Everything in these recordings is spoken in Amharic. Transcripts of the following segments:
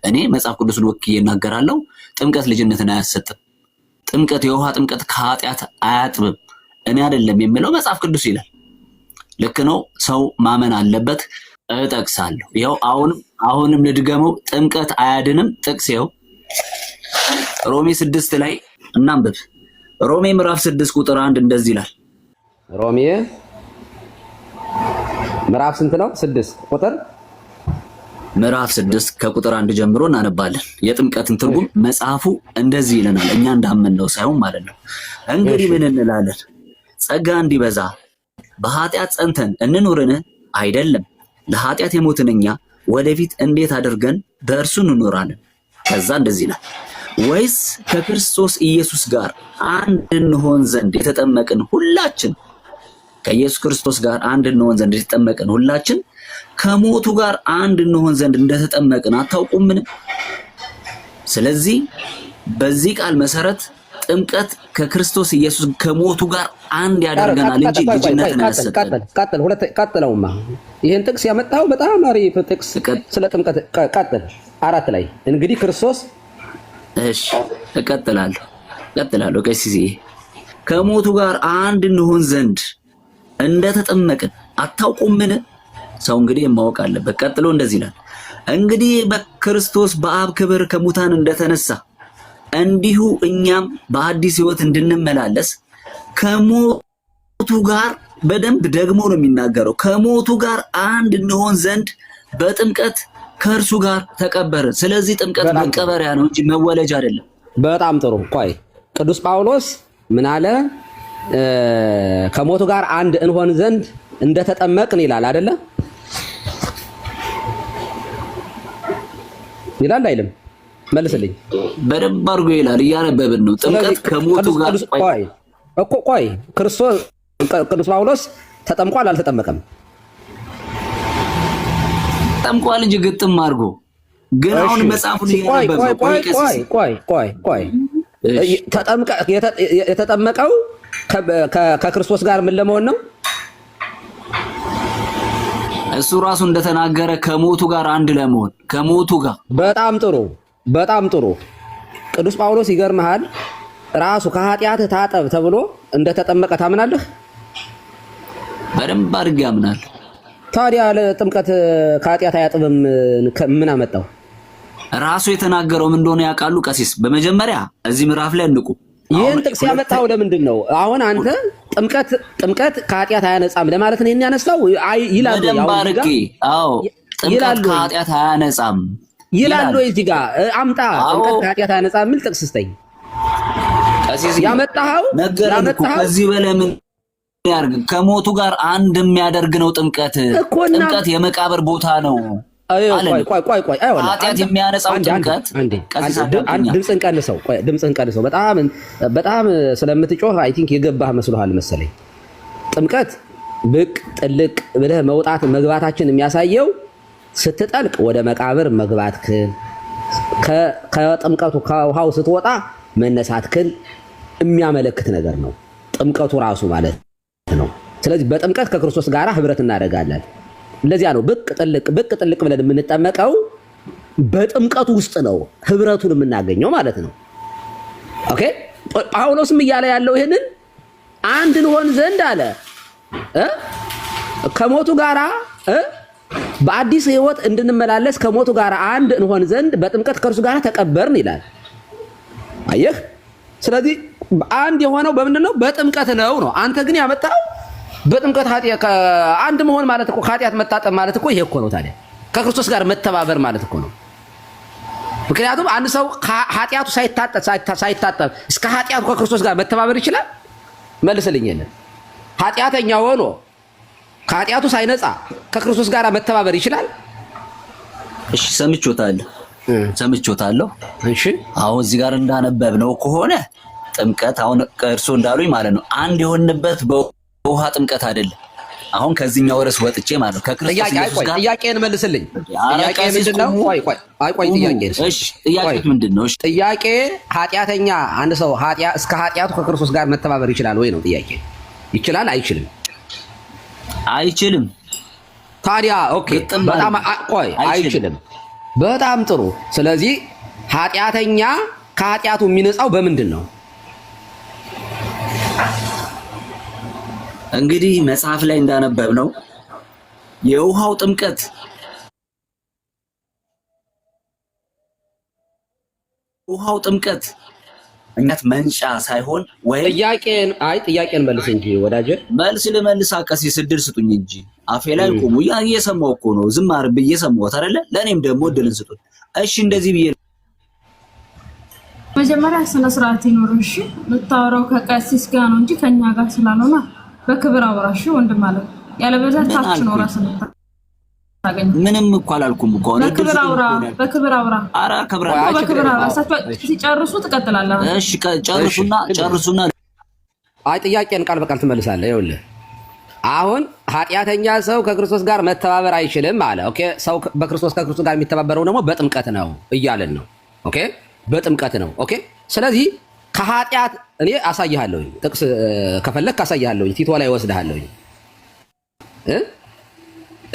እኔ መጽሐፍ ቅዱስን ወክዬ እናገራለሁ። ጥምቀት ልጅነትን አያሰጥም። ጥምቀት የውሃ ጥምቀት ከኃጢአት አያጥብም። እኔ አይደለም የሚለው መጽሐፍ ቅዱስ ይላል። ልክ ነው። ሰው ማመን አለበት። እጠቅሳለሁ። ይኸው አሁንም ልድገመው። ጥምቀት አያድንም። ጥቅስ ይኸው ሮሜ 6 ላይ እናንብብ። ሮሜ ምዕራፍ 6 ቁጥር 1 እንደዚህ ይላል። ሮሜ ምዕራፍ ስንት ነው? 6 ቁጥር ምዕራፍ 6 ከቁጥር 1 ጀምሮ እናነባለን። የጥምቀትን ትርጉም መጽሐፉ እንደዚህ ይለናል። እኛ እንዳመንነው ሳይሆን ማለት ነው። እንግዲህ ምን እንላለን? ጸጋ እንዲበዛ በኃጢአት ጸንተን እንኖርን? አይደለም። ለኃጢአት የሞትን እኛ ወደፊት እንዴት አድርገን በእርሱ እንኖራለን? ከዛ እንደዚህ ይላል። ወይስ ከክርስቶስ ኢየሱስ ጋር አንድ እንሆን ዘንድ የተጠመቅን ሁላችን ከኢየሱስ ክርስቶስ ጋር አንድ እንሆን ዘንድ የተጠመቅን ሁላችን ከሞቱ ጋር አንድ እንሆን ዘንድ እንደተጠመቅን አታውቁምን? ስለዚህ በዚህ ቃል መሰረት ጥምቀት ከክርስቶስ ኢየሱስ ከሞቱ ጋር አንድ ያደርገናል እንጂ ልጅነትን አያሰጠንም። ቀጥለውማ ይሄን ጥቅስ ያመጣው በጣም አሪፍ ጥቅስ ስለ ጥምቀት ቀጥል። 4 ላይ እንግዲህ ክርስቶስ እሺ እቀጥላለሁ ቀሲስ ከሞቱ ጋር አንድ እንሆን ዘንድ እንደተጠመቅን አታውቁምን? ሰው እንግዲህ ማወቅ አለበት። ቀጥሎ እንደዚህ ይላል። እንግዲህ በክርስቶስ በአብ ክብር ከሙታን እንደተነሳ እንዲሁ እኛም በአዲስ ሕይወት እንድንመላለስ ከሞቱ ጋር በደንብ ደግሞ ነው የሚናገረው። ከሞቱ ጋር አንድ እንሆን ዘንድ በጥምቀት ከእርሱ ጋር ተቀበርን። ስለዚህ ጥምቀት መቀበሪያ ነው እንጂ መወለጃ አይደለም። በጣም ጥሩ። ቆይ ቅዱስ ጳውሎስ ምን አለ? ከሞቱ ጋር አንድ እንሆን ዘንድ እንደተጠመቅን ይላል አይደለ? ይላል አይልም? መልስልኝ። በደንብ አድርጎ ይላል። እያነበብን ነው። ጥምቀት ከሞቱ ጋር ቆይ ክርስቶስ ቅዱስ ጳውሎስ ተጠምቋል አልተጠመቀም? ተጠምቋል እንጂ ግጥም አድርጎ ግን አሁን መጽሐፉን ቆይ የተጠመቀው ከክርስቶስ ጋር ምን ለመሆን ነው? እሱ ራሱ እንደተናገረ ከሞቱ ጋር አንድ ለመሆን ከሞቱ ጋር። በጣም ጥሩ። ቅዱስ ጳውሎስ ይገርምሃል፣ ራሱ ከኃጢአት ታጠብ ተብሎ እንደተጠመቀ ታምናለህ? በደንብ አድርጌ አምናለሁ። ታዲያ ለጥምቀት ከኃጢአት አያጥብም ምን አመጣው? ራሱ የተናገረው ምን እንደሆነ ያውቃሉ ቀሲስ? በመጀመሪያ እዚህ ምዕራፍ ላይ እንቁ። ይሄን ጥቅስ ያመጣው ለምንድን ነው? አሁን አንተ ጥምቀት ከኃጢአት አያነጻም ለማለት ነው የሚያነሳው ይላል። አዎ ጥምቀት ከኃጢአት አያነጻም ይላል። እዚህ ጋር አምጣ። ጥምቀት ከኃጢአት አያነጻም የሚል ጥቅስ ስተኝ ቀሲስ ያመጣው ከዚህ በላይ ምን ያርግ? ከሞቱ ጋር አንድ የሚያደርግ ነው ጥምቀት። ጥምቀት የመቃብር ቦታ ነው። ቆይ ኃጢአት የሚያነጻው ጥምቀት። ድምፅን ቀንሰው። በጣም ስለምትጮህ አይ ቲንክ የገባህ መስሎሃል መሰለኝ። ጥምቀት ብቅ ጥልቅ ብለህ መውጣት መግባታችን የሚያሳየው ስትጠልቅ ወደ መቃብር መግባትክን፣ ከጥምቀቱ ከውሃው ስትወጣ መነሳትክን የሚያመለክት ነገር ነው ጥምቀቱ ራሱ ማለት ነው። ስለዚህ በጥምቀት ከክርስቶስ ጋር ህብረት እናደርጋለን። ለዚያ ነው ብቅ ጥልቅ ብለን የምንጠመቀው። በጥምቀቱ ውስጥ ነው ህብረቱን የምናገኘው ማለት ነው። ኦኬ። ጳውሎስም እያለ ያለው ይሄንን አንድ እንሆን ዘንድ አለ ከሞቱ ጋራ በአዲስ ህይወት እንድንመላለስ ከሞቱ ጋር አንድ እንሆን ዘንድ በጥምቀት ከእርሱ ጋር ተቀበርን ይላል። አየህ። ስለዚህ አንድ የሆነው በምንድን ነው? በጥምቀት ነው። አንተ ግን ያመጣው በጥምቀት አንድ መሆን ማለት እኮ ከኃጢአት መታጠብ ማለት እኮ ይሄ እኮ ነው። ታዲያ ከክርስቶስ ጋር መተባበር ማለት እኮ ነው። ምክንያቱም አንድ ሰው ኃጢአቱ ሳይታጠብ እስከ ኃጢአቱ ከክርስቶስ ጋር መተባበር ይችላል? መልስልኝ። የለም። ኃጢአተኛ ሆኖ ከኃጢአቱ ሳይነጻ ከክርስቶስ ጋር መተባበር ይችላል? እሺ፣ ሰምቾታለሁ። እሺ፣ አሁን እዚህ ጋር እንዳነበብነው ከሆነ ጥምቀት አሁን እርሶ እንዳሉኝ ማለት ነው አንድ የሆንበት በውሃ ጥምቀት አይደለም። አሁን ከዚህኛው ርዕስ ወጥቼ ማለት ነው ከክርስቶስ ኢየሱስ ጋር ጥያቄን መልስልኝ። ጥያቄ ምንድነው? ቆይ ጥያቄ። እሺ፣ ጥያቄ ምንድነው? እሺ፣ ጥያቄ ኃጢአተኛ አንድ ሰው እስከ ኃጢአቱ ከክርስቶስ ጋር መተባበር ይችላል ወይ ነው ጥያቄ። ይችላል አይችልም? አይችልም። ታዲያ ኦኬ፣ በጣም አይችልም። በጣም ጥሩ። ስለዚህ ኃጢአተኛ ከኃጢአቱ የሚነጻው በምንድን ነው? እንግዲህ መጽሐፍ ላይ እንዳነበብ ነው የውሃው ጥምቀት እኛት መንጫ ሳይሆን ወይ ጥያቄን መልስ እንጂ ወዳጄ። መልስ ልመልስ ቀሲስ እድል ስጡኝ እንጂ አፌ ላይ ቆሙ። እየሰማሁ እኮ ነው፣ ዝም አርብ እየሰማሁት አይደለ? ለኔም ደግሞ እድልን ስጡኝ። እሺ እንደዚህ ብዬ መጀመሪያ ስነ ስርዓት ይኖር። እሺ የምታወራው ከቀሲስ ጋር ነው እንጂ ከኛ ጋር ስላልሆነ በክብር አውራሽ ወንድም አለ። ያለበለዚያ ታች ነው ራስን ታገኝ። ምንም እኮ አላልኩም እኮ ነው። በክብር አውራ። ኧረ ከብራ በክብር አውራ። ሲጨርሱ ትቀጥላለህ። እሺ ጨርሱና አይ ጥያቄን ቃል በቃል ትመልሳለህ። ይኸውልህ አሁን ኃጢአተኛ ሰው ከክርስቶስ ጋር መተባበር አይችልም አለ። ኦኬ ሰው ከክርስቶስ ጋር የሚተባበረው ደግሞ በጥምቀት ነው እያለን ነው። ኦኬ በጥምቀት ነው። ኦኬ ስለዚህ ከኃጢአት እኔ አሳይሃለሁኝ፣ ጥቅስ ከፈለክ አሳይሃለሁኝ፣ ቲቶ ላይ ወስድሃለሁኝ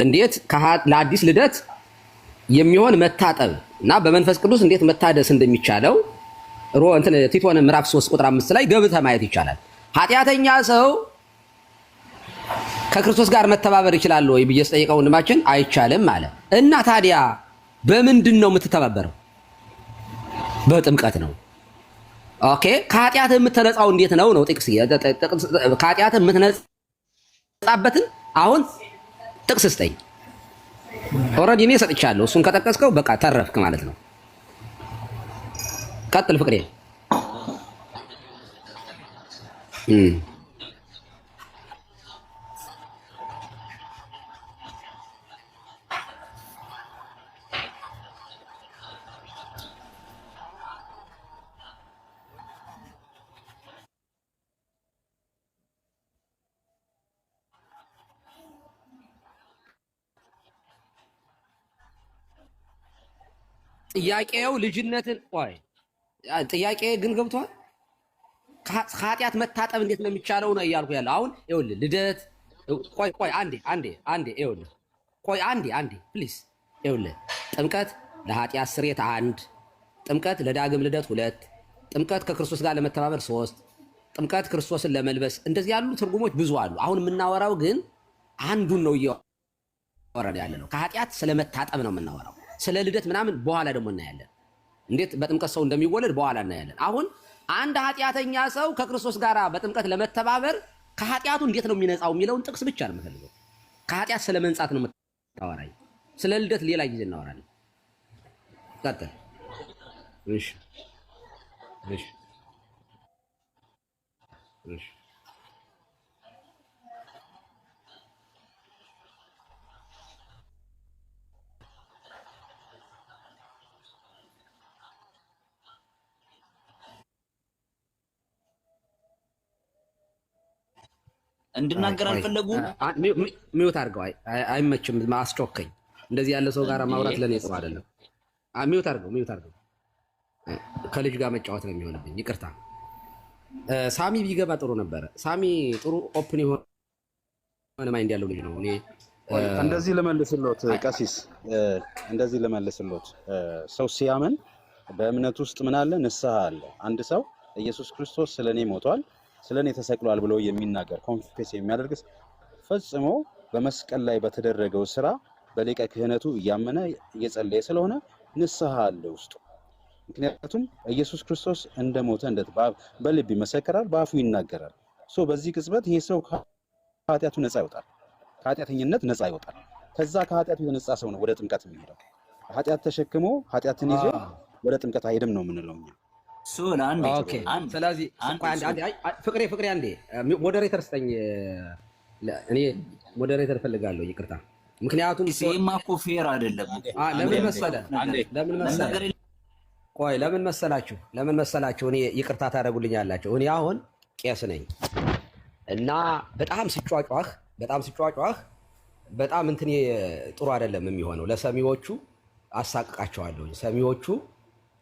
እንዴት ለአዲስ ልደት የሚሆን መታጠብ እና በመንፈስ ቅዱስ እንዴት መታደስ እንደሚቻለው ቲቶን ምዕራፍ 3 ቁጥር 5 ላይ ገብተህ ማየት ይቻላል። ኃጢአተኛ ሰው ከክርስቶስ ጋር መተባበር ይችላል ወይ ብዬ ስጠይቀው ወንድማችን አይቻልም አለ። እና ታዲያ በምንድን ነው የምትተባበረው? በጥምቀት ነው። ኦኬ ከኃጢአት የምትነጻው እንዴት ነው ነው ጥቅስ ከኃጢአት የምትነጻበትን አሁን ጥቅስ ስጠኝ። ኦልሬዲ እኔ ሰጥቻለሁ። እሱን ከጠቀስከው በቃ ተረፍክ ማለት ነው። ቀጥል ፍቅሬ። ጥያቄው ልጅነትን ጥያቄ ግን ገብቷል። ከኃጢአት መታጠብ እንዴት ነው የሚቻለው ነው እያልኩ ያለው። አሁን ይኸውልህ ልደት አንዴ ይኸውልህ አንዴ ፕሊዝ ይኸውልህ ጥምቀት ለኃጢአት ስርየት 1፣ ጥምቀት ለዳግም ልደት 2፣ ጥምቀት ከክርስቶስ ጋር ለመተባበር 3፣ ጥምቀት ክርስቶስን ለመልበስ እንደዚህ ያሉ ትርጉሞች ብዙ አሉ። አሁን የምናወራው ግን አንዱን ነው እያወራን ያለ ነው። ከኃጢአት ስለመታጠብ ነው የምናወራው። ስለ ልደት ምናምን በኋላ ደግሞ እናያለን። እንዴት በጥምቀት ሰው እንደሚወለድ በኋላ እናያለን። አሁን አንድ ኃጢአተኛ ሰው ከክርስቶስ ጋር በጥምቀት ለመተባበር ከኃጢአቱ እንዴት ነው የሚነጻው የሚለውን ጥቅስ ብቻ ነው የምፈልገው። ከኃጢአት ስለ መንጻት ነው የምታወራኝ። ስለ ልደት ሌላ ጊዜ እናወራለን። ቀጥል። እሺ እንድናገር አልፈለጉ። ሚውት አድርገው። አይመችም፣ ማስጮከኝ። እንደዚህ ያለ ሰው ጋር ማውራት ለኔ ጥሩ አይደለም። ሚውት አድርገው። ከልጅ ጋር መጫወት ነው የሚሆንብኝ። ይቅርታ። ሳሚ ቢገባ ጥሩ ነበረ። ሳሚ ጥሩ ኦፕን የሆነ ማይንድ ያለው ልጅ ነው። እኔ እንደዚህ ልመልስሎት ቀሲስ፣ እንደዚህ ልመልስሎት። ሰው ሲያምን በእምነት ውስጥ ምን አለ? ንስሐ አለ። አንድ ሰው ኢየሱስ ክርስቶስ ስለኔ ሞቷል ስለኔ ተሰቅሏል ብሎ የሚናገር ኮንፌስ የሚያደርግ ፈጽሞ በመስቀል ላይ በተደረገው ስራ በሊቀ ክህነቱ እያመነ እየጸለየ ስለሆነ ንስሐ አለ ውስጡ። ምክንያቱም ኢየሱስ ክርስቶስ እንደሞተ በልብ ይመሰክራል፣ በአፉ ይናገራል። በዚህ ቅጽበት ይሄ ሰው ከኃጢአቱ ነፃ ይወጣል፣ ከኃጢአተኝነት ነፃ ይወጣል። ከዛ ከኃጢአቱ የተነጻ ሰው ነው ወደ ጥምቀት የሚሄደው። ኃጢአት ተሸክሞ ኃጢአትን ይዞ ወደ ጥምቀት አይሄድም ነው የምንለው እኛ። ስለዚህ ፍቅሬ አንዴ ሞዴሬተር ስጠኝ። እኔ ሞዴሬተር ፈልጋለሁ። ይቅርታ። ምክንያቱም ሲማኮ ፌር አይደለም። ለምን መሰላችሁ እኔ ይቅርታ ታደርጉልኛላችሁ። እኔ አሁን ቄስ ነኝ እና በጣም ስጫጫህ በጣም እንትኔ ጥሩ አይደለም የሚሆነው። ለሰሚዎቹ አሳቅቃቸዋለሁ። ሰሚዎቹ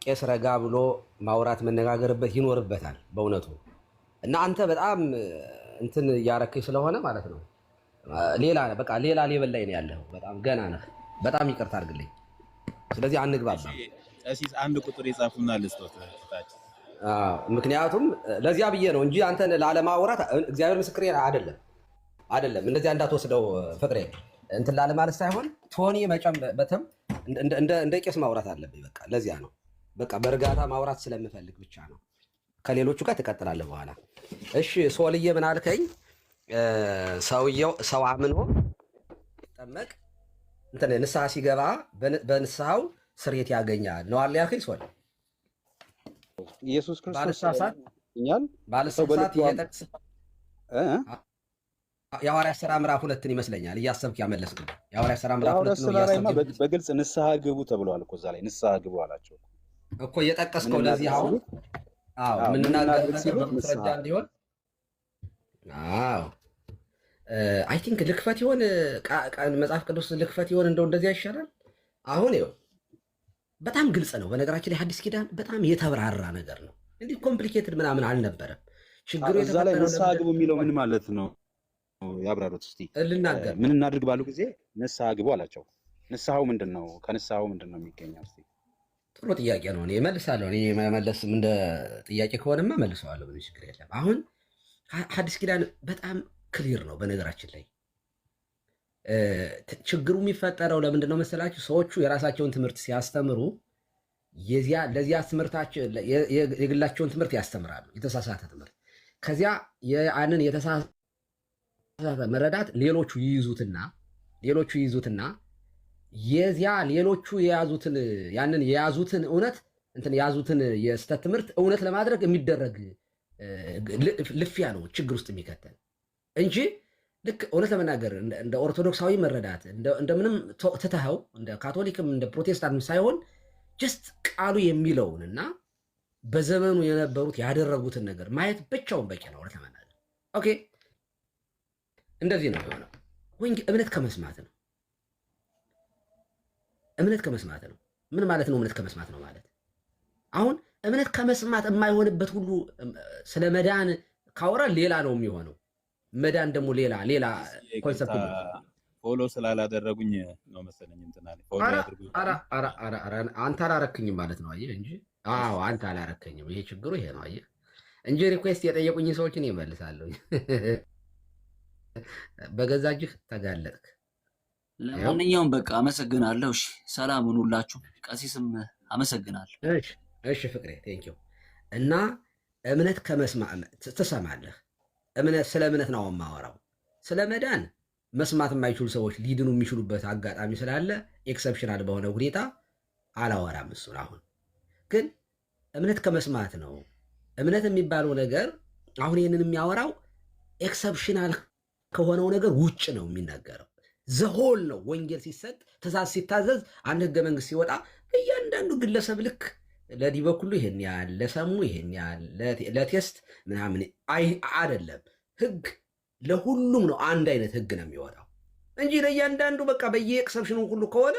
ቄስ ረጋ ብሎ ማውራት መነጋገርበት ይኖርበታል በእውነቱ። እና አንተ በጣም እንትን እያረከኝ ስለሆነ ማለት ነው ሌላ ሌቨል ላይ ነው ያለው። በጣም ገና ነህ። በጣም ይቅርታ አድርግልኝ። ስለዚህ አንግባባ። ቀሲስ አንድ ቁጥር የጻፉና ልስጦት ታች። ምክንያቱም ለዚያ ብዬ ነው እንጂ አንተን ላለማውራት እግዚአብሔር ምስክሬ አይደለም አይደለም። እንደዚያ እንዳትወስደው ፍቅሬ እንትን ላለ ማለት ሳይሆን ቶኒ መጨበትም እንደ ቄስ ማውራት አለብኝ። በቃ ለዚያ ነው። በቃ በእርጋታ ማውራት ስለምፈልግ ብቻ ነው። ከሌሎቹ ጋር ትቀጥላለህ በኋላ። እሺ ሶልዬ ምን አልከኝ? ሰውየው ሰው አምኖ ሲጠመቅ እንትን ንስሐ ሲገባ በንስሐው ስርየት ያገኛል ነው አለ ያልከኝ ሶል። ኢየሱስ ክርስቶስ ባልሳሳት እየጠቅስ የሐዋርያት ሥራ ምዕራፍ 2 ይመስለኛል እያሰብክ ያመለስኩት። የሐዋርያት ሥራ ምዕራፍ 2 ነው እያሰብክ በግልጽ ንስሐ ግቡ ተብሏል እኮ እዛ ላይ ንስሐ ግቡ አላቸው እኮ እየጠቀስከው። ለዚህ አሁን ምንናገርበት ማስረጃ እንዲሆን አይ ቲንክ ልክፈት ይሆን መጽሐፍ ቅዱስ ልክፈት ይሆን እንደው እንደዚያ ይሻላል። አሁን ይኸው በጣም ግልጽ ነው። በነገራችን ላይ ሐዲስ ኪዳን በጣም የተብራራ ነገር ነው። እንዲህ ኮምፕሊኬትድ ምናምን አልነበረም። ችግሩ እዛ ላይ ንስሐ ግቡ የሚለው ምን ማለት ነው? ያብራሩት እስቲ። ልናገር ምን እናድርግ ባሉ ጊዜ ንስሐ ግቡ አላቸው። ንስሐው ምንድነው? ከንስሐው ምንድነው የሚገኘው? እስቲ ጥሩ ጥያቄ ነው። እኔ እመልሳለሁ። እኔ መመለስም እንደ ጥያቄ ከሆነማ መልሰዋለሁ። ምንም ችግር የለም። አሁን ሐዲስ ኪዳን በጣም ክሊር ነው። በነገራችን ላይ ችግሩ የሚፈጠረው ለምንድን ነው መሰላችሁ? ሰዎቹ የራሳቸውን ትምህርት ሲያስተምሩ ለዚያ ትምህርታቸው የግላቸውን ትምህርት ያስተምራሉ፣ የተሳሳተ ትምህርት። ከዚያ ያንን የተሳሳተ መረዳት ሌሎቹ ይይዙትና የዚያ ሌሎቹ የያዙትን እውነት እንትን የያዙትን የስተት ትምህርት እውነት ለማድረግ የሚደረግ ልፊያ ነው ችግር ውስጥ የሚከተል እንጂ ልክ እውነት ለመናገር እንደ ኦርቶዶክሳዊ መረዳት እንደምንም ትተኸው እንደ ካቶሊክም እንደ ፕሮቴስታንት ሳይሆን ጀስት ቃሉ የሚለውንና በዘመኑ የነበሩት ያደረጉትን ነገር ማየት ብቻውን በቂ ነው። እውነት ለመናገር ኦኬ፣ እንደዚህ ነው የሆነው። እምነት ከመስማት ነው። እምነት ከመስማት ነው። ምን ማለት ነው? እምነት ከመስማት ነው ማለት አሁን እምነት ከመስማት የማይሆንበት ሁሉ ስለ መዳን ካወራ ሌላ ነው የሚሆነው። መዳን ደግሞ ሌላ ኮንሰፕት ነው። ፎሎ ስላላደረጉኝ ነው መሰለኝ እንትና ፎሎ ያድርጉ። አንተ አላረክኝም ማለት ነው አየህ እንጂ። አዎ አንተ አላረከኝም። ይሄ ችግሩ ይሄ ነው አየህ እንጂ ሪኩዌስት የጠየቁኝ ሰዎችን ይመልሳለሁ። በገዛ እጅህ ተጋለጥክ። ለማንኛውም በቃ አመሰግናለሁ። እሺ ሰላሙን ሁላችሁ። ቀሲስም አመሰግናለሁ። እሺ ፍቅሬ ቴንኪው። እና እምነት ከመስማት ትሰማለህ። ስለ እምነት ነው የማወራው። ስለ መዳን መስማት የማይችሉ ሰዎች ሊድኑ የሚችሉበት አጋጣሚ ስላለ ኤክሰፕሽናል በሆነ ሁኔታ አላወራም እሱን። አሁን ግን እምነት ከመስማት ነው። እምነት የሚባለው ነገር አሁን ይህንን የሚያወራው ኤክሰፕሽናል ከሆነው ነገር ውጭ ነው የሚናገረው። ዘሆል ነው። ወንጌል ሲሰጥ ትእዛዝ ሲታዘዝ አንድ ህገ መንግስት ሲወጣ እያንዳንዱ ግለሰብ ልክ ለዲህ በኩሉ ይሄን ያህል ለሰሙ ይሄን ያህል ለቴስት ምናምን አይደለም። ህግ ለሁሉም ነው። አንድ አይነት ህግ ነው የሚወጣው እንጂ ለእያንዳንዱ በቃ በየኤክሰፕሽኑ ሁሉ ከሆነ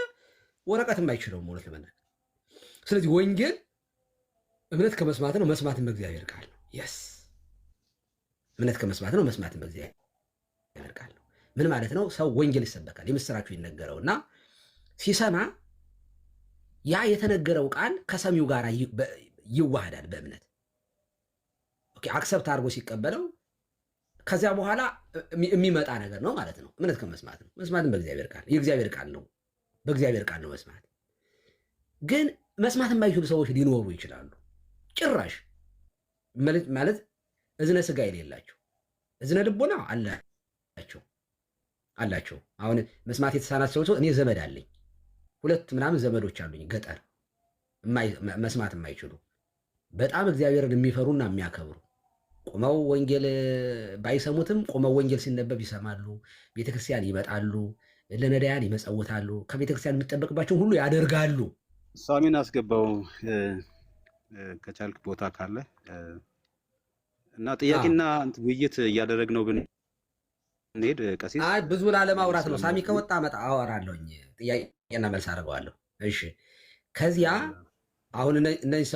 ወረቀት የማይችለውም እውነት ለመናገር። ስለዚህ ወንጌል እምነት ከመስማት ነው፣ መስማትን በእግዚአብሔር ቃል ነው። የስ እምነት ከመስማት ነው፣ መስማትን በእግዚአብሔር ቃል ነው። ምን ማለት ነው? ሰው ወንጌል ይሰበካል፣ የምስራችሁ ይነገረው እና ሲሰማ ያ የተነገረው ቃል ከሰሚው ጋር ይዋሃዳል በእምነት አክሰፕት አድርጎ ሲቀበለው ከዚያ በኋላ የሚመጣ ነገር ነው ማለት ነው። እምነት ከመስማት ነው፣ መስማትን በእግዚአብሔር ቃል። የእግዚአብሔር ቃል ነው፣ በእግዚአብሔር ቃል ነው መስማት። ግን መስማት የማይችሉ ሰዎች ሊኖሩ ይችላሉ። ጭራሽ ማለት እዝነ ስጋ የሌላቸው እዝነ ልቦና አላቸው። አሁን መስማት የተሳናቸው ሰው እኔ ዘመድ አለኝ፣ 2 ምናምን ዘመዶች አሉኝ ገጠር መስማት የማይችሉ በጣም እግዚአብሔርን የሚፈሩና የሚያከብሩ ቆመው ወንጌል ባይሰሙትም ቆመው ወንጌል ሲነበብ ይሰማሉ። ቤተክርስቲያን ይመጣሉ፣ ለነዳያን ይመጸውታሉ፣ ከቤተክርስቲያን የሚጠበቅባቸውን ሁሉ ያደርጋሉ። ሳሚን አስገባው ከቻልክ ቦታ ካለ እና ጥያቄና ውይይት እያደረግነው ብንሄድ ቀሲስ ብዙ ላለማውራት ነው። ሳሚ ከወጣ አወራለሁኝ፣ ጥያቄና መልስ አደርገዋለሁ። እሺ ከዚያ አሁን እነዚህ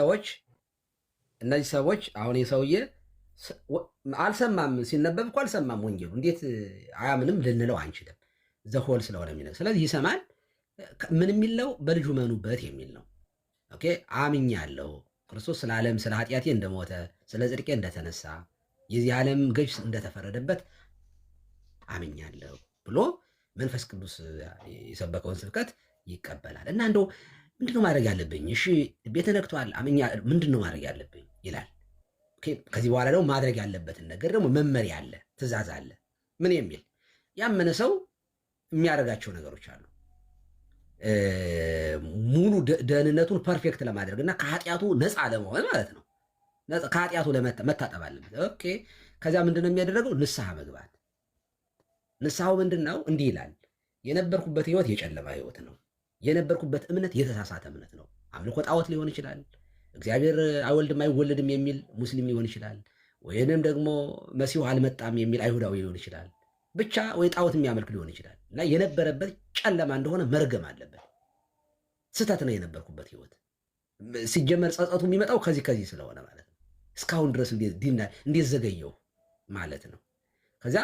ሰዎች አሁን የሰውዬ አልሰማም፣ ሲነበብ እኮ አልሰማም ወንጌሉ። እንዴት አያምንም ልንለው አንችልም፣ ዘሆል ስለሆነ የሚለው። ስለዚህ ይሰማል። ምን የሚል ነው? በልጁ መኑበት የሚል ነው። ኦኬ አምኛለሁ ክርስቶስ ስለ ዓለም ስለ ኃጢአቴ እንደሞተ ስለ ጽድቄ እንደተነሳ የዚህ ዓለም ገዥ እንደተፈረደበት አምኛለሁ ብሎ መንፈስ ቅዱስ የሰበከውን ስብከት ይቀበላል። እና እንደው ምንድነው ማድረግ ያለብኝ? እሺ ቤተ ነክቷል አምኛ ምንድነው ማድረግ ያለብኝ ይላል። ከዚህ በኋላ ደግሞ ማድረግ ያለበትን ነገር ደግሞ መመሪያ አለ፣ ትእዛዝ አለ። ምን የሚል ያመነ ሰው የሚያደርጋቸው ነገሮች አሉ። ሙሉ ደህንነቱን ፐርፌክት ለማድረግ እና ከኃጢአቱ ነፃ ለመሆን ማለት ነው። ከኃጢአቱ መታጠብ አለበት። ኦኬ ከዚያ ምንድነው የሚያደረገው? ንስሐ መግባት። ንስሐው ምንድነው? እንዲህ ይላል፣ የነበርኩበት ህይወት የጨለማ ህይወት ነው። የነበርኩበት እምነት የተሳሳተ እምነት ነው። አምልኮ ጣዖት ሊሆን ይችላል። እግዚአብሔር አይወልድም አይወለድም የሚል ሙስሊም ሊሆን ይችላል። ወይንም ደግሞ መሲሁ አልመጣም የሚል አይሁዳዊ ሊሆን ይችላል። ብቻ ወይ ጣዖት የሚያመልክ ሊሆን ይችላል። እና የነበረበት ጨለማ እንደሆነ መርገም አለበት። ስህተት ነው የነበርኩበት ህይወት። ሲጀመር ጸጸቱ የሚመጣው ከዚህ ስለሆነ ማለት ነው። እስካሁን ድረስ እንዴት ዘገየው ማለት ነው። ከዛ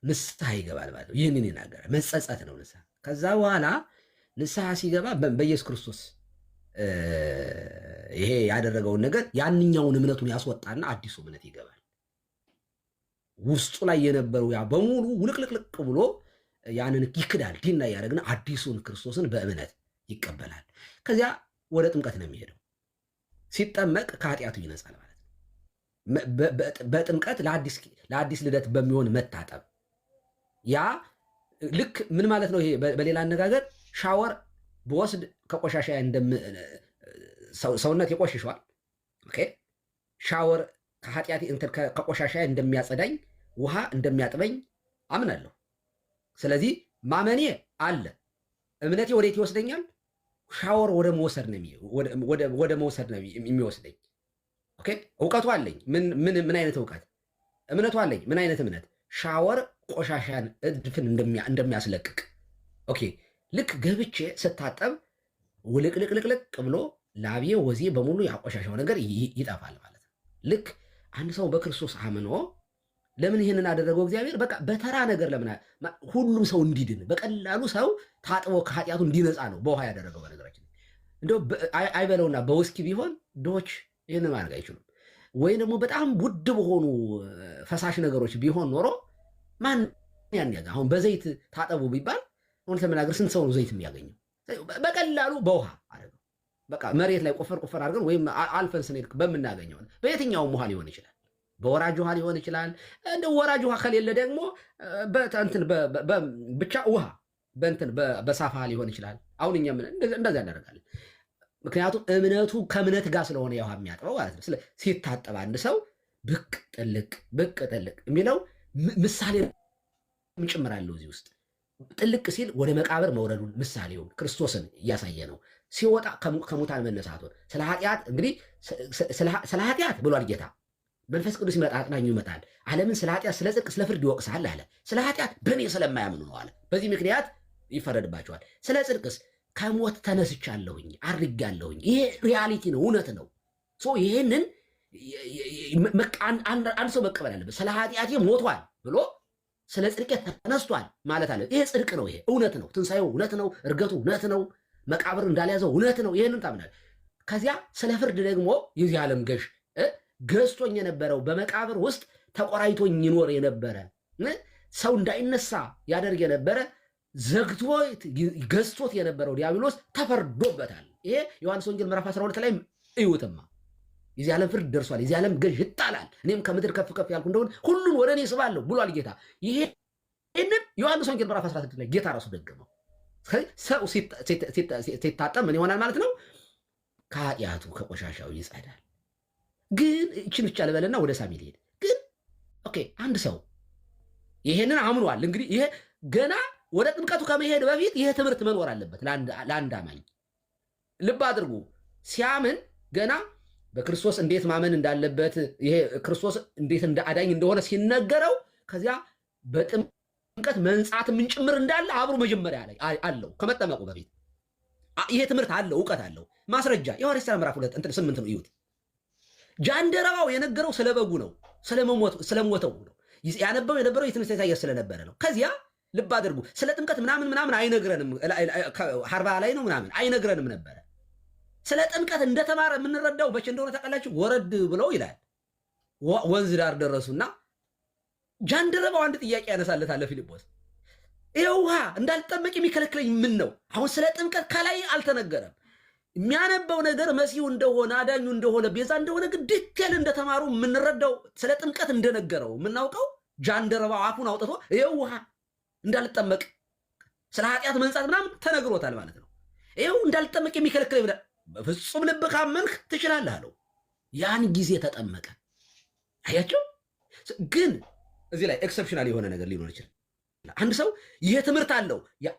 ንስሐ ይገባል ማለት ነው። ይህንን ይናገራል። መጸጸት ነው ንስሐ። ከዛ በኋላ ንስሐ ሲገባ በኢየሱስ ክርስቶስ ይሄ ያደረገውን ነገር ያንኛውን እምነቱን ያስወጣና አዲሱ እምነት ይገባል። ውስጡ ላይ የነበረው ያ በሙሉ ውልቅልቅልቅ ብሎ ያንን ይክዳል። ዲና ያደረግና አዲሱን ክርስቶስን በእምነት ይቀበላል። ከዚያ ወደ ጥምቀት ነው የሚሄደው። ሲጠመቅ ከኃጢአቱ ይነጻል ማለት ነው። በጥምቀት ለአዲስ ልደት በሚሆን መታጠብ ያ ልክ ምን ማለት ነው? ይሄ በሌላ አነጋገር ሻወር በወስድ ከቆሻሻ ሰውነት ይቆሽሸዋል። ኦኬ ሻወር ከኃጢአት ከቆሻሻ እንደሚያጸዳኝ ውሃ እንደሚያጥበኝ አምናለሁ። ስለዚህ ማመኔ አለ። እምነቴ ወዴት ይወስደኛል? ሻወር ወደ መውሰድ ነው የሚወስደኝ። ኦኬ እውቀቱ አለኝ። ምን አይነት እውቀት? እምነቱ አለኝ። ምን አይነት እምነት? ሻወር ቆሻሻን እድፍን እንደሚያስለቅቅ። ኦኬ ልክ ገብቼ ስታጠብ ውልቅልቅልቅልቅ ብሎ ላቤ ወዜ በሙሉ ያቆሻሻው ነገር ይጠፋል ማለት ነው። ልክ አንድ ሰው በክርስቶስ አምኖ ለምን ይህንን አደረገው እግዚአብሔር? በቃ በተራ ነገር ለምን ሁሉም ሰው እንዲድን በቀላሉ ሰው ታጥቦ ከኃጢአቱ እንዲነጻ ነው በውሃ ያደረገው። በነገራችን እንደው አይበለውና በውስኪ ቢሆን ድሆች ይህን ማድረግ አይችሉም። ወይም ደግሞ በጣም ውድ በሆኑ ፈሳሽ ነገሮች ቢሆን ኖሮ ማን ያን ያጋ አሁን በዘይት ታጠቡ ቢባል እውነት ለመናገር ስንት ሰው ነው ዘይት የሚያገኘው? በቀላሉ በውሃ አደረገው። በቃ መሬት ላይ ቆፈር አድርገን ወይም አልፈን ስንሄድ በምናገኘው በየትኛውም ውሃ ሊሆን ይችላል። በወራጅ ውሃ ሊሆን ይችላል። እንደ ወራጅ ውሃ ከሌለ ደግሞ ብቻ ውሃ በሳፋ ሊሆን ይችላል። አሁን እኛ እንደዛ እናደርጋለን። ምክንያቱም እምነቱ ከእምነት ጋር ስለሆነ የውሃ የሚያጥበው ማለት ነው። ሲታጠብ አንድ ሰው ብቅ ጥልቅ የሚለው ምሳሌ ጭምራለሁ እዚህ ውስጥ። ጥልቅ ሲል ወደ መቃብር መውረዱን ምሳሌውን ክርስቶስን እያሳየ ነው። ሲወጣ ከሙታን መነሳቱን ስለ ኃጢአት እንግዲህ ስለ ኃጢአት ብሏል ጌታ። መንፈስ ቅዱስ ይመጣ አጥናኙ ይመጣል። ዓለምን ስለ ኃጢአት፣ ስለ ጽድቅ፣ ስለ ፍርድ ይወቅሳል አለ። ስለ ኃጢአት በእኔ ስለማያምኑ ነው አለ። በዚህ ምክንያት ይፈረድባቸዋል። ስለ ጽድቅስ ከሞት ተነስቻለሁኝ፣ አድርጋለሁኝ። ይሄ ሪያሊቲ ነው፣ እውነት ነው። ይሄንን አንድ ሰው መቀበል አለበት። ስለ ኃጢአቴ ሞቷል ብሎ ስለ ጽድቄ ተነስቷል ማለት አለ። ይሄ ጽድቅ ነው፣ ይሄ እውነት ነው። ትንሣኤው እውነት ነው፣ እርገቱ እውነት ነው፣ መቃብር እንዳልያዘው እውነት ነው። ይህንን ታምናል። ከዚያ ስለ ፍርድ ደግሞ የዚህ ዓለም ገዥ ገዝቶኝ የነበረው በመቃብር ውስጥ ተቆራይቶኝ ይኖር የነበረ ሰው እንዳይነሳ ያደርግ የነበረ ዘግቶ ገዝቶት የነበረው ዲያብሎስ ተፈርዶበታል። ይሄ ዮሐንስ ወንጌል ምዕራፍ 12 ላይ እዩትማ። የዚህ ዓለም ፍርድ ደርሷል፣ የዚህ ዓለም ገዥ ይጣላል፣ እኔም ከምድር ከፍ ከፍ ያልኩ እንደሆነ ሁሉን ወደ እኔ ስባለሁ ብሏል ጌታ። ይህንን ዮሐንስ ወንጌል ምዕራፍ 16 ላይ ጌታ ራሱ ደገመው። ሰው ሲታጠብ ምን ይሆናል ማለት ነው? ከኃጢአቱ ከቆሻሻው ይጸዳል። ግን እችን ብቻ ልበልና ወደ ሳሚ ሊሄድ ግን ኦኬ፣ አንድ ሰው ይሄንን አምኗል። እንግዲህ ይሄ ገና ወደ ጥምቀቱ ከመሄድ በፊት ይሄ ትምህርት መኖር አለበት ለአንድ አማኝ። ልብ አድርጉ። ሲያምን ገና በክርስቶስ እንዴት ማመን እንዳለበት፣ ይሄ ክርስቶስ እንዴት አዳኝ እንደሆነ ሲነገረው፣ ከዚያ በጥምቀት መንጻት ምን ጭምር እንዳለ አብሮ መጀመሪያ ላይ አለው። ከመጠመቁ በፊት ይሄ ትምህርት አለው፣ እውቀት አለው። ማስረጃ የሐዋርያት ሥራ ምዕራፍ 2:8 ነው። ይሁት ጃንደረባው የነገረው ስለ በጉ ነው፣ ስለሞተው ነው። ያነበው የነበረው የትንቢተ ኢሳይያስ ስለነበረ ነው። ከዚያ ልብ አድርጉ። ስለ ጥምቀት ምናምን አይነግረንም። ሀርባ ላይ ነው ምናምን አይነግረንም ነበረ። ስለ ጥምቀት እንደተማረ የምንረዳው በች እንደሆነ ታውቃላችሁ? ወረድ ብለው ይላል ወንዝ ዳር ደረሱና ጃንደረባው አንድ ጥያቄ ያነሳለታል ፊልጶስ። ይሄ ውሃ እንዳልጠመቅ የሚከለክለኝ ምን ነው? አሁን ስለ ጥምቀት ከላይ አልተነገረም። የሚያነበው ነገር መሲሁ እንደሆነ አዳኙ እንደሆነ ቤዛ እንደሆነ ግን ዲቴል እንደተማሩ የምንረዳው ስለ ጥምቀት እንደነገረው የምናውቀው ጃንደረባው አፉን አውጥቶ ይሄ ውሃ እንዳልጠመቅ ስለ ኃጢአት መንጻት ምናምን ተነግሮታል ማለት ነው። ይሄው እንዳልጠመቅ የሚከለክለኝ በፍጹም ልብ ካመንክ ትችላለህ አለው። ያን ጊዜ ተጠመቀ። አያቸው። ግን እዚህ ላይ ኤክሰፕሽናል የሆነ ነገር ሊኖር ይችላል። አንድ ሰው ይሄ ትምህርት አለው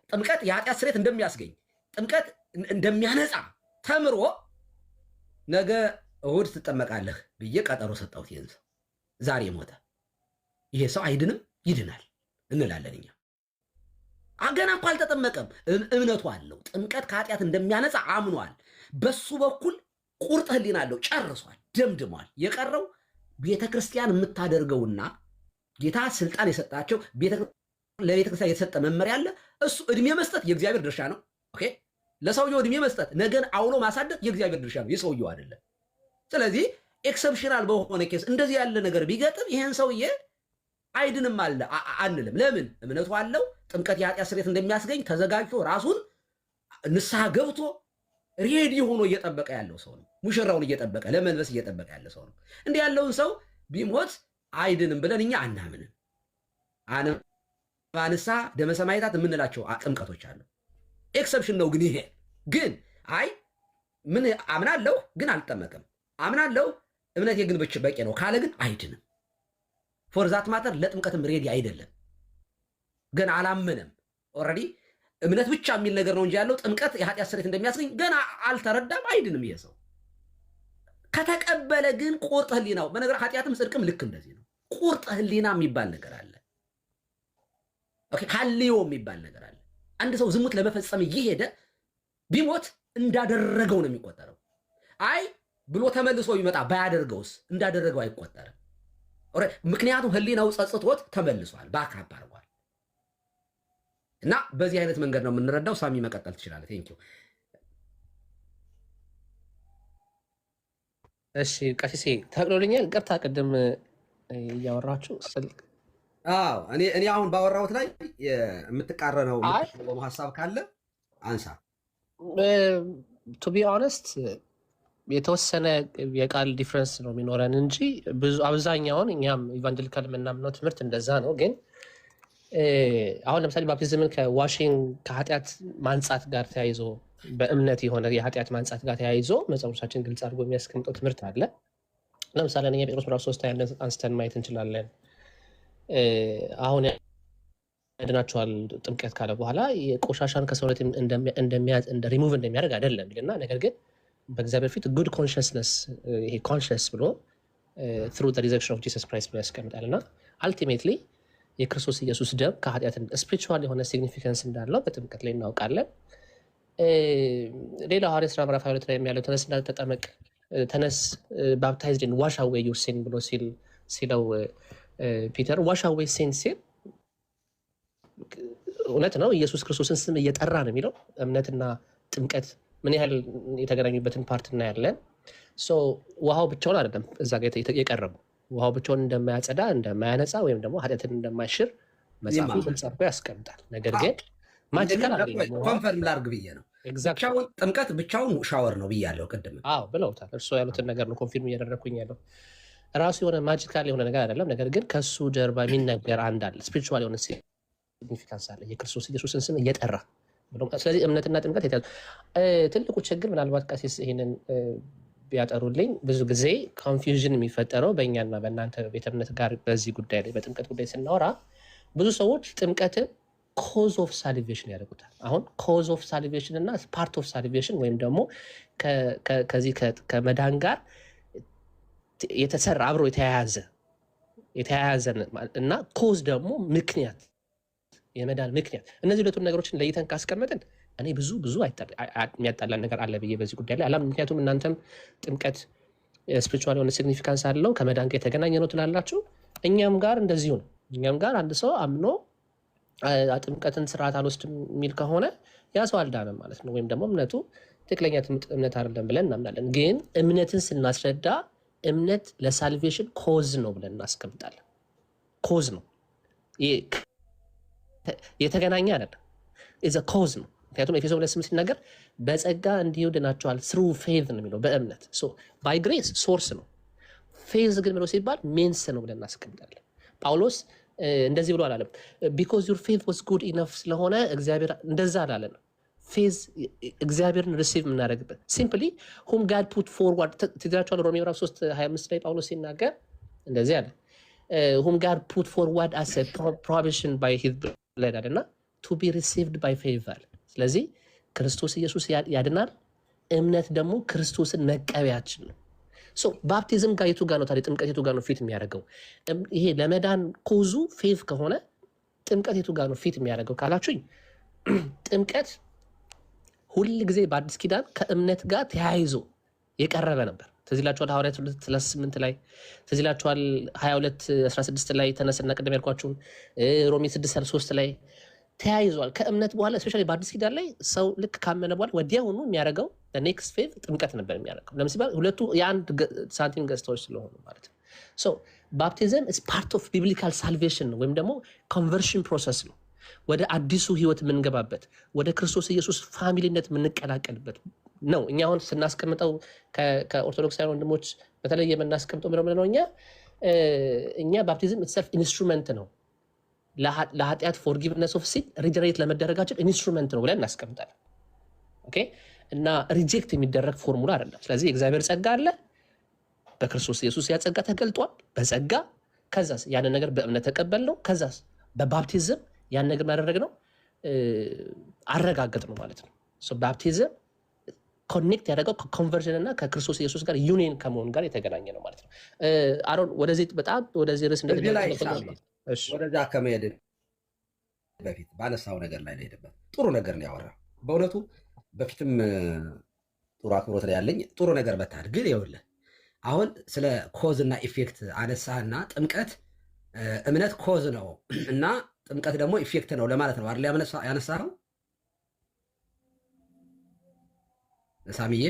ጥምቀት የኃጢአት ስርየት እንደሚያስገኝ ጥምቀት እንደሚያነጻ ተምሮ ነገ እሑድ ትጠመቃለህ ብዬ ቀጠሮ ሰጣሁት። ይህን ሰው ዛሬ ሞተ። ይሄ ሰው አይድንም? ይድናል እንላለን እኛ። ገና እኮ አልተጠመቀም። እምነቱ አለው። ጥምቀት ከኃጢአት እንደሚያነጻ አምኗል። በሱ በኩል ቁርጥ ህሊና አለው። ጨርሷል፣ ደምድሟል። የቀረው ቤተ ክርስቲያን የምታደርገውና ጌታ ስልጣን የሰጣቸው ለቤተ ክርስቲያን የተሰጠ መመሪያ አለ። እሱ እድሜ መስጠት የእግዚአብሔር ድርሻ ነው። ኦኬ፣ ለሰውየው እድሜ መስጠት ነገን አውሎ ማሳደግ የእግዚአብሔር ድርሻ ነው፣ የሰውየው አይደለም። ስለዚህ ኤክሰፕሽናል በሆነ ኬስ እንደዚህ ያለ ነገር ቢገጥም ይሄን ሰውዬ አይድንም አለ አንልም። ለምን? እምነቱ አለው። ጥምቀት የኃጢአት ስርየት እንደሚያስገኝ ተዘጋጅቶ ራሱን ንስሐ ገብቶ ሬዲ ሆኖ እየጠበቀ ያለው ሰው ነው። ሙሽራውን እየጠበቀ ለመልበስ እየጠበቀ ያለ ሰው ነው። እንዲህ ያለውን ሰው ቢሞት አይድንም ብለን እኛ አናምንም። አንሳ ደመ ሰማዕታት የምንላቸው ጥምቀቶች አሉ። ኤክሰፕሽን ነው። ግን ይሄ ግን አይ ምን አምናለሁ ግን አልጠመቅም፣ አምናለሁ እምነቴ ግን በቂ ነው ካለ ግን አይድንም። ፎርዛት ማተር ለጥምቀትም ሬዲ አይደለም። ገና አላመነም። ኦልሬዲ እምነት ብቻ የሚል ነገር ነው እንጂ ያለው ጥምቀት የኃጢአት ስርየት እንደሚያስገኝ ገና አልተረዳም። አይድንም ይሄ ሰው። ከተቀበለ ግን ቁርጥ ህሊናው በነገር ኃጢአትም ጽድቅም ልክ እንደዚህ ነው። ቁርጥ ህሊና የሚባል ነገር አለ። ኦኬ፣ ሀልዮ የሚባል ነገር አለ። አንድ ሰው ዝሙት ለመፈጸም እየሄደ ቢሞት እንዳደረገው ነው የሚቆጠረው። አይ ብሎ ተመልሶ ቢመጣ ባያደርገውስ እንዳደረገው አይቆጠርም። ምክንያቱም ህሊናው ጸጽቶት ተመልሷል፣ ባክራፕ አድርጓል። እና በዚህ አይነት መንገድ ነው የምንረዳው። ሳሚ መቀጠል ትችላለህ። ቴንኪው። እሺ ቀሲሴ ተፈቅዶልኛል። ቅርታ ቅድም እያወራችሁ ስልክ እኔ አሁን ባወራሁት ላይ የምትቃረነው ሀሳብ ካለ አንሳ። ቱ ቢ ኦነስት የተወሰነ የቃል ዲፍረንስ ነው የሚኖረን እንጂ ብዙ አብዛኛውን እኛም ኢቫንጀሊካል የምናምነው ትምህርት እንደዛ ነው። ግን አሁን ለምሳሌ ባፕቲዝምን ከዋሽንግ ከኃጢአት ማንጻት ጋር ተያይዞ በእምነት የሆነ የኃጢአት ማንጻት ጋር ተያይዞ መጽሐፎቻችን ግልጽ አድርጎ የሚያስቀምጠው ትምህርት አለ። ለምሳሌ እኛ ጴጥሮስ ምዕራፍ 3 አንስተን ማየት እንችላለን። አሁን ያድናቸዋል ጥምቀት ካለ በኋላ ቆሻሻን ከሰውነት ሪሙቭ እንደሚያደርግ አይደለም ይልና ነገር ግን በእግዚአብሔር ፊት ጉድ ኮንሽስነስ ይሄ ኮንሽስ ብሎ ትሩ ዘ ሪዘረክሽን ኦፍ ጂሰስ ክራይስት ብሎ ያስቀምጣል። እና አልቲሜትሊ የክርስቶስ ኢየሱስ ደም ከኃጢአትን ስፒሪቹዋል የሆነ ሲግኒፊካንስ እንዳለው በጥምቀት ላይ እናውቃለን። ሌላ ሐዋርያት ሥራ ምዕራፍ 22 ላይ ያለው ተነስ ተጠመቅ፣ ተነስ ባፕታይዝድ ኢን ዋሽ አዌይ ዩር ሲን ብሎ ሲለው ፒተር ዋሽ አዌይ ሲን ሲል እውነት ነው። ኢየሱስ ክርስቶስን ስም እየጠራ ነው የሚለው። እምነትና ጥምቀት ምን ያህል የተገናኙበትን ፓርት እናያለን። ውሃው ብቻውን አይደለም እዛ ጋር የቀረበው። ውሃው ብቻውን እንደማያጸዳ እንደማያነጻ ወይም ደግሞ ኃጢአትን እንደማይሽር መጽሐፉ ግልጽ አድርጎ ያስቀምጣል። ነገር ግን ማጂካል ኮንፈርም ላድርግ ብዬ ነው። ጥምቀት ብቻውን ሻወር ነው ብያለሁ ቅድም። ብለውታል። እርስዎ ያሉትን ነገር ነው ኮንፊርም እያደረግኩኝ ያለው። ራሱ የሆነ ማጂካል የሆነ ነገር አይደለም። ነገር ግን ከሱ ጀርባ የሚነገር አንድ አለ፣ ስፒሪቹዋል የሆነ ሲግኒፊካንስ አለ፣ የክርስቶስ ኢየሱስን ስም እየጠራ። ስለዚህ እምነትና ጥምቀት የተያዙ ትልቁ ችግር ምናልባት ቀሲስ ይህንን ቢያጠሩልኝ፣ ብዙ ጊዜ ኮንፊውዥን የሚፈጠረው በእኛና በእናንተ ቤተ እምነት ጋር በዚህ ጉዳይ ላይ በጥምቀት ጉዳይ ስናወራ ብዙ ሰዎች ጥምቀትን ኮዝ ኦፍ ሳሊቬሽን ያደርጉታል። አሁን ኮዝ ኦፍ ሳሊቬሽን እና ፓርት ኦፍ ሳሊቬሽን ወይም ደግሞ ከዚህ ከመዳን ጋር የተሰራ አብሮ የተያያዘ እና ኮዝ ደግሞ ምክንያት የመዳን ምክንያት። እነዚህ ሁለቱን ነገሮችን ለይተን ካስቀመጥን እኔ ብዙ የሚያጣላን ነገር አለ ብዬ በዚህ ጉዳይ ላይ አላም። ምክንያቱም እናንተም ጥምቀት ስፒሪቹዋል የሆነ ሲግኒፊካንስ አለው ከመዳን ጋር የተገናኘ ነው ትላላችሁ። እኛም ጋር እንደዚሁ ነው። እኛም ጋር አንድ ሰው አምኖ ጥምቀትን ስርዓት አልወስድም የሚል ከሆነ ያ ሰው አልዳነም ማለት ነው። ወይም ደግሞ እምነቱ ትክክለኛ እምነት አይደለም ብለን እናምናለን። ግን እምነትን ስናስረዳ እምነት ለሳልቬሽን ኮዝ ነው ብለን እናስቀምጣለን። ኮዝ ነው፣ የተገናኘ አይደለም። ኢዝ ኮዝ ነው። ምክንያቱም ኤፌሶን 2:8 ሲናገር በጸጋ እንዲሁ ድናችኋል ስሩ ፌዝ ነው የሚለው በእምነት ባይ ግሬስ ሶርስ ነው። ፌዝ ግን ብሎ ሲባል ሜንስ ነው ብለን እናስቀምጣለን። ጳውሎስ እንደዚህ ብሎ አላለም። ቢኮዝ ዩር ፌዝ ዋዝ ጉድ ኢነፍ ስለሆነ እግዚአብሔር እንደዛ አላለም። ፌዝ እግዚአብሔርን ሪሲቭ የምናደርግበት ሲምፕሊ ሁም ጋድ ፑት ፎርዋርድ ትግራቸዋል። ሮሜ ምዕራፍ 3:25 ላይ ጳውሎስ ሲናገር እንደዚህ አለ። ሁም ጋድ ፑት ፎርዋርድ አስ ፕሮቪዥን ባይ ሂዝ ብለድ አለና ቱ ቢ ሪሲቭድ ባይ ፌቨር። ስለዚህ ክርስቶስ ኢየሱስ ያድናል። እምነት ደግሞ ክርስቶስን መቀበያችን ነው። ባፕቲዝም ጋር የቱ ጋር ነው ታዲያ? ጥምቀት የቱ ጋር ነው ፊት የሚያደርገው? ይሄ ለመዳን ኮዙ ፌዝ ከሆነ ጥምቀት የቱ ጋር ነው ፊት የሚያደርገው ካላችሁኝ፣ ጥምቀት ሁል ጊዜ በአዲስ ኪዳን ከእምነት ጋር ተያይዞ የቀረበ ነበር። ትዝ ይላችኋል ሐዋርያት 2:38 ላይ፣ ትዝ ይላችኋል 22:16 ላይ ተነስና ቅድም ያልኳችሁን ሮሜ 6:3 ላይ ተያይዟል። ከእምነት በኋላ ስፔሻሊ በአዲስ ኪዳን ላይ ሰው ልክ ካመነ በኋላ ወዲያውኑ የሚያደርገው ኔክስት ፌዝ ጥምቀት ነበር የሚያደርገው። ለምሳሌ ሁለቱ የአንድ ሳንቲም ገጽታዎች ስለሆኑ ማለት ነው። ባፕቲዝም ኢዝ ፓርት ኦፍ ቢብሊካል ሳልቬሽን ነው፣ ወይም ደግሞ ኮንቨርሽን ፕሮሰስ ነው። ወደ አዲሱ ህይወት የምንገባበት፣ ወደ ክርስቶስ ኢየሱስ ፋሚሊነት የምንቀላቀልበት ነው። እኛ አሁን ስናስቀምጠው ከኦርቶዶክሳውያን ወንድሞች በተለይ የምናስቀምጠው ምንድን ነው? እኛ ባፕቲዝም ኢትሰልፍ ኢንስትሩመንት ነው ለኃጢአት ፎርጊቭነስ ኦፍ ሲን ሪጀሬት ለመደረጋችን ኢንስትሩመንት ነው ብለን እናስቀምጣለን። ኦኬ። እና ሪጀክት የሚደረግ ፎርሙላ አይደለም። ስለዚህ የእግዚአብሔር ጸጋ አለ፣ በክርስቶስ ኢየሱስ ያ ጸጋ ተገልጧል በጸጋ። ከዛስ ያንን ነገር በእምነት ተቀበል ነው። ከዛስ በባፕቲዝም ያን ነገር ማደረግ ነው፣ አረጋገጥ ነው ማለት ነው። ባፕቲዝም ኮኔክት ያደረገው ከኮንቨርዥን እና ከክርስቶስ ኢየሱስ ጋር ዩኒየን ከመሆን ጋር የተገናኘ ነው ማለት ነው። አሮን ወደዚህ በጣም ወደዚህ ርዕስ ወደዛ ከመሄድ በፊት ባነሳው ነገር ላይ ሄደበት ጥሩ ነገር ነው ያወራ። በእውነቱ በፊትም ጥሩ አክብሮት ላይ ያለኝ ጥሩ ነገር በታድ ግን ይኸውልህ አሁን ስለ ኮዝ እና ኢፌክት አነሳህና ጥምቀት እምነት ኮዝ ነው እና ጥምቀት ደግሞ ኢፌክት ነው ለማለት ነው አይደል ያነሳኸው ሳሚዬ?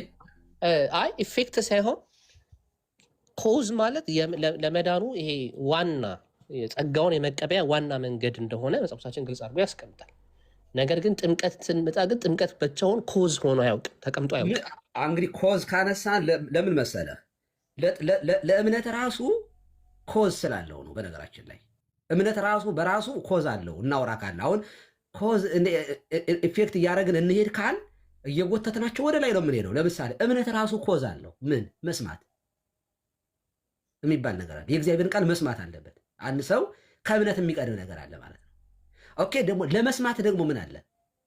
አይ ኢፌክት ሳይሆን ኮዝ ማለት ለመዳኑ ይሄ ዋና ጸጋውን የመቀበያ ዋና መንገድ እንደሆነ መጽሐፋችን ግልጽ አድርጎ ያስቀምጣል። ነገር ግን ጥምቀት ስንመጣ ግን ጥምቀት ብቻውን ኮዝ ሆኖ አያውቅም፣ ተቀምጦ አያውቅም። እንግዲህ ኮዝ ካነሳ ለምን መሰለህ ለእምነት ራሱ ኮዝ ስላለው ነው። በነገራችን ላይ እምነት ራሱ በራሱ ኮዝ አለው። እናውራ ካለ አሁን ኮዝ ኢፌክት እያደረግን እንሄድ ካል እየጎተትናቸው ወደ ላይ ነው የምንሄደው። ለምሳሌ እምነት ራሱ ኮዝ አለው። ምን መስማት የሚባል ነገር አለ። የእግዚአብሔርን ቃል መስማት አለበት። አንድ ሰው ከእምነት የሚቀድም ነገር አለ ማለት ነው። ኦኬ። ደግሞ ለመስማት ደግሞ ምን አለ?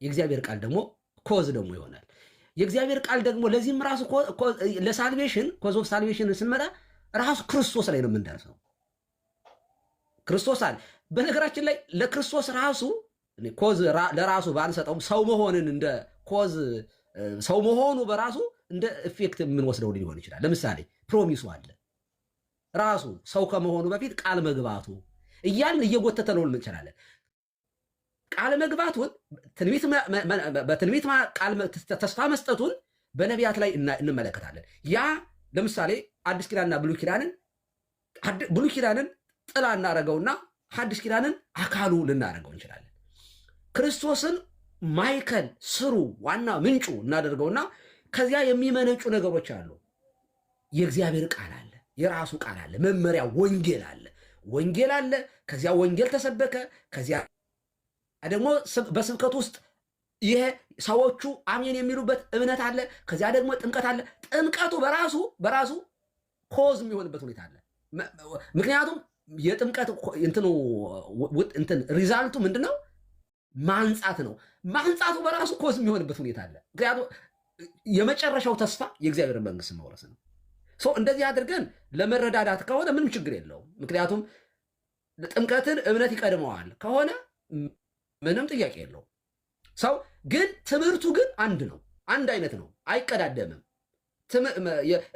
የእግዚአብሔር ቃል ደግሞ ኮዝ ደግሞ ይሆናል። የእግዚአብሔር ቃል ደግሞ ለዚህም ራሱ ለሳልቬሽን ኮዝ ኦፍ ሳልቬሽን ስንመጣ ራሱ ክርስቶስ ላይ ነው የምንደርሰው። ክርስቶስ አለ። በነገራችን ላይ ለክርስቶስ ራሱ ኮዝ ለራሱ ባንሰጠውም ሰው መሆንን እንደ ኮዝ ሰው መሆኑ በራሱ እንደ ኢፌክት የምንወስደው ሊሆን ይችላል። ለምሳሌ ፕሮሚሱ አለ ራሱ ሰው ከመሆኑ በፊት ቃል መግባቱ እያልን እየጎተተ ነው እንችላለን። ቃል መግባቱን በትንቢት ቃል ተስፋ መስጠቱን በነቢያት ላይ እንመለከታለን። ያ ለምሳሌ አዲስ ኪዳንና ብሉይ ኪዳንን ጥላ እናደርገውና አዲስ ኪዳንን አካሉ ልናደርገው እንችላለን። ክርስቶስን ማይከል ስሩ ዋና ምንጩ እናደርገውና ከዚያ የሚመነጩ ነገሮች አሉ። የእግዚአብሔር ቃል አለ፣ የራሱ ቃል አለ፣ መመሪያ ወንጌል አለ። ከዚያ ወንጌል ተሰበከ። ከዚያ ደግሞ በስብከት ውስጥ ይሄ ሰዎቹ አሜን የሚሉበት እምነት አለ። ከዚያ ደግሞ ጥምቀት አለ። ጥምቀቱ በራሱ ኮዝ የሚሆንበት ሁኔታ አለ። ምክንያቱም የጥምቀት ሪዛልቱ ምንድን ነው? ማንጻት ነው። ማንጻቱ በራሱ ኮዝ የሚሆንበት ሁኔታ አለ። ምክንያቱም የመጨረሻው ተስፋ የእግዚአብሔር መንግስት መውረስ ነው። እንደዚህ አድርገን ለመረዳዳት ከሆነ ምንም ችግር የለውም። ምክንያቱም ጥምቀትን እምነት ይቀድመዋል ከሆነ ምንም ጥያቄ የለውም። ሰው ግን ትምህርቱ ግን አንድ ነው፣ አንድ አይነት ነው፣ አይቀዳደምም።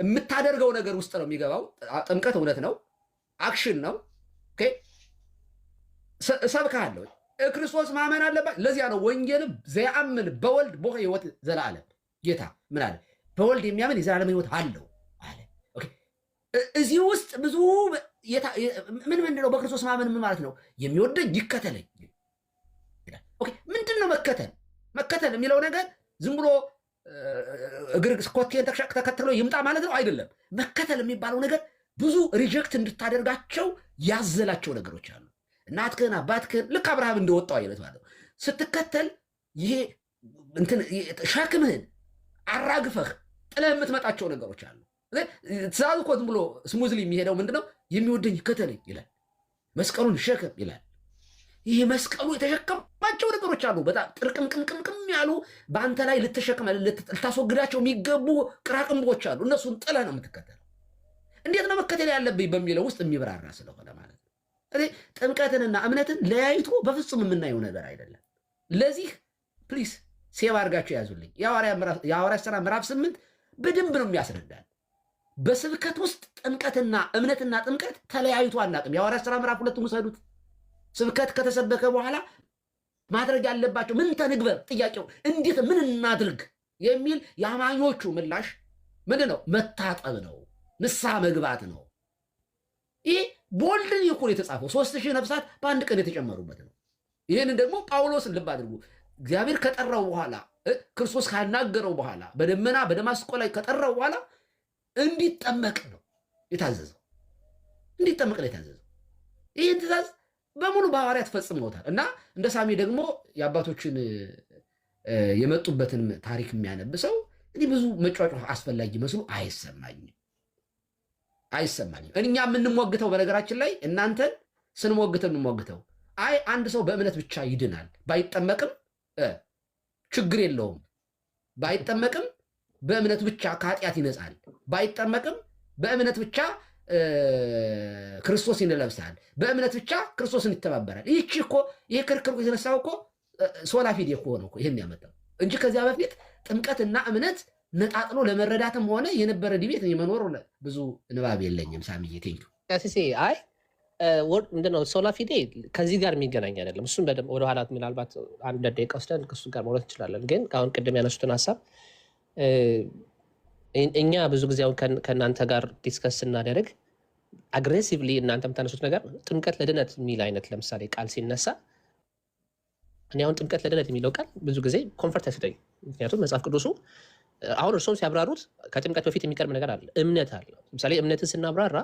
የምታደርገው ነገር ውስጥ ነው የሚገባው። ጥምቀት እውነት ነው፣ አክሽን ነው። እሰብክሃለሁ፣ ክርስቶስ ማመን አለባቸው። ለዚያ ነው ወንጌልም ዘያምን በወልድ ቦ ሕይወት ዘላለም ጌታ ምን አለ? በወልድ የሚያምን የዘላለም ሕይወት አለው አለ። እዚህ ውስጥ ብዙ ምንድን ነው በክርስቶስ ማመን ምን ማለት ነው? የሚወደኝ ይከተለኝ። ምንድን ነው መከተል? መከተል የሚለው ነገር ዝም ብሎ እግር ኮቴን ተከትሎ ይምጣ ማለት ነው አይደለም። መከተል የሚባለው ነገር ብዙ ሪጀክት እንድታደርጋቸው ያዘላቸው ነገሮች አሉ። እናትህን አባትህን ልክ አብርሃም እንደወጣው አይነት ማለት ነው። ስትከተል ይሄ ሸክምህን አራግፈህ ጥለህ የምትመጣቸው ነገሮች አሉ። ትእዛዙ እኮ ዝም ብሎ ስሙዝሊ የሚሄደው ምንድነው? የሚወደኝ ይከተለኝ ይላል፣ መስቀሉን ሸክም ይላል። ይህ መስቀሉ የተሸከማቸው ነገሮች አሉ። በጣም ጥርቅምቅምቅም ያሉ በአንተ ላይ ልታስወግዳቸው የሚገቡ ቅራቅንቦች አሉ። እነሱን ጥለህ ነው የምትከተለው። እንዴት ነው መከተል ያለብኝ በሚለው ውስጥ የሚብራራ ስለሆነ ማለት ነው። ጥምቀትንና እምነትን ለያይቶ በፍጹም የምናየው ነገር አይደለም። ለዚህ ፕሊስ ሴቭ አድርጋቸው ያዙልኝ። የሐዋርያት ሥራ ምዕራፍ 8 በደንብ ነው የሚያስረዳል። በስብከት ውስጥ ጥምቀትና እምነትና ጥምቀት ተለያይቶ አናውቅም። የሐዋርያት ሥራ ምዕራፍ 2 ውሰዱት። ስብከት ከተሰበከ በኋላ ማድረግ ያለባቸው ምን ተንግበር፣ ጥያቄው እንዴት ምን እናድርግ የሚል የአማኞቹ ምላሽ ምንድን ነው? መታጠብ ነው፣ ንስሐ መግባት ነው። ይህ ቦልድን ይኩን የተጻፈው 3000 ነፍሳት በአንድ ቀን የተጨመሩበት ነው። ይህንን ደግሞ ጳውሎስን ልብ አድርጉ። እግዚአብሔር ከጠራው በኋላ ክርስቶስ ካናገረው በኋላ በደመና በደማስቆ ላይ ከጠራው በኋላ እንዲጠመቅ ነው የታዘዘው። እንዲጠመቅ ነው የታዘዘው። ይህን ትእዛዝ በሙሉ በሐዋርያት ፈጽመውታል። እና እንደ ሳሚ ደግሞ የአባቶችን የመጡበትን ታሪክ የሚያነብሰው እኔ ብዙ መጫወጫ አስፈላጊ መስሎ አይሰማኝም። እኛ የምንሞግተው በነገራችን ላይ እናንተን ስንሞግተው የምንሞግተው አንድ ሰው በእምነት ብቻ ይድናል፣ ባይጠመቅም ችግር የለውም፣ ባይጠመቅም በእምነት ብቻ ከኃጢአት ይነጻል፣ ባይጠመቅም በእምነት ብቻ ክርስቶስን ይለብሳል፣ በእምነት ብቻ ክርስቶስን ይተባበራል። ይህቺ እኮ ይህ ክርክር የተነሳው እኮ ሶላ ፊዴ እኮ ነው ይህን ያመጣው እንጂ ከዚያ በፊት ጥምቀትና እምነት ነጣጥሎ ለመረዳትም ሆነ የነበረ ዲቤት የመኖር ብዙ ንባብ የለኝም። ሳሚዬ ቴንኪ ሲሴ አይ ምንድነው ሶላ ፊዴ ከዚህ ጋር የሚገናኝ አይደለም። እሱም ወደኋላ ምናልባት አንድ ደቂቃ ወስደን ከሱ ጋር መውረት እንችላለን። ግን አሁን ቅድም ያነሱትን ሀሳብ እኛ ብዙ ጊዜ አሁን ከእናንተ ጋር ዲስከስ ስናደርግ አግሬሲቭሊ እናንተ የምታነሱት ነገር ጥምቀት ለድነት የሚል አይነት ለምሳሌ ቃል ሲነሳ እኔ አሁን ጥምቀት ለድነት የሚለው ቃል ብዙ ጊዜ ኮንፈርት አይሰጠኝ። ምክንያቱም መጽሐፍ ቅዱሱ አሁን እርሶም ሲያብራሩት ከጥምቀት በፊት የሚቀርብ ነገር አለ፣ እምነት አለ። ለምሳሌ እምነትን ስናብራራ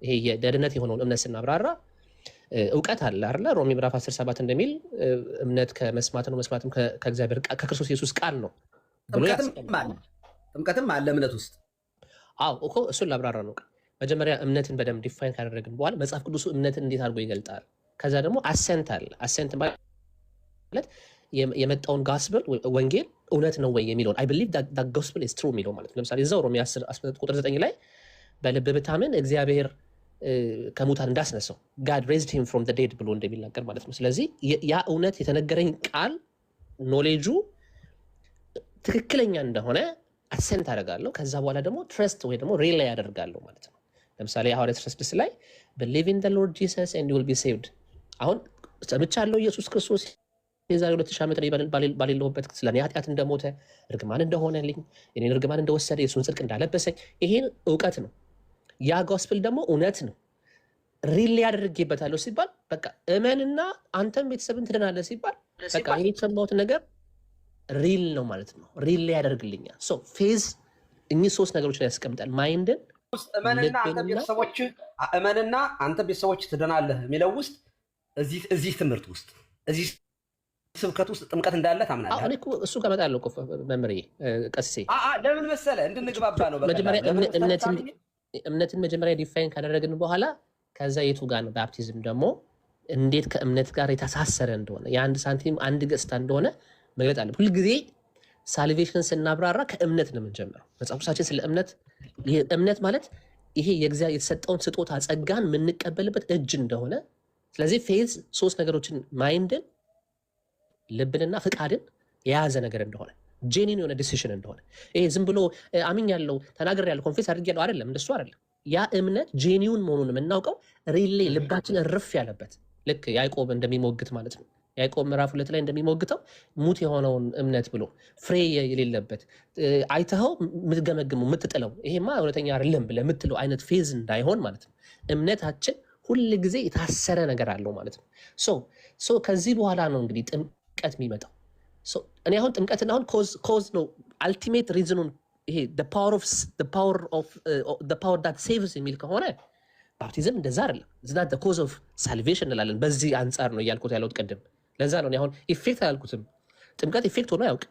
ይሄ የድነት የሆነውን እምነት ስናብራራ እውቀት አለ አይደለ? ሮሜ ምዕራፍ 17 እንደሚል እምነት ከመስማት ነው፣ መስማትም ከእግዚአብሔር ከክርስቶስ ኢየሱስ ቃል ነው ብሎ ያስቀምጣል። ጥምቀትም አለ እምነት ውስጥ። አዎ እኮ እሱን ላብራራ ነው። መጀመሪያ እምነትን በደንብ ዲፋይን ካደረግን በኋላ መጽሐፍ ቅዱሱ እምነትን እንዴት አድርጎ ይገልጣል። ከዛ ደግሞ አሰንት አለ። አሰንት ማለት የመጣውን ጋስፕል ወንጌል እውነት ነው ወይ የሚለውን አይ ቢሊቭ ዳት ጎስፕል ኢዝ ትሩ የሚለው ማለት ነው። ለምሳሌ እዛው ሮሜ 10:9 ላይ በልብ ብታምን እግዚአብሔር ከሙታን እንዳስነሳው ጋድ ሬዝድ ሂም ፍሮም ዘ ዴድ ብሎ እንደሚናገር ማለት ነው። ስለዚህ ያ እውነት የተነገረኝ ቃል ኖሌጁ ትክክለኛ እንደሆነ አሰንት አደርጋለሁ። ከዛ በኋላ ደግሞ ትረስት ወይ ደግሞ ሪላይ ያደርጋለሁ ማለት ነው። ለምሳሌ ሐዋርያት 6 ላይ believe in the Lord Jesus and you will be saved። አሁን ሰምቻለሁ ኢየሱስ ክርስቶስ የዛሬ 2000 ዓመት ባሌለሁበት ስለ እኔ ኃጢአት እንደሞተ እርግማን እንደሆነልኝ እኔን እርግማን እንደወሰደ የእሱን ጽድቅ እንዳለበሰኝ ይሄን እውቀት ነው። ያ ጎስፕል ደግሞ እውነት ነው። ሪል ያደርግበታለሁ ሲባል በቃ እመንና አንተም ቤተሰብን ትድናለህ ሲባል በቃ ይሄ የተሰማሁት ነገር ሪል ነው ማለት ነው። ሪል ያደርግልኛል። ሶ ፌዝ እኚህ 3 ነገሮችን ያስቀምጣል። ማይንድን እመንና አንተ ቤተሰቦች ትድናለህ የሚለው ውስጥ እዚህ ትምህርት ውስጥ እዚህ ስብከት ውስጥ ጥምቀት እንዳለ ታምናለህ? እኔ እኮ እሱ ጋር እመጣለሁ እኮ መምህርዬ ቀሲሴ። ለምን መሰለህ እንድንግባባ ነው። መጀመሪያ እምነትን መጀመሪያ ዲፋይን ካደረግን በኋላ ከዛ የቱ ጋር ነው ባፕቲዝም ደግሞ እንዴት ከእምነት ጋር የተሳሰረ እንደሆነ የአንድ ሳንቲም አንድ ገጽታ እንደሆነ መግለጥ አለ። ሁልጊዜ ሳልቬሽን ስናብራራ ከእምነት ነው የምንጀምረው። መጽሐፍ ቅዱሳችን ስለ እምነት ማለት ይሄ የእግዚአብሔር የተሰጠውን ስጦታ ጸጋን የምንቀበልበት እጅ እንደሆነ፣ ስለዚህ ፌዝ 3 ነገሮችን ማይንድን ልብንና ፍቃድን የያዘ ነገር እንደሆነ ጄኒን የሆነ ዲሲሽን እንደሆነ ይሄ ዝም ብሎ አምኛለሁ ተናግሬያለሁ ኮንፌስ አድርጌያለሁ አይደለም። እንደሱ አይደለም። ያ እምነት ጄኒውን መሆኑን የምናውቀው ሪሌ ልባችን እርፍ ያለበት ልክ ያዕቆብ እንደሚሞግት ማለት ነው። ያዕቆብ ምዕራፍ 2 ላይ እንደሚሞግተው ሙት የሆነውን እምነት ብሎ ፍሬ የሌለበት አይተኸው የምትገመግመው የምትጥለው ይሄማ እውነተኛ አይደለም ብለህ የምትለው አይነት ፌዝ እንዳይሆን ማለት ነው። እምነታችን ሁል ጊዜ የታሰረ ነገር አለው ማለት ነው። ሶ ከዚህ በኋላ ነው እንግዲህ ጥምቀት የሚመጣው። እኔ አሁን ጥምቀትና አሁን ኮዝ ነው አልቲሜት ሪዝኑን ይሄ ፓወር ዳት ሴቭስ የሚል ከሆነ ባፕቲዝም እንደዛ አይደለም። ዝናት ኮዝ ኦፍ ሳልቬሽን እንላለን። በዚህ አንጻር ነው እያልኩት ያለሁት ቅድም። ለዛ ነው አሁን ኢፌክት አላልኩትም። ጥምቀት ኢፌክት ሆኖ አያውቅም።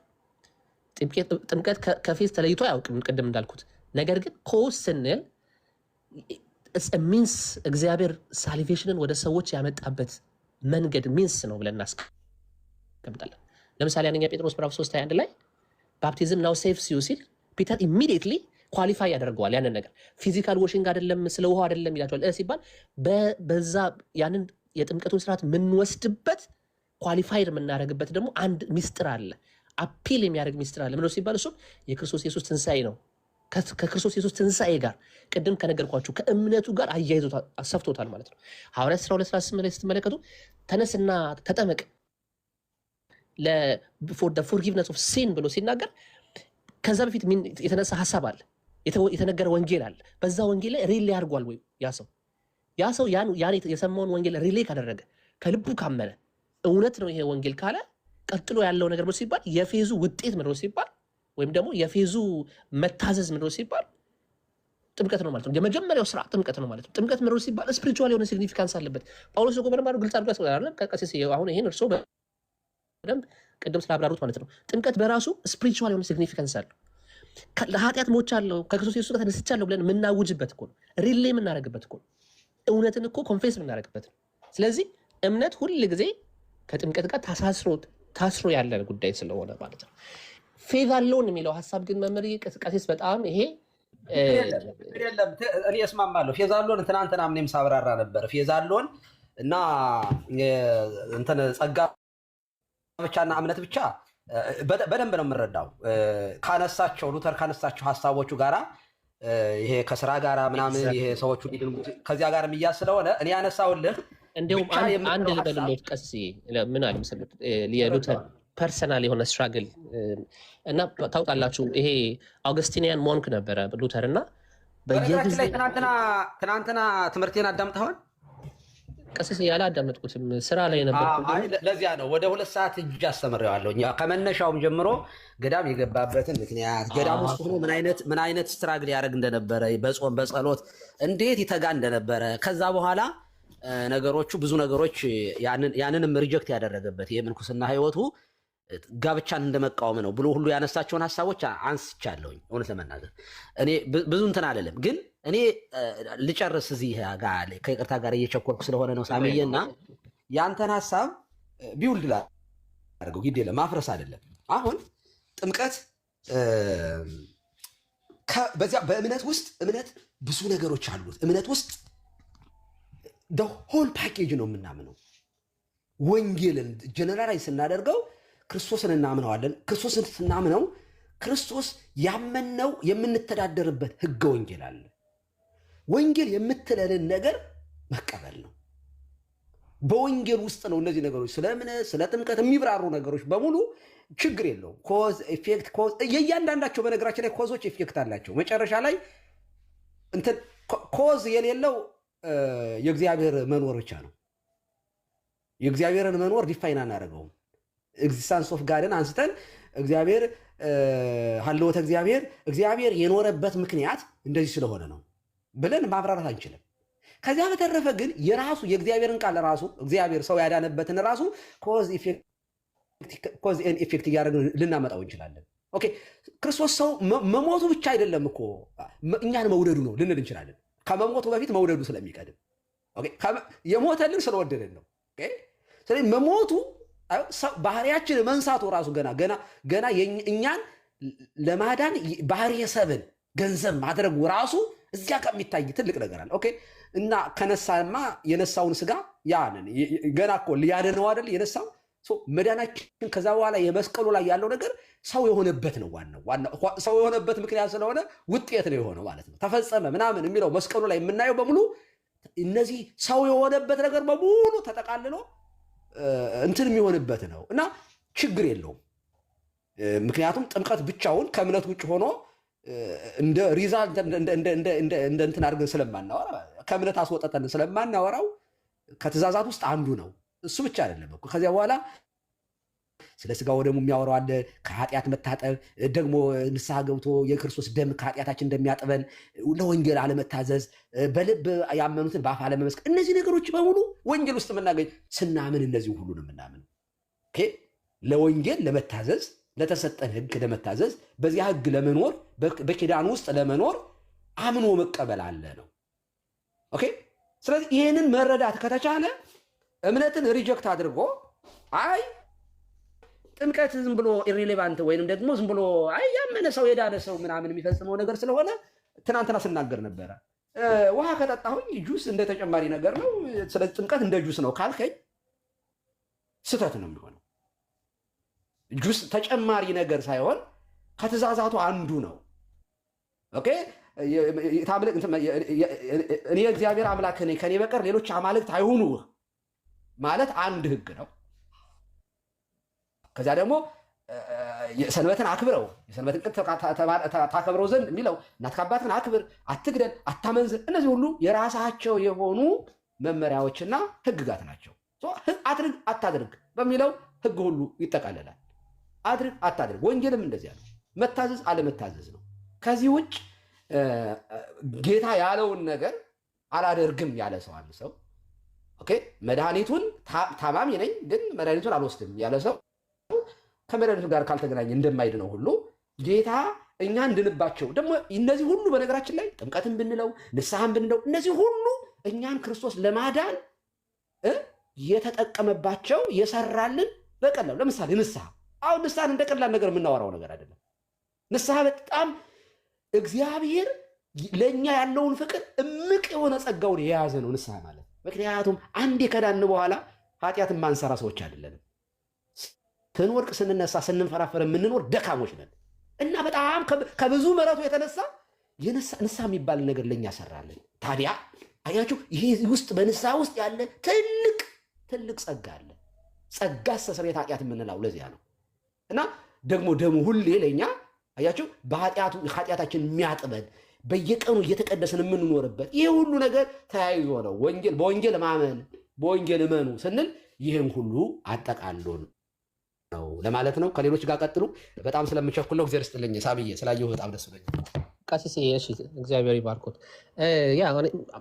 ጥምቀት ከፌዝ ተለይቶ አያውቅም ቅድም እንዳልኩት። ነገር ግን ኮዝ ስንል ሚንስ እግዚአብሔር ሳልቬሽንን ወደ ሰዎች ያመጣበት መንገድ ሚንስ ነው ብለን እናስቀምጣለን። ለምሳሌ አንደኛ ጴጥሮስ ምዕራፍ 3:21 ላይ ባፕቲዝም ናው ሴቭስ ዩ ሲል ፒተር ኢሚዲየትሊ ኳሊፋይ ያደርገዋል ያንን ነገር። ፊዚካል ዋሽንግ አይደለም ስለ ውሃ አይደለም ይላቸዋል ሲባል በዛ ያንን የጥምቀቱን ስርዓት የምንወስድበት ኳሊፋይድ የምናደርግበት ደግሞ አንድ ሚስጥር አለ፣ አፒል የሚያደርግ ሚስጥር አለ። ምነው ሲባል እሱም የክርስቶስ ኢየሱስ ትንሣኤ ነው። ከክርስቶስ ኢየሱስ ትንሣኤ ጋር ቅድም ከነገርኳችሁ ከእምነቱ ጋር አያይዞ አሰፍቶታል ማለት ነው። ሐዋርያት 12:18 ላይ ስትመለከቱ ተነስና ተጠመቅ ፎር ዘ ፎርጊቭነስ ኦፍ ሲን ብሎ ሲናገር ከዛ በፊት የተነሳ ሀሳብ አለ፣ የተነገረ ወንጌል አለ። በዛ ወንጌል ላይ ሪሌ አድርጓል ወይ ያ ሰው ያን የሰማውን ወንጌል ሪሌ ካደረገ ከልቡ ካመነ እውነት ነው ይሄ ወንጌል ካለ ቀጥሎ ያለው ነገር ምንድነው ሲባል የፌዙ ውጤት ምንድነው ሲባል ወይም ደግሞ የፌዙ መታዘዝ ምንድነው ሲባል ጥምቀት ነው ማለት ነው። የመጀመሪያው ስራ ጥምቀት ነው ማለት ነው። ጥምቀት ምንድነው ሲባል ስፒሪቹዋል የሆነ ሲግኒፊካንስ አለበት። ጳውሎስ እኮ በደንብ ግልጽ አድርጎ ያስቀምጣል። ቀሲስ አሁን ይሄን እርሶ በደንብ ቅድም ስላብራሩት ማለት ነው። ጥምቀት በራሱ ስፒሪቹዋል የሆነ ሲግኒፊካንስ አለው። ለኃጢአት ሞቻለሁ ከክርስቶስ ኢየሱስ ጋር ተነስቻለሁ ብለን የምናውጅበት እኮ ነው። ሪሌ የምናደርግበት እኮ ነው። እውነትን እኮ ኮንፌስ የምናደርግበት ነው። ስለዚህ እምነት ሁል ጊዜ ከጥምቀት ጋር ታስሮ ያለ ጉዳይ ስለሆነ ማለት ነው። ፌዝ አለውን የሚለው ሀሳብ ግን መምህር ቀሲስ በጣም ይሄ እኔ እስማማለሁ። ፌዝ አለውን ትናንትና ምንም ሳብራራ ነበር። ፌዝ አለውን እና እንትን ጸጋ ብቻና እምነት ብቻ በደንብ ነው የምንረዳው። ካነሳቸው ሉተር ካነሳቸው ሀሳቦቹ ጋራ ይሄ ከስራ ጋራ ምናምን ይሄ ሰዎቹ ከዚያ ጋር የሚያዝ ስለሆነ እኔ ያነሳውልህ እንዲሁም አንድ ልበልሎት ቀስ ምን አለ መሰለህ የሉተር ፐርሰናል የሆነ ስትራግል እና ታውቃላችሁ ይሄ አውገስቲኒያን ሞንክ ነበረ ሉተር እና በየጊዜ ትናንትና ትምህርቴን አዳምጠዋል። ቀሲስ ያላዳመጥኩትም ስራ ላይ ነበር። ለዚያ ነው ወደ 2 ሰዓት እጅ አስተምሬዋለሁ። ከመነሻውም ጀምሮ ገዳም የገባበትን ምክንያት ገዳም ውስጥ ሆኖ ምን አይነት ስትራግል ያደርግ እንደነበረ በጾም በጸሎት እንዴት ይተጋ እንደነበረ ከዛ በኋላ ነገሮቹ ብዙ ነገሮች ያንንም ሪጀክት ያደረገበት የምንኩስና ህይወቱ ጋብቻን እንደመቃወም ነው ብሎ ሁሉ ያነሳቸውን ሀሳቦች አንስቻለሁኝ። እውነት ለመናገር እኔ ብዙ እንትን አይደለም፣ ግን እኔ ልጨርስ እዚህ ጋር ከይቅርታ ጋር እየቸኮልኩ ስለሆነ ነው ሳሚዬና ያንተን ሀሳብ ቢውልድ ላደርገው ግድ የለም ማፍረስ አይደለም። አሁን ጥምቀት በዚያ በእምነት ውስጥ እምነት ብዙ ነገሮች አሉት። እምነት ውስጥ ሆል ፓኬጅ ነው የምናምነው። ወንጌልን ጀነራላይዝ ስናደርገው ክርስቶስን እናምነዋለን። ክርስቶስን ስናምነው ክርስቶስ ያመነው የምንተዳደርበት ህገ ወንጌል አለ። ወንጌል የምትለንን ነገር መቀበል ነው። በወንጌል ውስጥ ነው እነዚህ ነገሮች ስለ እምነት ስለ ጥምቀት የሚብራሩ ነገሮች በሙሉ ችግር የለውም። ኮዝ ኢፌክት፣ ኮዝ የእያንዳንዳቸው በነገራችን ላይ ኮዞች ኢፌክት አላቸው። መጨረሻ ላይ እንትን ኮዝ የሌለው የእግዚአብሔር መኖር ብቻ ነው። የእግዚአብሔርን መኖር ዲፋይን አናደርገውም። ኤግዚስታንስ ኦፍ ጋድን አንስተን እግዚአብሔር ሀልወተ እግዚአብሔር የኖረበት ምክንያት እንደዚህ ስለሆነ ነው ብለን ማብራራት አንችልም። ከዚያ በተረፈ ግን የራሱ የእግዚአብሔርን ቃል ራሱ እግዚአብሔር ሰው ያዳነበትን ራሱ ኮዝ ኤንድ ኢፌክት እያደረግን ልናመጣው እንችላለን። ኦኬ ክርስቶስ ሰው መሞቱ ብቻ አይደለም እኮ እኛን መውደዱ ነው ልንል እንችላለን። ከመሞቱ በፊት መውደዱ ስለሚቀድም የሞተልን ስለወደደን ነው። ስለዚህ መሞቱ ባህሪያችን መንሳቱ ራሱ ገና እኛን ለማዳን ባህሪየ ሰብን ገንዘብ ማድረጉ ራሱ እዚያ ጋር የሚታይ ትልቅ ነገር አለ። ኦኬ እና ከነሳማ የነሳውን ስጋ ያንን ገና እኮ ሊያድነው አይደል የነሳው መዳናችን። ከዛ በኋላ የመስቀሉ ላይ ያለው ነገር ሰው የሆነበት ነው። ዋናው ሰው የሆነበት ምክንያት ስለሆነ ውጤት ነው የሆነው ማለት ነው። ተፈጸመ ምናምን የሚለው መስቀሉ ላይ የምናየው በሙሉ እነዚህ ሰው የሆነበት ነገር በሙሉ ተጠቃልሎ እንትን የሚሆንበት ነው እና ችግር የለውም። ምክንያቱም ጥምቀት ብቻውን ከእምነት ውጭ ሆኖ እንደ ሪዛልት እንደ እንትን አድርገን ስለማናወራ ከእምነት አስወጠጠን ስለማናወራው ከትእዛዛት ውስጥ አንዱ ነው። እሱ ብቻ አይደለም እኮ ከዚያ በኋላ ስለ ስጋው ደግሞ የሚያወራው አለ። ከኃጢአት መታጠብ ደግሞ ንስሐ ገብቶ የክርስቶስ ደም ከኃጢአታችን እንደሚያጥበን፣ ለወንጌል አለመታዘዝ፣ በልብ ያመኑትን በአፍ አለመመስከር፣ እነዚህ ነገሮች በሙሉ ወንጌል ውስጥ የምናገኝ ስናምን እነዚህ ሁሉ ነው የምናምን። ለወንጌል ለመታዘዝ ለተሰጠን ህግ ለመታዘዝ በዚያ ህግ ለመኖር በኪዳን ውስጥ ለመኖር አምኖ መቀበል አለ ነው። ኦኬ። ስለዚህ ይህንን መረዳት ከተቻለ እምነትን ሪጀክት አድርጎ አይ ጥምቀት ዝም ብሎ ኢሬሌቫንት ወይንም ደግሞ ዝም ብሎ አይ ያመነ ሰው የዳነ ሰው ምናምን የሚፈጽመው ነገር ስለሆነ ትናንትና ስናገር ነበረ። ውሃ ከጠጣሁኝ ጁስ እንደ ተጨማሪ ነገር ነው፣ ስለዚህ ጥምቀት እንደ ጁስ ነው ካልከኝ ስህተት ነው የሚሆነው። ጁስ ተጨማሪ ነገር ሳይሆን ከትእዛዛቱ አንዱ ነው። ኦኬ። እኔ እግዚአብሔር አምላክ ነኝ ከኔ በቀር ሌሎች አማልክት አይሁኑ ማለት አንድ ህግ ነው። ከዚያ ደግሞ ሰንበትን አክብረው የሰንበትን ቀን ታከብረው ዘንድ የሚለው እናት አባትህን አክብር፣ አትግደል፣ አታመንዝር፣ እነዚህ ሁሉ የራሳቸው የሆኑ መመሪያዎችና ህግጋት ናቸው። አድርግ አታድርግ በሚለው ህግ ሁሉ ይጠቃለላል። አድርግ አታድርግ። ወንጌልም እንደዚያ ነው። መታዘዝ አለመታዘዝ ነው። ከዚህ ውጭ ጌታ ያለውን ነገር አላደርግም ያለ ሰው አንድ ሰው ኦኬ፣ መድኃኒቱን ታማሚ ነኝ ግን መድኃኒቱን አልወስድም ያለ ሰው ከመድኃኒቱ ጋር ካልተገናኘ እንደማይድነው ሁሉ ጌታ እኛ እንድንባቸው ደግሞ እነዚህ ሁሉ በነገራችን ላይ ጥምቀትን ብንለው ንስሐን ብንለው እነዚህ ሁሉ እኛን ክርስቶስ ለማዳን የተጠቀመባቸው የሰራልን በቀላሉ ለምሳሌ ንስሐ አሁን ንስሐን እንደ ቀላል ነገር የምናወራው ነገር አይደለም። ንስሐ በጣም እግዚአብሔር ለእኛ ያለውን ፍቅር እምቅ የሆነ ጸጋውን የያዘ ነው ንስሐ ማለት። ምክንያቱም አንዴ ከዳን በኋላ ኃጢአትን ማንሰራ ሰዎች አይደለንም። ስንወድቅ ስንነሳ ስንንፈራፈር የምንኖር ደካሞች ነን እና በጣም ከብዙ ምሕረቱ የተነሳ ንስሐ የሚባል ነገር ለእኛ ሰራለን። ታዲያ አያችሁ ይሄ ውስጥ በንስሐ ውስጥ ያለ ትልቅ ጸጋ አለ። ጸጋ ስርየተ ኃጢአት የምንለው ለዚያ ነው እና ደግሞ ደሙ ሁሌ ለእኛ አያችሁ ኃጢአታችን የሚያጥበን በየቀኑ እየተቀደስን የምንኖርበት ይህ ሁሉ ነገር ተያይዞ ነው። በወንጌል ማመን በወንጌል እመኑ ስንል ይህም ሁሉ አጠቃሎ ነው ለማለት ነው። ከሌሎች ጋር ቀጥሉ። በጣም ስለምቸኩል ነው። እግዚአብሔር ይስጥልኝ ሳብዬ ስላየሁ በጣም ደስ ብሎኛል። ቀሲስ እሺ፣ እግዚአብሔር ይባርኮት። ያ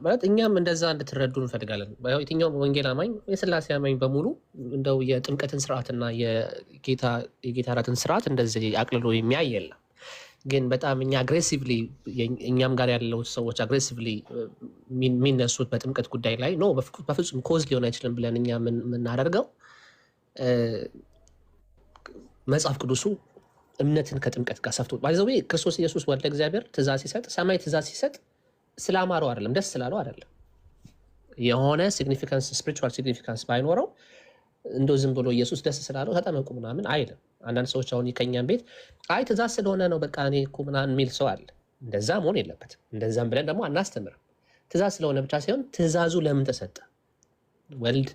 ማለት እኛም እንደዛ እንድትረዱ እንፈልጋለን። የትኛውም ወንጌል አማኝ የሥላሴ አማኝ በሙሉ እንደው የጥምቀትን ስርዓትና የጌታ እራትን ስርዓት እንደዚህ አቅልሎ የሚያይ የለም። ግን በጣም እኛ አግሬሲቭሊ እኛም ጋር ያለው ሰዎች አግሬሲቭሊ የሚነሱት በጥምቀት ጉዳይ ላይ ነው በፍጹም ኮዝ ሊሆን አይችልም ብለን እኛ የምናደርገው መጽሐፍ ቅዱሱ እምነትን ከጥምቀት ጋር ሰፍቶ ባይዘው ክርስቶስ ኢየሱስ ወልደ እግዚአብሔር ትእዛዝ ሲሰጥ ሰማይ ትእዛዝ ሲሰጥ ስላማረው አይደለም፣ ደስ ስላለው አይደለም። የሆነ ሲግኒፊካንስ ስፒሪቹዋል ሲግኒፊካንስ ባይኖረው እንደው ዝም ብሎ ኢየሱስ ደስ ስላለው ተጠመቁ ምናምን አይልም። አንዳንድ ሰዎች አሁን ከኛም ቤት አይ ትእዛዝ ስለሆነ ነው በቃ እኔ እኮ ምናምን የሚል ሰው አለ። እንደዛ መሆን የለበትም። እንደዛም ብለን ደግሞ አናስተምርም። ትእዛዝ ስለሆነ ብቻ ሳይሆን ትእዛዙ ለምን ተሰጠ? ወልድ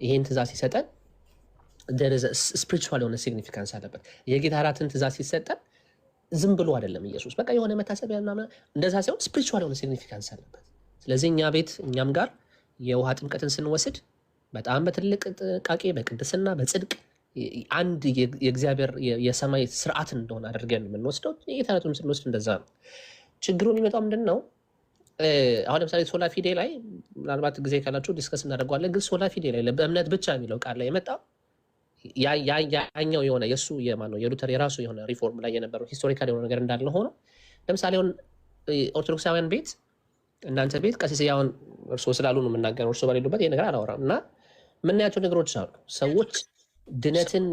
ይሄን ትእዛዝ ሲሰጠን ስፒሪቹዋል የሆነ ሲግኒፊካንስ አለበት። የጌታ እራትን ትእዛዝ ሲሰጠን ዝም ብሎ አይደለም ኢየሱስ በቃ የሆነ መታሰቢያ ምናምን እንደዛ ሳይሆን ስፒሪቹዋል የሆነ ሲግኒፊካንስ አለበት። ስለዚህ እኛ ቤት እኛም ጋር የውሃ ጥምቀትን ስንወስድ በጣም በትልቅ ጥንቃቄ በቅድስና በጽድቅ አንድ የእግዚአብሔር የሰማይ ስርዓትን እንደሆነ አድርገን የምንወስደው የጌታ እራቱን ስንወስድ እንደዛ ነው። ችግሩ የሚመጣው ምንድን ነው? አሁን ለምሳሌ ሶላ ፊዴ ላይ ምናልባት ጊዜ ካላችሁ ዲስከስ እናደርገዋለን። ግን ሶላ ፊዴ ላይ በእምነት ብቻ የሚለው ቃል ላይ የመጣው ያኛው የሆነ የእሱ የማነው የሉተር የራሱ የሆነ ሪፎርም ላይ የነበረው ሂስቶሪካል የሆነ ነገር እንዳለ ሆኖ ለምሳሌ አሁን ኦርቶዶክሳውያን ቤት እናንተ ቤት ቀሲስ ያሁን እርሶ ስላሉ ነው የምናገረው፣ እርሶ በሌሉበት ይሄ ነገር አላወራም እና የምናያቸው ነገሮች አሉ። ሰዎች ድነትን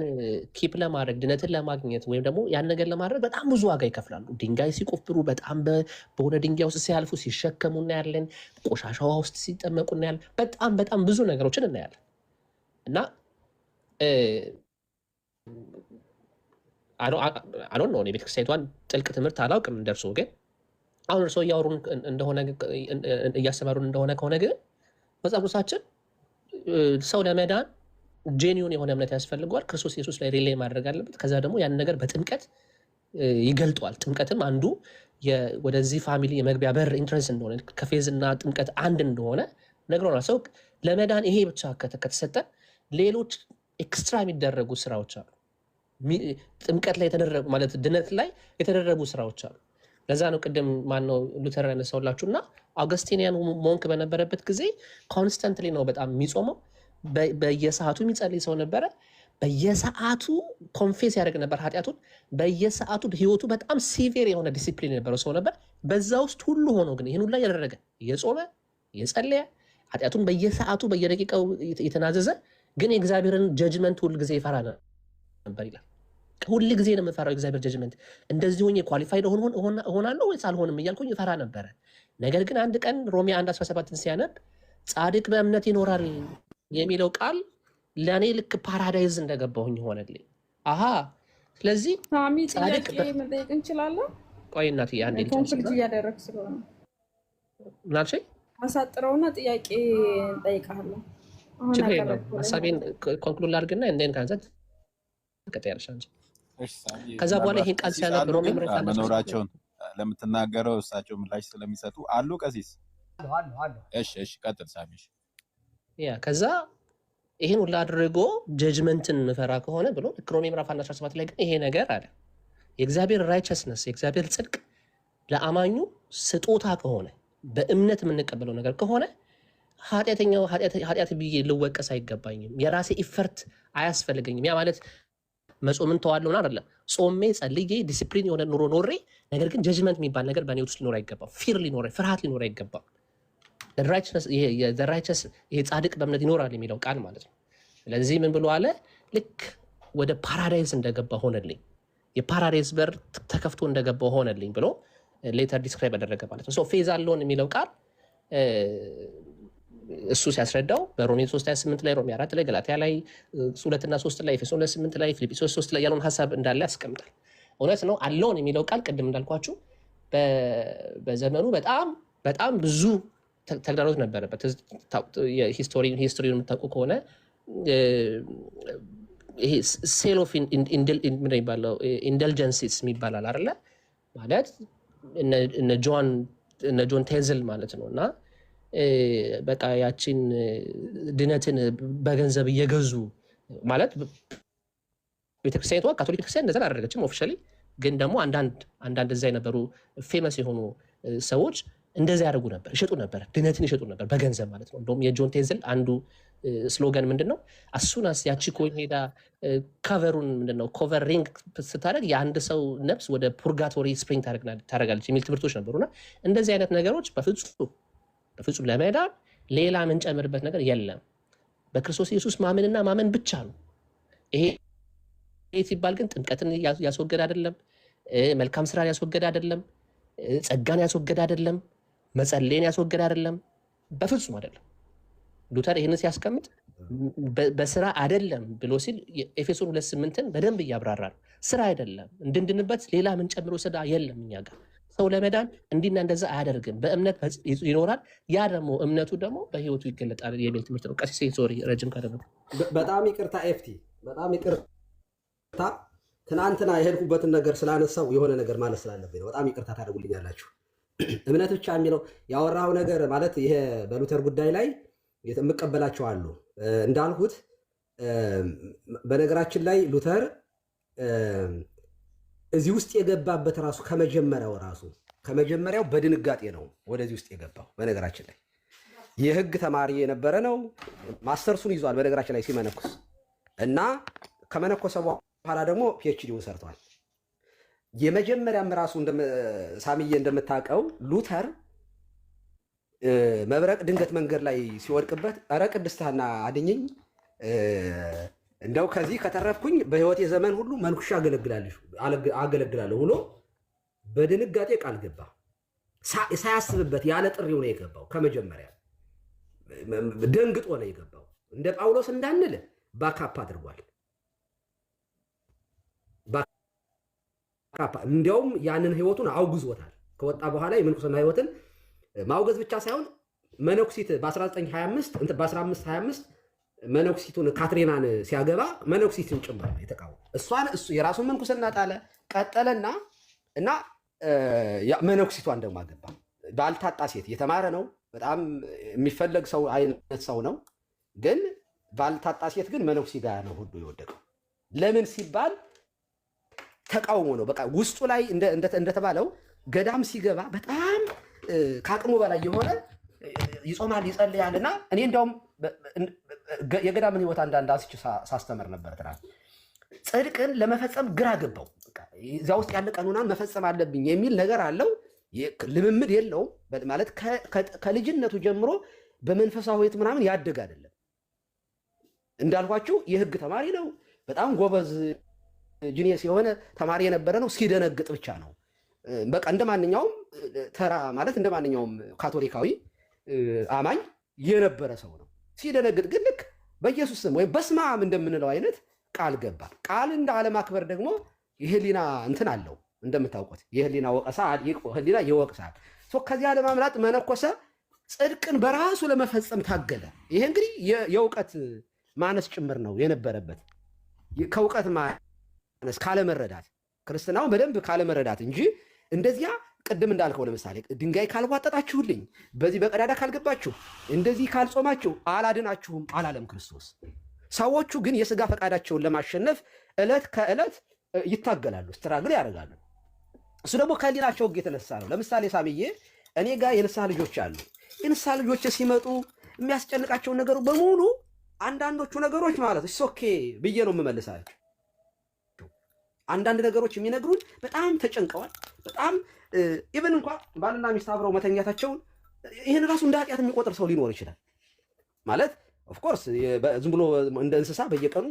ኪፕ ለማድረግ ድነትን ለማግኘት ወይም ደግሞ ያን ነገር ለማድረግ በጣም ብዙ ዋጋ ይከፍላሉ። ድንጋይ ሲቆፍሩ በጣም በሆነ ድንጋይ ውስጥ ሲያልፉ ሲሸከሙ እናያለን። ቆሻሻ ውሃ ውስጥ ሲጠመቁ እናያለን። በጣም ብዙ ነገሮችን እናያለን እና አሁን ነው የቤተክርስቲያኒቷን ጥልቅ ትምህርት አላውቅም እንደርሶ። ግን አሁን እርሶ እያወሩን እንደሆነ እያስተማሩን እንደሆነ ከሆነ ግን መጽሐፍ ቅዱሳችን ሰው ለመዳን ጄኒውን የሆነ እምነት ያስፈልገዋል። ክርስቶስ ኢየሱስ ላይ ሪሌይ ማድረግ አለበት። ከዛ ደግሞ ያን ነገር በጥምቀት ይገልጧል። ጥምቀትም አንዱ ወደዚህ ፋሚሊ የመግቢያ በር ኢንትረንስ እንደሆነ ከፌዝና ጥምቀት አንድ እንደሆነ ነግሮናል። ሰው ለመዳን ይሄ ብቻ ከተሰጠ ሌሎች ኤክስትራ የሚደረጉ ስራዎች አሉ። ጥምቀት ላይ የተደረጉ ማለት ድነት ላይ የተደረጉ ስራዎች አሉ። ለዛ ነው ቅድም ማነው ሉተር ያነሳውላችሁ እና አውገስቲኒያን ሞንክ በነበረበት ጊዜ ኮንስተንትሊ ነው በጣም የሚጾመው። በየሰዓቱ የሚጸልይ ሰው ነበረ። በየሰዓቱ ኮንፌስ ያደርግ ነበር ኃጢአቱን። በየሰዓቱ ህይወቱ በጣም ሲቪር የሆነ ዲሲፕሊን የነበረው ሰው ነበር። በዛ ውስጥ ሁሉ ሆኖ ግን ይህን ሁላ ያደረገ እየጾመ እየጸለየ ኃጢአቱን በየሰዓቱ በየደቂቃው የተናዘዘ ግን የእግዚአብሔርን ጀጅመንት ሁል ጊዜ ይፈራ ነበር ይላል። ሁል ጊዜ ነው የምፈራው የእግዚአብሔር ጀጅመንት። እንደዚህ ሆኜ ኳሊፋይድ እሆናለሁ ወይስ አልሆንም እያልኩኝ ይፈራ ነበረ። ነገር ግን አንድ ቀን ሮሜ 1:17 ሲያነብ ጻድቅ በእምነት ይኖራል የሚለው ቃል ለእኔ ልክ ፓራዳይዝ እንደገባሁኝ ሆነልኝ። አሃ ስለዚህ ሳሚ ጥያቄ መጠየቅ እንችላለን? ቆይ እናትዬ አንዴ ኮንፍሊክት እያደረግ ስለሆነ ምናልሽ አሳጥረውና ጥያቄ እንጠይቃለን። ችግር የለውም። ሀሳቤን ኮንክሉድ ላድርግና እንደን ካንዘት ቀጥያለሽ አንቺ። ከዛ በኋላ ይሄን ቃል ሲያነብ ሮሜ መኖራቸውን ለምትናገረው እሳቸው ምላሽ ስለሚሰጡ አሉ ቀሲስ አሉ። እሺ ቀጥል ሳሚሽ። ያ ከዛ ይሄን ሁሉ አድርጎ ጀጅመንትን ምፈራ ከሆነ ብሎ ሮሜ ምዕራፍ 17 ላይ ግን ይሄ ነገር አለ የእግዚአብሔር ራይቸስነስ የእግዚአብሔር ጽድቅ ለአማኙ ስጦታ ከሆነ በእምነት የምንቀበለው ነገር ከሆነ ኃጢአት ብዬ ልወቀስ አይገባኝም። የራሴ ኢፈርት አያስፈልገኝም። ያ ማለት መጾምን ተዋለውን አይደለም። ጾሜ ጸልዬ ዲሲፕሊን የሆነ ኑሮ ኖሬ ነገር ግን ጀጅመንት የሚባል ነገር በእኔ ውስጥ ሊኖር አይገባም። ፊር ሊኖር ፍርሃት ሊኖር አይገባም። ራይቸስ ይሄ ጻድቅ በእምነት ይኖራል የሚለው ቃል ማለት ነው። ስለዚህ ምን ብሎ አለ? ልክ ወደ ፓራዳይዝ እንደገባ ሆነልኝ፣ የፓራዳይዝ በር ተከፍቶ እንደገባ ሆነልኝ ብሎ ሌተር ዲስክራይብ ያደረገ ማለት ነው። ፌዝ አለውን የሚለው ቃል እሱ ሲያስረዳው በሮሜ 3:28 ላይ፣ ሮሜ 4 ላይ፣ ገላትያ ላይ 2 እና 3 ላይ፣ ኤፌሶን 8 ላይ፣ ፊልጵስዩስ 3 ላይ ያለውን ሀሳብ እንዳለ ያስቀምጣል። እውነት ነው። አለውን የሚለው ቃል ቅድም እንዳልኳችሁ በዘመኑ በጣም ብዙ ተግዳሮት ነበረበት። ሂስቶሪውን የምታውቁ ከሆነ ይሄ ሴል ኦፍ ኢንደልጀንሲስ የሚባላል አይደለ? ማለት እነ ጆን ቴዝል ማለት ነው። እና በቃ ያቺን ድነትን በገንዘብ እየገዙ ማለት ቤተክርስቲያኒቷ ካቶሊክ ክርስቲያን እንደዛ አላደረገችም ኦፊሻሊ። ግን ደግሞ አንዳንድ እዛ የነበሩ ፌመስ የሆኑ ሰዎች እንደዛ ያደርጉ ነበር፣ ይሸጡ ነበር፣ ድነትን ይሸጡ ነበር በገንዘብ ማለት ነው። እንደውም የጆን ቴዝል አንዱ ስሎገን ምንድነው? አሱናስ ያቺ ኮይን ሄዳ ካቨሩን ምንድነው ኮቨር ሪንግ ስታደርግ የአንድ ሰው ነፍስ ወደ ፑርጋቶሪ ስፕሪንግ ታደርጋለች የሚል ትምህርቶች ነበሩና እንደዚህ አይነት ነገሮች በፍጹም ለመዳን ሌላ የምንጨምርበት ነገር የለም። በክርስቶስ ኢየሱስ ማመንና ማመን ብቻ ነው። ይሄ ሲባል ግን ጥምቀትን ያስወገድ አይደለም፣ መልካም ስራ ያስወገድ አይደለም፣ ጸጋን ያስወገድ አይደለም፣ መጸለይን ያስወገድ አይደለም፣ በፍጹም አይደለም። ሉተር ይህንን ሲያስቀምጥ በስራ አይደለም ብሎ ሲል ኤፌሶን 2:8ን በደንብ እያብራራ ነው። ስራ አይደለም እንድንድንበት ሌላ የምንጨምረው ስራ የለም። እኛ ጋር ሰው ለመዳን እንዲና እንደዛ አያደርግም፣ በእምነት ይኖራል። ያ ደግሞ እምነቱ ደግሞ በህይወቱ ይገለጣል የሚል ትምህርት ነው። ቀሲስ ሶሪ ረጅም ካደረጉ በጣም ይቅርታ ኤፍቲ፣ በጣም ይቅርታ። ትናንትና የሄድኩበትን ነገር ስላነሳው የሆነ ነገር ማለት ስላለብኝ ነው። በጣም ይቅርታ ታደርጉልኛላችሁ። እምነት ብቻ የሚለው ያወራው ነገር ማለት ይሄ በሉተር ጉዳይ ላይ የምቀበላቸው አሉ እንዳልሁት። በነገራችን ላይ ሉተር እዚህ ውስጥ የገባበት ከመጀመሪያው በድንጋጤ ነው ወደዚህ ውስጥ የገባው። በነገራችን ላይ የህግ ተማሪ የነበረ ነው። ማስተርሱን ይዟል በነገራችን ላይ ሲመነኩስ እና ከመነኮሰ በኋላ ደግሞ ፒኤችዲውን ሰርቷል። የመጀመሪያም ራሱ ሳሚዬ እንደምታውቀው ሉተር መብረቅ ድንገት መንገድ ላይ ሲወድቅበት ኧረ ቅድስት ሐና አድኝኝ፣ እንደው ከዚህ ከተረፍኩኝ በህይወቴ ዘመን ሁሉ መንኩሻ አገለግላለሁ ብሎ በድንጋጤ ቃል ገባ። ሳያስብበት ያለ ጥሪው ነው የገባው። ከመጀመሪያ ደንግጦ ነው የገባው። እንደ ጳውሎስ እንዳንል ባካፕ አድርጓል። እንዲያውም ያንን ህይወቱን አውግዞታል። ከወጣ በኋላ የምንኩስና ህይወትን ማውገዝ ብቻ ሳይሆን መነኩሲት በ1525 መነኩሲቱን ካትሪናን ሲያገባ መነኩሲትን ጭምር ነው የተቃወመው። እሱ የራሱን ምንኩስና ጣለ፣ ቀጠለና እና መነኩሲቷን ደግሞ አገባ። ባልታጣ ሴት የተማረ ነው፣ በጣም የሚፈለግ ሰው አይነት ሰው ነው። ግን ባልታጣ ሴት ግን መነኩሲ ጋር ነው ሁሉ የወደቀው። ለምን ሲባል ተቃውሞ ነው። በቃ ውስጡ ላይ እንደተባለው ገዳም ሲገባ በጣም ከአቅሙ በላይ የሆነ ይጾማል፣ ይጸልያል። እና እኔ እንደውም የገዳምን ሕይወት አንዳንድ አንስቼ ሳስተምር ነበር። ጽድቅን ለመፈጸም ግራ ገባው። እዚያ ውስጥ ያለ ቀኑናን መፈጸም አለብኝ የሚል ነገር አለው። ልምምድ የለውም ማለት ከልጅነቱ ጀምሮ በመንፈሳዊ ሕይወት ምናምን ያደግ አይደለም። እንዳልኳችሁ የሕግ ተማሪ ነው። በጣም ጎበዝ ጂኒየስ የሆነ ተማሪ የነበረ ነው። ሲደነግጥ ብቻ ነው በቃ እንደ ማንኛውም ተራ ማለት እንደ ማንኛውም ካቶሊካዊ አማኝ የነበረ ሰው ነው። ሲደነግጥ ግን ልክ በኢየሱስ ስም ወይም በስመ አብ እንደምንለው አይነት ቃል ገባ። ቃል እንደ አለማክበር ደግሞ የህሊና እንትን አለው እንደምታውቁት፣ የህሊና ወቀሳ ህሊና ይወቅሳል። ከዚያ ለማምለጥ መነኮሰ። ጽድቅን በራሱ ለመፈጸም ታገለ። ይሄ እንግዲህ የእውቀት ማነስ ጭምር ነው የነበረበት። ከእውቀት ማነስ ካለመረዳት፣ ክርስትናውን በደንብ ካለመረዳት እንጂ እንደዚያ ቅድም እንዳልከው ለምሳሌ ድንጋይ ካልቧጠጣችሁልኝ፣ በዚህ በቀዳዳ ካልገባችሁ፣ እንደዚህ ካልጾማችሁ አላድናችሁም አላለም ክርስቶስ። ሰዎቹ ግን የስጋ ፈቃዳቸውን ለማሸነፍ ዕለት ከዕለት ይታገላሉ፣ ስትራግል ያደርጋሉ። እሱ ደግሞ ከህሊናቸው ሕግ የተነሳ ነው። ለምሳሌ ሳምዬ እኔ ጋር የንስሐ ልጆች አሉ። የንስሐ ልጆች ሲመጡ የሚያስጨንቃቸውን ነገሩ በሙሉ አንዳንዶቹ ነገሮች ማለት ኦኬ ብዬ ነው የምመልሳቸው። አንዳንድ ነገሮች የሚነግሩን በጣም ተጨንቀዋል። በጣም ኢቨን እንኳ ባልና ሚስት አብረው መተኛታቸውን ይህን ራሱ እንደ ኃጢአት የሚቆጥር ሰው ሊኖር ይችላል። ማለት ኦፍኮርስ ዝም ብሎ እንደ እንስሳ በየቀኑ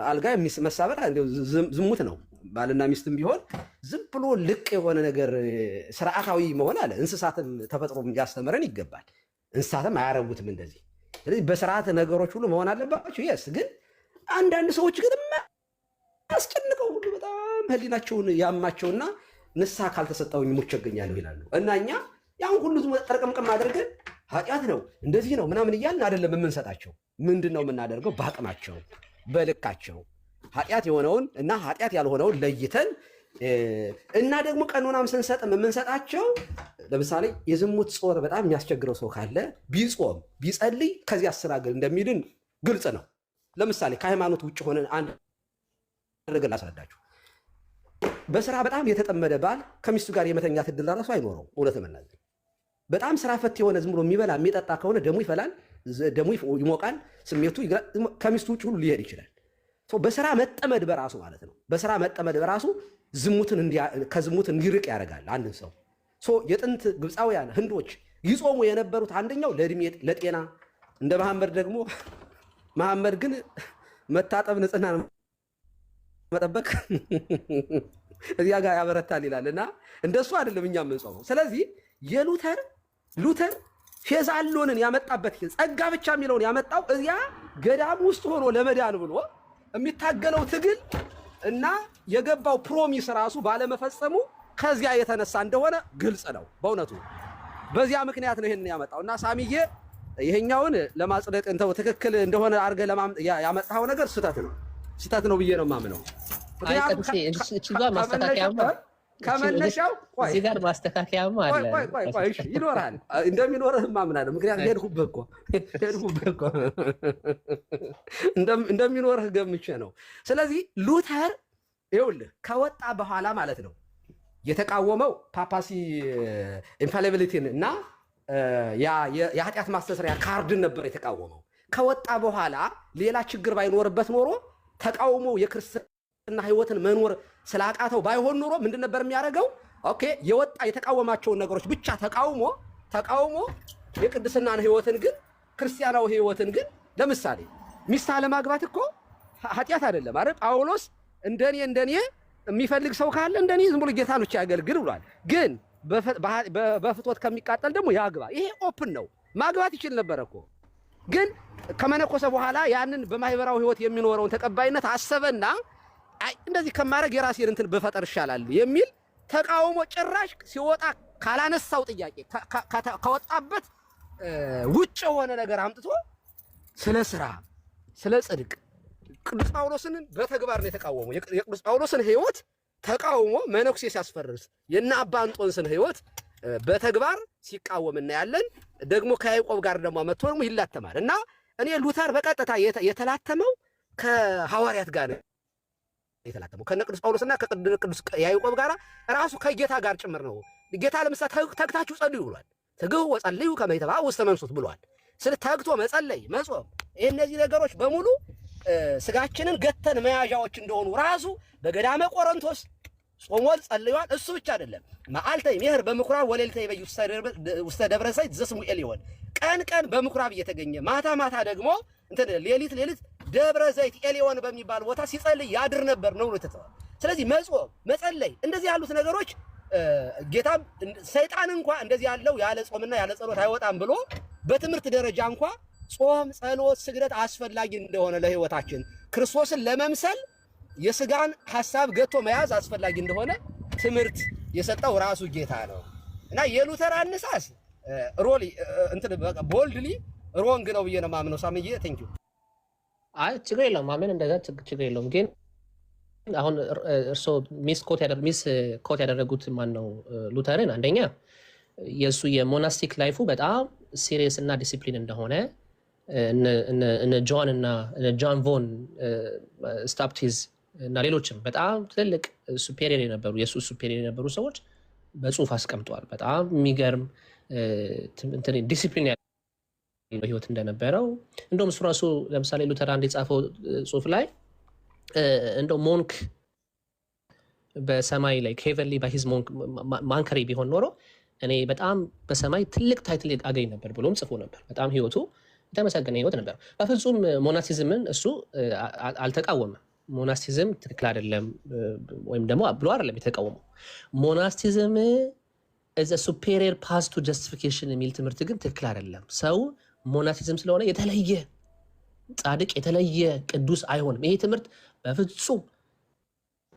አልጋ መሳበር ዝሙት ነው። ባልና ሚስትም ቢሆን ዝም ብሎ ልቅ የሆነ ነገር ስርዓታዊ መሆን አለ። እንስሳትም ተፈጥሮ ሊያስተምረን ይገባል። እንስሳትም አያረጉትም እንደዚህ። ስለዚህ በስርዓት ነገሮች ሁሉ መሆን አለባቸው። የስ ግን አንዳንድ ሰዎች ግን አስጨንቀው ሁሉ በጣም ህሊናቸውን ያማቸውና ንስሐ ካልተሰጠውኝ ሙቼ እገኛለሁ ይላሉ። እና እኛ ያን ሁሉ ጠርቅምቅም አድርገን ኃጢአት ነው እንደዚህ ነው ምናምን እያልን አይደለም የምንሰጣቸው። ምንድን ነው የምናደርገው? በአቅማቸው በልካቸው ኃጢአት የሆነውን እና ኃጢአት ያልሆነውን ለይተን እና ደግሞ ቀኖናም ስንሰጥም የምንሰጣቸው ለምሳሌ የዝሙት ጾር በጣም የሚያስቸግረው ሰው ካለ ቢጾም ቢጸልይ ከዚህ አሰራገል እንደሚድን ግልጽ ነው። ለምሳሌ ከሃይማኖት ውጭ ሆነን አንድ ነገር ላስረዳችሁ። በስራ በጣም የተጠመደ ባል ከሚስቱ ጋር የመተኛት ዕድል ራሱ አይኖረው። እውነት መናገር በጣም ስራ ፈት የሆነ ዝም ብሎ የሚበላ የሚጠጣ ከሆነ ደሙ ይፈላል፣ ደሙ ይሞቃል፣ ስሜቱ ከሚስቱ ውጭ ሁሉ ሊሄድ ይችላል። በስራ መጠመድ በራሱ ማለት ነው። በስራ መጠመድ በራሱ ከዝሙት እንዲርቅ ያደርጋል አንድን ሰው። የጥንት ግብፃውያን ህንዶች ይጾሙ የነበሩት አንደኛው ለእድሜ ለጤና፣ እንደ መሐመድ ደግሞ መሐመድ ግን መታጠብ ንጽህና መጠበቅ እዚያ ጋር ያበረታል ይላል። እና እንደሱ አይደለም እኛ የምንጾመው። ስለዚህ የሉተር ፌዛሎንን ያመጣበት ጸጋ ብቻ የሚለውን ያመጣው እዚያ ገዳም ውስጥ ሆኖ ለመዳን ብሎ የሚታገለው ትግል እና የገባው ፕሮሚስ ራሱ ባለመፈጸሙ ከዚያ የተነሳ እንደሆነ ግልጽ ነው። በእውነቱ በዚያ ምክንያት ነው ይሄን ያመጣው። እና ሳሚዬ ይሄኛውን ለማጽደቅ እንተው ትክክል እንደሆነ አድርገህ ያመጣው ነገር ስህተት ነው ብዬ ነው የማምነው። ከመነሻው እዚህ ጋር ማስተካከያም አለ ይኖራል፣ እንደሚኖርህ ማምናለሁ። ምክንያቱም ሄድኩበት እኮ እንደሚኖርህ ገምቼ ነው። ስለዚህ ሉተር ይኸውልህ ከወጣ በኋላ ማለት ነው የተቃወመው ፓፓሲ ኢንፋሊቢሊቲን እና የኃጢአት ማስተስሪያ ካርድን ነበር የተቃወመው። ከወጣ በኋላ ሌላ ችግር ባይኖርበት ኖሮ ተቃውሞ የክርስትና ሕይወትን መኖር ስላቃተው ባይሆን ኖሮ ምንድን ነበር የሚያደርገው? ኦኬ የወጣ የተቃወማቸውን ነገሮች ብቻ ተቃውሞ የቅድስናን ሕይወትን ግን ክርስቲያናዊ ሕይወትን ግን ለምሳሌ ሚስት አለማግባት እኮ ኃጢአት አይደለም አይደል? ጳውሎስ እንደኔ የሚፈልግ ሰው ካለ እንደኔ ዝም ብሎ ጌታን ብቻ ያገልግል ብሏል። ግን በፍትወት ከሚቃጠል ደግሞ ያግባ። ይሄ ኦፕን ነው። ማግባት ይችል ነበር እኮ ግን ከመነኮሰ በኋላ ያንን በማህበራዊ ህይወት የሚኖረውን ተቀባይነት አሰበና እንደዚህ ከማድረግ የራሴን እንትን በፈጠር ይሻላል የሚል ተቃውሞ ጭራሽ ሲወጣ ካላነሳው ጥያቄ ከወጣበት ውጭ የሆነ ነገር አምጥቶ ስለ ስራ፣ ስለ ጽድቅ ቅዱስ ጳውሎስን በተግባር ነው የተቃወመው። የቅዱስ ጳውሎስን ሕይወት ተቃውሞ መነኩሴ ሲያስፈርስ የእነ አባ እንጦንስን ሕይወት በተግባር ሲቃወም እናያለን። ደግሞ ከያዕቆብ ጋር ደግሞ መጥቶ ደግሞ ይላተማል እና እኔ ሉተር በቀጥታ የተላተመው ከሐዋርያት ጋር የተላተመው ከነ ቅዱስ ጳውሎስና ከቅዱስ ያዕቆብ ጋር ራሱ ከጌታ ጋር ጭምር ነው። ጌታ ለምሳሌ ተግታችሁ ጸልዩ ብሏል። ትግሁ ወጸልዩ ከመ ይትባኡ ውስተ መንሱት ብሏል። ስለ ተግቶ መጸለይ፣ መጾም እነዚህ ነገሮች በሙሉ ስጋችንን ገተን መያዣዎች እንደሆኑ ራሱ በገዳመ ቆሮንቶስ ጾሟል፣ ጸልዩዋል። እሱ ብቻ አይደለም መዓልተ ይሜህር በምኩራብ ወሌልተ ይበይ ውስተ ደብረ ዘይት ዘስሙኤል ይሆን ቀን ቀን በምኩራብ እየተገኘ ማታ ማታ ደግሞ ሌሊት ደብረ ዘይት ኤሊዮን በሚባል ቦታ ሲጸልይ ያድር ነበር ነው ተተዋል። ስለዚህ መጾም፣ መጸለይ እንደዚህ ያሉት ነገሮች ጌታም ሰይጣን እንኳን እንደዚህ ያለው ያለ ጾምና ያለ ጸሎት አይወጣም ብሎ በትምህርት ደረጃ እንኳን ጾም፣ ጸሎት፣ ስግደት አስፈላጊ እንደሆነ ለህይወታችን ክርስቶስን ለመምሰል የስጋን ሐሳብ ገቶ መያዝ አስፈላጊ እንደሆነ ትምህርት የሰጠው ራሱ ጌታ ነው እና የሉተር አነሳስ ሮሊ ቦልድሊ ሮንግ ነው ብዬ ነው ማምነው። ሳምዬ ቴንክ ዩ። አይ ችግር የለውም ማመን እንደዛ ችግር የለውም። ግን አሁን እርሶ ሚስ ኮት ያደረጉት ማን ነው ሉተርን? አንደኛ የእሱ የሞናስቲክ ላይፉ በጣም ሲሪየስ እና ዲሲፕሊን እንደሆነ እነ ጆን ቮን ስታፕቲዝ እና ሌሎችም በጣም ትልልቅ ሱፔሪየር የነበሩ የእሱ ሱፔሪየር የነበሩ ሰዎች በጽሁፍ አስቀምጠዋል። በጣም የሚገርም ዲሲፕሊን ያለው ህይወት እንደነበረው እንደውም እሱ ራሱ ለምሳሌ ሉተር አንድ የጻፈው ጽሁፍ ላይ እንደው ሞንክ በሰማይ ላይ ሄቨንሊ ባይዝ ማንከሪ ቢሆን ኖሮ እኔ በጣም በሰማይ ትልቅ ታይትል አገኝ ነበር ብሎም ጽፎ ነበር። በጣም ህይወቱ የተመሰገነ ህይወት ነበር። በፍጹም ሞናስቲዝምን እሱ አልተቃወመም። ሞናስቲዝም ትክክል አይደለም ወይም ደግሞ ብሎ አይደለም የተቃወመው። ሞናስቲዝም as a superior path to justification የሚል ትምህርት ግን ትክክል አይደለም። ሰው ሞናስቲዝም ስለሆነ የተለየ ጻድቅ የተለየ ቅዱስ አይሆንም። ይሄ ትምህርት በፍጹም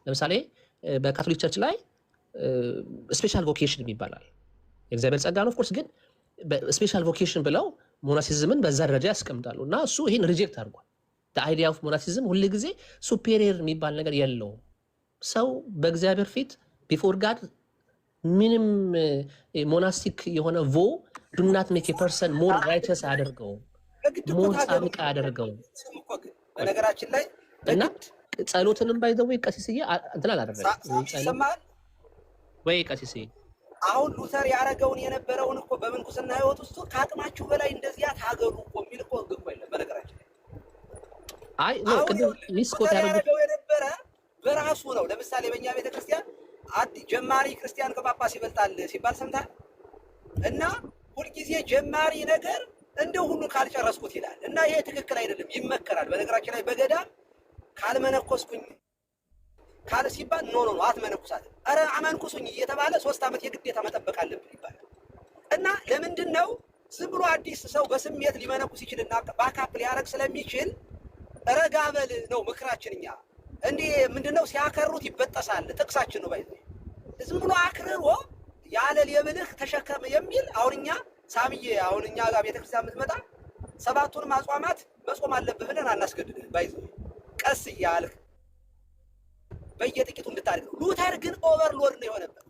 ለምሳሌ በካቶሊክ ቸርች ላይ ስፔሻል ቮኬሽን ይባላል። የእግዚአብሔር ጸጋ ነው ኦፍኮርስ፣ ግን ስፔሻል ቮኬሽን ብለው ሞናስቲዝምን በዛ ደረጃ ያስቀምጣሉ እና እሱ ይህን ሪጀክት አድርጓል። አይዲያ ኦፍ ሞናስቲዝም ሁል ጊዜ ሱፔሪየር የሚባል ነገር የለውም። ሰው በእግዚአብሔር ፊት ቢፎር ጋድ ምንም ሞናስቲክ የሆነ ዱናት ሜክ ፐርሰን ሞር ራይቸስ አያደርገውም፣ ሞር ጻድቅ አያደርገውም። በነገራችን ላይ እና ጸሎትንም ባይዘው ቀሲስዬ እንትን አላደረገም ወይ ቀሲስዬ አሁን ሉተር ያረገውን የነበረውን እኮ በምንኩስና ህይወት ውስጥ ከአቅማችሁ በላይ እንደዚያ ታገሉ እኮ የሚል እኮ ህግ እኮ የለም። በነገራችን ላይ አይ ነው ቅድም ሚስኮት ያረገው የነበረ በራሱ ነው። ለምሳሌ በእኛ ቤተክርስቲያን ጀማሪ ክርስቲያን ከጳጳስ ይበልጣል ሲባል ሰምታል። እና ሁልጊዜ ጀማሪ ነገር እንደው ሁሉ ካልጨረስኩት ይላል እና ይሄ ትክክል አይደለም፣ ይመከራል። በነገራችን ላይ በገዳም ካልመነኮስኩኝ ካለ ሲባል ኖ አትመነኩሳት፣ ኧረ አመንኩሱኝ እየተባለ 3 ዓመት የግዴታ መጠበቅ አለብን ይባላል። እና ለምንድን ነው ዝም ብሎ አዲስ ሰው በስሜት ሊመነኩስ ይችልና ባካፕ ሊያረግ ስለሚችል ረጋ በል ነው ምክራችን። እኛ እንዲህ ምንድነው ሲያከሩት ይበጠሳል ጥቅሳችን ነው ባይዘ ዝም ብሎ አክርሮ ያለ ሊብልህ ተሸከም የሚል አሁንኛ ሳምዬ አሁንኛ ጋር ቤተክርስቲያን የምትመጣ 7ቱንም አጽዋማት መጾም አለብህ ብለን አናስገድድህ ባይዘ ቀስ እያልክ በየጥቂቱ እንድታደርግ ነው። ሉተር ግን ኦቨርሎድ ነው የሆነበት።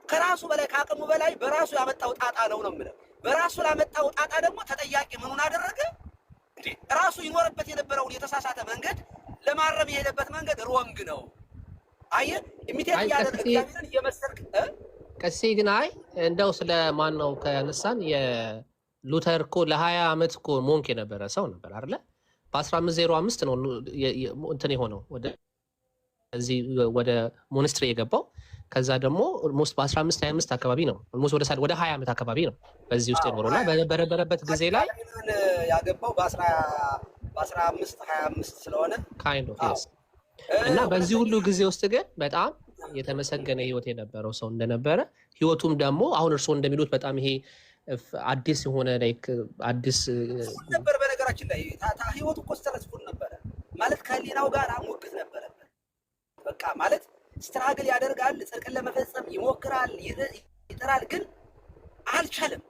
ከራሱ በላይ ከአቅሙ በላይ በራሱ ያመጣው ጣጣ ነው የምለው። በራሱ ላመጣው ጣጣ ደግሞ ተጠያቂ ምኑን አደረገ? ራሱ ይኖርበት የነበረውን የተሳሳተ መንገድ ለማረም የሄደበት መንገድ ሮንግ ነው። አየህ ኢሚቴት ያደረገ እግዚአብሔርን እየመሰልክ ቀሲ ግን አይ እንደው ስለማን ነው ከነሳን የሉተር እኮ ለ20 ዓመት እኮ ሞንክ የነበረ ሰው ነበር አይደለ? በ1505 ነው እንትን የሆነው እዚህ ወደ ሞናስትሪ የገባው። ከዛ ደግሞ ኦልሞስት በ1525 አካባቢ ነው ኦልሞስት ወደ 20 ዓመት አካባቢ ነው በዚህ ውስጥ የኖረውና በነበረበት ጊዜ ላይ ያገባው በ1525 ስለሆነ ካይንድ ኦፍ yes። እና በዚህ ሁሉ ጊዜ ውስጥ ግን በጣም የተመሰገነ ህይወት የነበረው ሰው እንደነበረ ህይወቱም ደግሞ አሁን እርሶ እንደሚሉት በጣም ይሄ አዲስ የሆነ ላይክ አዲስ ነበር። በነገራችን ላይ ህይወቱ እኮ ስትረስፉል ነበረ ማለት ከሊናው ጋር ሙግት ነበረበት። በቃ ማለት ስትራግል ያደርጋል፣ ጽድቅን ለመፈጸም ይሞክራል፣ ይጥራል፣ ግን አልቻለም።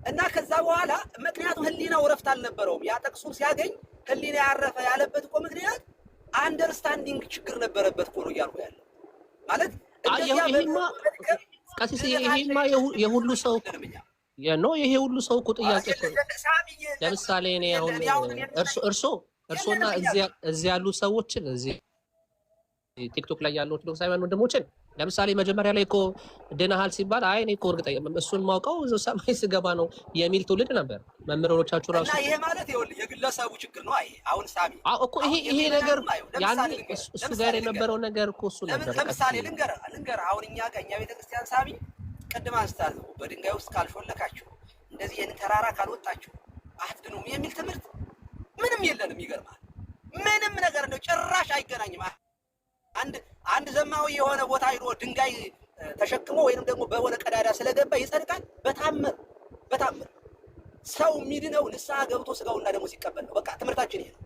እና ከዛ በኋላ ምክንያቱም ህሊናው እረፍት አልነበረውም። ያ ጥቅሱን ሲያገኝ ህሊና ያረፈ ያለበት እኮ ምክንያት አንደርስታንዲንግ ችግር ነበረበት እኮ ነው እያልኩ ያለው ማለት ይሄማ ቀሲስ ይሄማ የሁሉ ሰው ይሄ ሁሉ ሰው እኮ ጥያቄ እኮ ለምሳሌ እኔ አሁን እርሶና እዚህ ያሉ ሰዎችን እዚህ ቲክቶክ ላይ ያሉ ኦርቶዶክሳውያን ወንድሞችን ለምሳሌ መጀመሪያ ላይ እኮ ድነሃል ሲባል አይ እኔ እኮ እርግጠኛ እሱን ማውቀው እዛው ሰማይ ስገባ ነው የሚል ትውልድ ነበር። መምህሮቻችሁ ራሱ እና ይሄ ማለት ይኸውልህ የግለሰቡ ችግር ነው። አይ አሁን ሳሚ እኮ ይሄ ነገር ያን እሱ ጋር የነበረው ነገር እኮ እሱ ነበር። ለምሳሌ ልንገር አሁን እኛ ቤተክርስቲያን ሳሚ ቅድም አንስታለሁ በድንጋይ ውስጥ ካልሾለካችሁ እንደዚህ ይሄን ተራራ ካልወጣችሁ አትድኑም የሚል ትምህርት ምንም የለንም። ይገርማል። ምንም ነገር ነው ጭራሽ አይገናኝም። አንድ ዘማዊ የሆነ ቦታ ሄዶ ድንጋይ ተሸክሞ ወይንም ደግሞ በሆነ ቀዳዳ ስለገባ ይጸድቃል? በታምር ሰው የሚድነው ንስሐ ገብቶ ስጋውና ደግሞ ሲቀበል ነው። በቃ ትምህርታችን ይሄ ነው።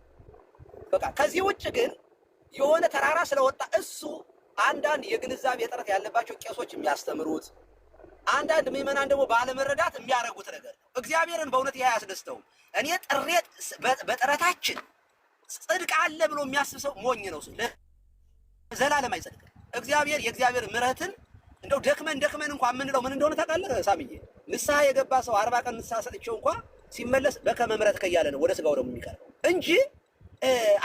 በቃ ከዚህ ውጭ ግን የሆነ ተራራ ስለወጣ እሱ አንዳንድ የግንዛቤ እጥረት ያለባቸው ቄሶች የሚያስተምሩት አንዳንድ ምዕመናን ደግሞ ባለመረዳት የሚያደርጉት ነገር ነው። እግዚአብሔርን በእውነት ይሄ አያስደስተውም። እኔ በጥረታችን ጽድቅ አለ ብሎ የሚያስብ ሰው ሞኝ ነው። ዘላለም አይጸድቅም። እግዚአብሔር የእግዚአብሔር ምሕረትን እንደው ደክመን እንኳን የምንለው ምን እንደሆነ ታውቃለህ ሳምዬ? ንስሐ የገባ ሰው 40 ቀን ንስሐ ሰጥቼው እንኳን ሲመለስ በከመ ምሕረትከ እያለ ነው ወደ ስጋው ደግሞ የሚቀርበው እንጂ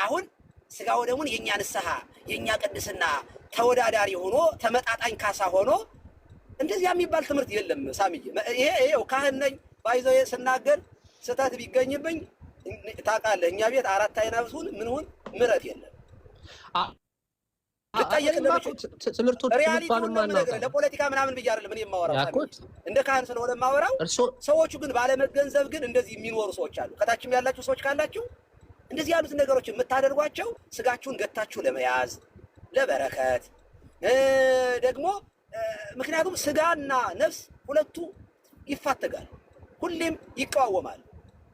አሁን ስጋው ደሙን የኛ ንስሐ የኛ ቅድስና ተወዳዳሪ ሆኖ ተመጣጣኝ ካሳ ሆኖ እንደዚህ የሚባል ትምህርት የለም ሳምዬ። ይሄው ካህን ነኝ ባይዘው ስናገር ስህተት ቢገኝብኝ ታውቃለህ፣ እኛ ቤት 4 አይናብሱን ምን ሆን ምሕረት የለም። ለፖለቲካ ምናምን ብዬ አይደለም እኔ የማወራው እንደ ካህን ስለሆነ የማወራው። ሰዎቹ ግን ባለመገንዘብ ግን እንደዚህ የሚኖሩ ሰዎች አሉ። ከታችም ያላችሁ ሰዎች ካላችሁ እንደዚህ ያሉትን ነገሮች የምታደርጓቸው ስጋችሁን ገታችሁ ለመያዝ ለበረከት ደግሞ ምክንያቱም ስጋና ነፍስ ሁለቱ ይፋተጋሉ፣ ሁሌም ይቀዋወማሉ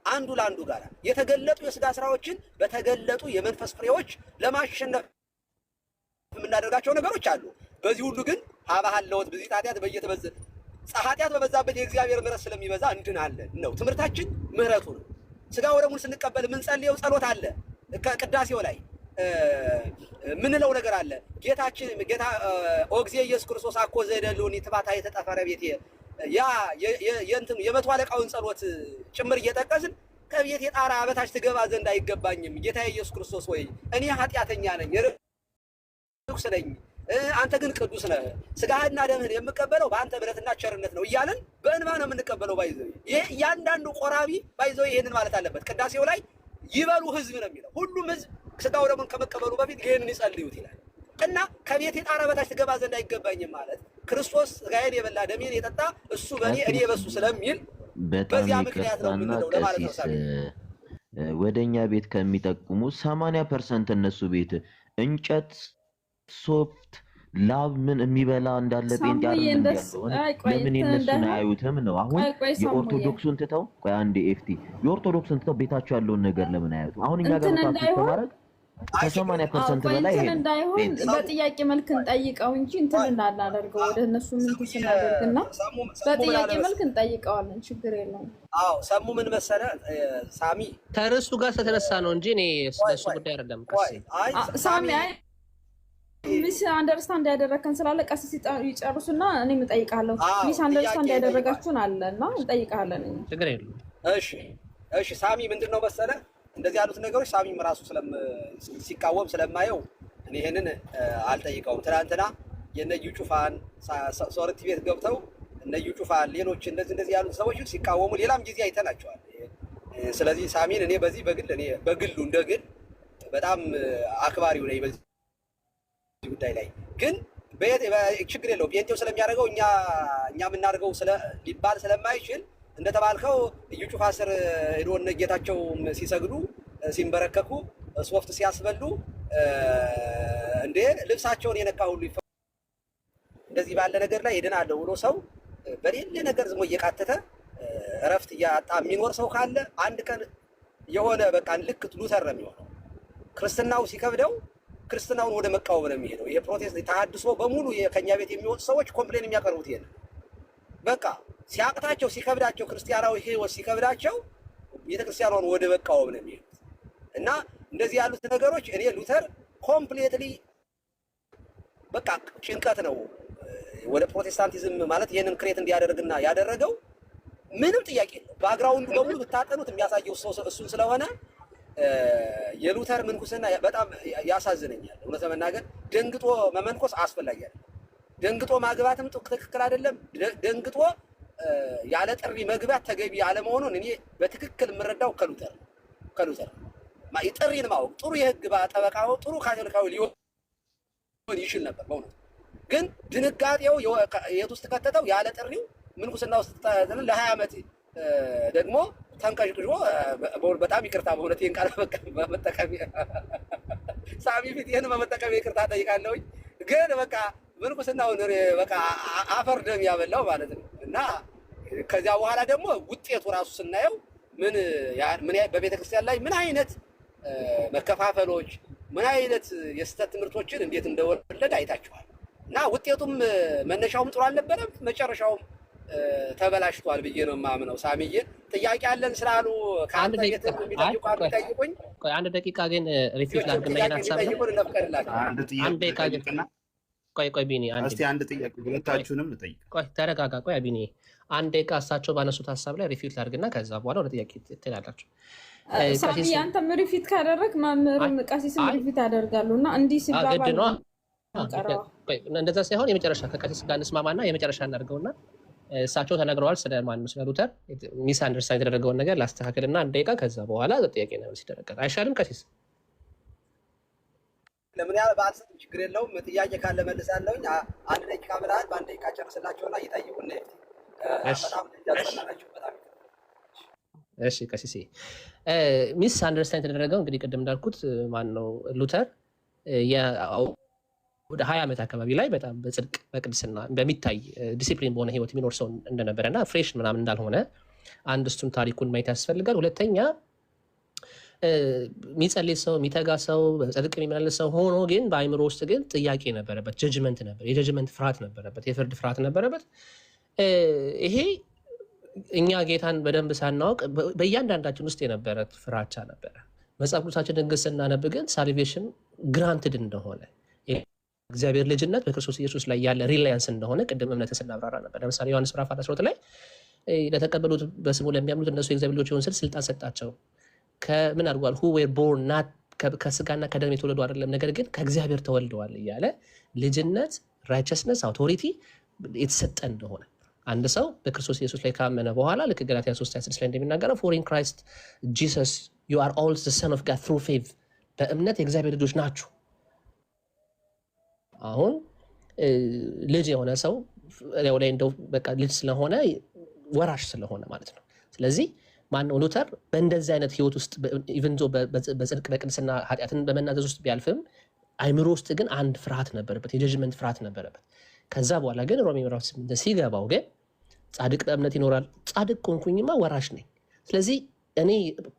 አንዱ ለአንዱ ጋር። የተገለጡ የስጋ ስራዎችን በተገለጡ የመንፈስ ፍሬዎች ለማሸነፍ የምናደርጋቸው ነገሮች አሉ። በዚህ ሁሉ ግን ሀባህለወት ብዙ ኃጢአት ኃጢአት በበዛበት የእግዚአብሔር ምሕረት ስለሚበዛ እንድናለን ነው ትምህርታችን። ምሕረቱ ነው። ስጋ ወደሙን ስንቀበል የምንጸልየው ጸሎት አለ። ቅዳሴው ላይ ምንለው ነገር አለ። ጌታ ኦግዜ ኢየሱስ ክርስቶስ አኮ ዘደሉኒ ትባታ የተጠፈረ ቤት ያ የመቶ አለቃውን ጸሎት ጭምር እየጠቀስን ከቤት የጣራ በታች ትገባ ዘንድ አይገባኝም። ጌታ ኢየሱስ ክርስቶስ ወይ እኔ ኃጢአተኛ ነኝ ርኩስ ነኝ፣ አንተ ግን ቅዱስ ነህ፣ ስጋህና ደምህን የምቀበለው በአንተ ምሕረትና ቸርነት ነው እያልን በእንባ ነው የምንቀበለው። ባይዘው ይሄ እያንዳንዱ ቆራቢ ባይዘው ይሄንን ማለት አለበት። ቅዳሴው ላይ ይበሉ ህዝብ ነው የሚለው። ሁሉም ህዝብ ስጋው ደሙን ከመቀበሉ በፊት ይሄንን ይጸልዩት ይላል እና ከቤት የጣራ በታች ትገባ ዘንድ አይገባኝም ማለት ክርስቶስ ስጋዬን የበላ ደሜን የጠጣ እሱ በእኔ እኔ በሱ ስለሚል በዚያ ምክንያት ነው የምንለው ለማለት ነው። ሳቢ ወደኛ ቤት ከሚጠቁሙ 80% እነሱ ቤት እንጨት ሶፍት ላብ ምን የሚበላ እንዳለ ጴንጤ አይደለም ያለው። ለምን እነሱን አያዩትም ነው? አሁን የኦርቶዶክሱን ትተው ቆይ አንዴ ኤፍቲ የኦርቶዶክሱን ትተው ቤታቸው ያለውን ነገር ለምን አያዩትም? አሁን እኛ ጋር ታጥቶ ተማረክ ከ80% በላይ ይሄ እንዳይሆን በጥያቄ መልክ እንጠይቀው እንጂ እንትን እንዳናደርገው ወደ እነሱ ምን ተሰናደርግና በጥያቄ መልክ እንጠይቀዋለን። ችግር የለውም። አዎ ሰሙ ምን መሰለ ሳሚ ከርሱ ጋር ስለተነሳ ነው እንጂ እኔ ስለሱ ጉዳይ አይደለም። ሳሚ አይ ሚስ አንደርስታንድ ያደረከን ስላለ ቀስ ይጨርሱና እኔም እጠይቃለሁ። ሚስ አንደርስታንድ ያደረጋችሁን አለና እንጠይቃለን። ችግር የለውም። እሺ ሳሚ ምንድነው መሰለ እንደዚህ ያሉት ነገሮች ሳሚም ራሱ ሲቃወም ስለማየው እኔ ይሄንን አልጠይቀውም። ትናንትና የነዩ ጩፋን ሶርቲ ቤት ገብተው እነዩ ጩፋን ሌሎች እንደዚህ ያሉት ሰዎች ሲቃወሙ ሌላም ጊዜ አይተናቸዋል። ስለዚህ ሳሚን እኔ በግሉ እንደግል በጣም አክባሪው ነኝ። በዚህ ጉዳይ ላይ ግን ችግር የለውም። ጴንጤው ስለሚያደርገው እኛ የምናደርገው ሊባል ስለማይችል እንደተባልከው እዩ ጩፋ ስር ሄዶ እነ ጌታቸው ሲሰግዱ ሲንበረከኩ ሶፍት ሲያስበሉ እንደ ልብሳቸውን የነካ ሁሉ እንደዚህ ባለ ነገር ላይ ይድናል ብሎ ሰው በሌለ ነገር ዝሞ እየቃተተ እረፍት እያጣ የሚኖር ሰው ካለ አንድ ቀን የሆነ በቃ ልክ ሉተር ነው የሚሆነው። ክርስትናው ሲከብደው ክርስትናውን ወደ መቃወም ነው የሚሄደው። ይሄ ፕሮቴስት ተሐድሶ በሙሉ ከኛ ቤት የሚወጡ ሰዎች ኮምፕሌን የሚያቀርቡት ይሄን በቃ ሲያቅታቸው ሲከብዳቸው ክርስቲያናዊ ህይወት ሲከብዳቸው ቤተክርስቲያኗን ወደ መቃወም ነው የሚሄዱት። እና እንደዚህ ያሉት ነገሮች እኔ ሉተር ኮምፕሊትሊ በቃ ጭንቀት ነው ወደ ፕሮቴስታንቲዝም ማለት ይሄንን ክሬት እንዲያደርግና ያደረገው ምንም ጥያቄ የለም። ባክግራውንዱ በሙሉ ብታጠኑት የሚያሳየው እሱን ስለሆነ የሉተር ምንኩስና በጣም ያሳዝነኛል። እውነት ለመናገር ደንግጦ መመንኮስ አስፈላጊ አይደለም። ደንግጦ ማግባትም ትክክል አይደለም። ደንግጦ ያለ ጥሪ መግባት ተገቢ አለመሆኑን እኔ በትክክል የምረዳው ከሉተር ጥሪን ማወቅ ጥሩ የህግ ጠበቃ ጥሩ ካቶሊካዊ ሊሆን ይችል ነበር። በእውነት ግን ድንጋጤው የት ውስጥ ከተተው ያለ ጥሪው ምንኩስና ውስጥ ለ20 ዓመት ደግሞ ተንቀዥቅዥ በጣም ይቅርታ በእውነት ይሄን ቃል በመጠቀም ሳሚ ፊት ይሄን በመጠቀም ይቅርታ ጠይቃለሁኝ። ግን በቃ ምንኩስናውን በቃ አፈር ደም ያበላው ማለት ነው። እና ከዚያ በኋላ ደግሞ ውጤቱ ራሱ ስናየው ምን በቤተክርስቲያን ላይ ምን አይነት መከፋፈሎች ምን አይነት የስተት ትምህርቶችን እንዴት እንደወለደ አይታችኋል። እና ውጤቱም መነሻውም ጥሩ አልነበረም፣ መጨረሻውም ተበላሽቷል ብዬ ነው የማምነው። ሳሚዬ ጥያቄ አለን ስላሉ ከአንድ ጠይቁኝ። አንድ ደቂቃ ግን ሪፊት ላድርግና ቆይ ቢኒ አንድ ጥያቄ ሁለታችሁንም ልጠይቅ። ቆይ ተረጋጋ። ቆይ ቢኒ አንድ ደቂቃ እሳቸው ባነሱት ሀሳብ ላይ ሪፊት ላድርግና ከዛ በኋላ ወደ ጥያቄ ትሄዳላችሁ። ሳሚ አንተም ሪፊት ካደረግ መምህርም ቀሲስም ሪፊት ያደርጋሉ እና እንዲህ ሲባባል እንደዛ ሳይሆን የመጨረሻ ከቀሲስ ጋር እንስማማና የመጨረሻ እናድርገውና እሳቸው ተናግረዋል ስለ ስለ ሉተር ሚስ አንደርስታንድ የተደረገውን ነገር ላስተካክልና አንድ ደቂቃ ከዛ በኋላ ጥያቄ ነው ሲደረጋል። አይሻልም ቀሲስ? ለምን ያህል በአንሰጥ ችግር የለውም። ጥያቄ ካለ መልሳለሁኝ። አንድ ደቂቃ ብለሃል። በአንድ ደቂቃ ጨርስላቸውና ይጠይቁን። እሺ ቀሲስ ሚስ አንደርስታንድ የተደረገው እንግዲህ ቅድም እንዳልኩት ማነው ሉተር ወደ 20 ዓመት አካባቢ ላይ በጣም በጽድቅ በቅድስና በሚታይ ዲሲፕሊን በሆነ ህይወት የሚኖር ሰው እንደነበረና ፍሬሽ ምናምን እንዳልሆነ አንድ እሱን ታሪኩን ማየት ያስፈልጋል። ሁለተኛ የሚጸልይ ሰው የሚተጋ ሰው በጽድቅ የሚመላለስ ሰው ሆኖ ግን በአይምሮ ውስጥ ግን ጥያቄ ነበረበት፣ ጀጅመንት ነበር፣ የጀጅመንት ፍርሃት ነበረበት፣ የፍርድ ፍርሃት ነበረበት። ይሄ እኛ ጌታን በደንብ ሳናውቅ በእያንዳንዳችን ውስጥ የነበረ ፍራቻ ነበረ። መጽሐፍ ቅዱሳችን ድንግ ስናነብ ግን ሳልቬሽን ግራንትድ እንደሆነ እግዚአብሔር ልጅነት በክርስቶስ ኢየሱስ ላይ ያለ ሪላያንስ እንደሆነ ቅድም እምነት ስናብራራ ነበር። ለምሳሌ ዮሐንስ ምዕራፍ 12 ላይ ለተቀበሉት በስሙ ለሚያምኑት እነሱ የእግዚአብሔር ልጆች ይሆኑ ዘንድ ስልጣን ሰጣቸው። ከምን አድርጓል? who were born not ከስጋና ከደም የተወለዱ አይደለም ነገር ግን ከእግዚአብሔር ተወልደዋል እያለ ልጅነት፣ ራይቸስነስ፣ አውቶሪቲ የተሰጠ እንደሆነ አንድ ሰው በክርስቶስ ኢየሱስ ላይ ካመነ በኋላ ልክ ገላትያ 3:26 ላይ እንደሚናገረው for in Christ Jesus you are all the son of God through faith በእምነት የእግዚአብሔር ልጆች ናችሁ። አሁን ልጅ የሆነ ሰው ላይ እንደው በቃ ልጅ ስለሆነ ወራሽ ስለሆነ ማለት ነው። ስለዚህ ማነው ሉተር በእንደዚህ አይነት ህይወት ውስጥ ኢቭን ዞ በጽድቅ በቅድስና ኃጢአትን በመናዘዝ ውስጥ ቢያልፍም አይምሮ ውስጥ ግን አንድ ፍርሃት ነበረበት፣ የጀጅመንት ፍርሃት ነበረበት። ከዛ በኋላ ግን ሮሜ ምዕራፍ 8 ሲገባው ግን ጻድቅ በእምነት ይኖራል፣ ጻድቅ ኮንኩኝማ ወራሽ ነኝ። ስለዚህ እኔ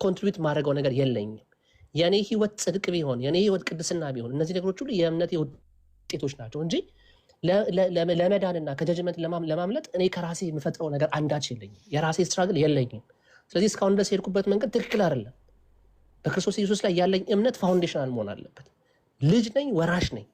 ኮንትሪቢዩት ማድረገው ነገር የለኝም። የኔ ህይወት ጽድቅ ቢሆን የኔ ህይወት ቅድስና ቢሆን እነዚህ ነገሮች ሁሉ የእምነት ውጤቶች ናቸው እንጂ ለመዳንና ከጀጅመንት ለማምለጥ እኔ ከራሴ የምፈጥረው ነገር አንዳች የለኝም። የራሴ ስትራግል የለኝም። ስለዚህ እስካሁን ድረስ የሄድኩበት መንገድ ትክክል አይደለም። በክርስቶስ ኢየሱስ ላይ ያለኝ እምነት ፋውንዴሽናል መሆን አለበት። ልጅ ነኝ፣ ወራሽ ነኝ።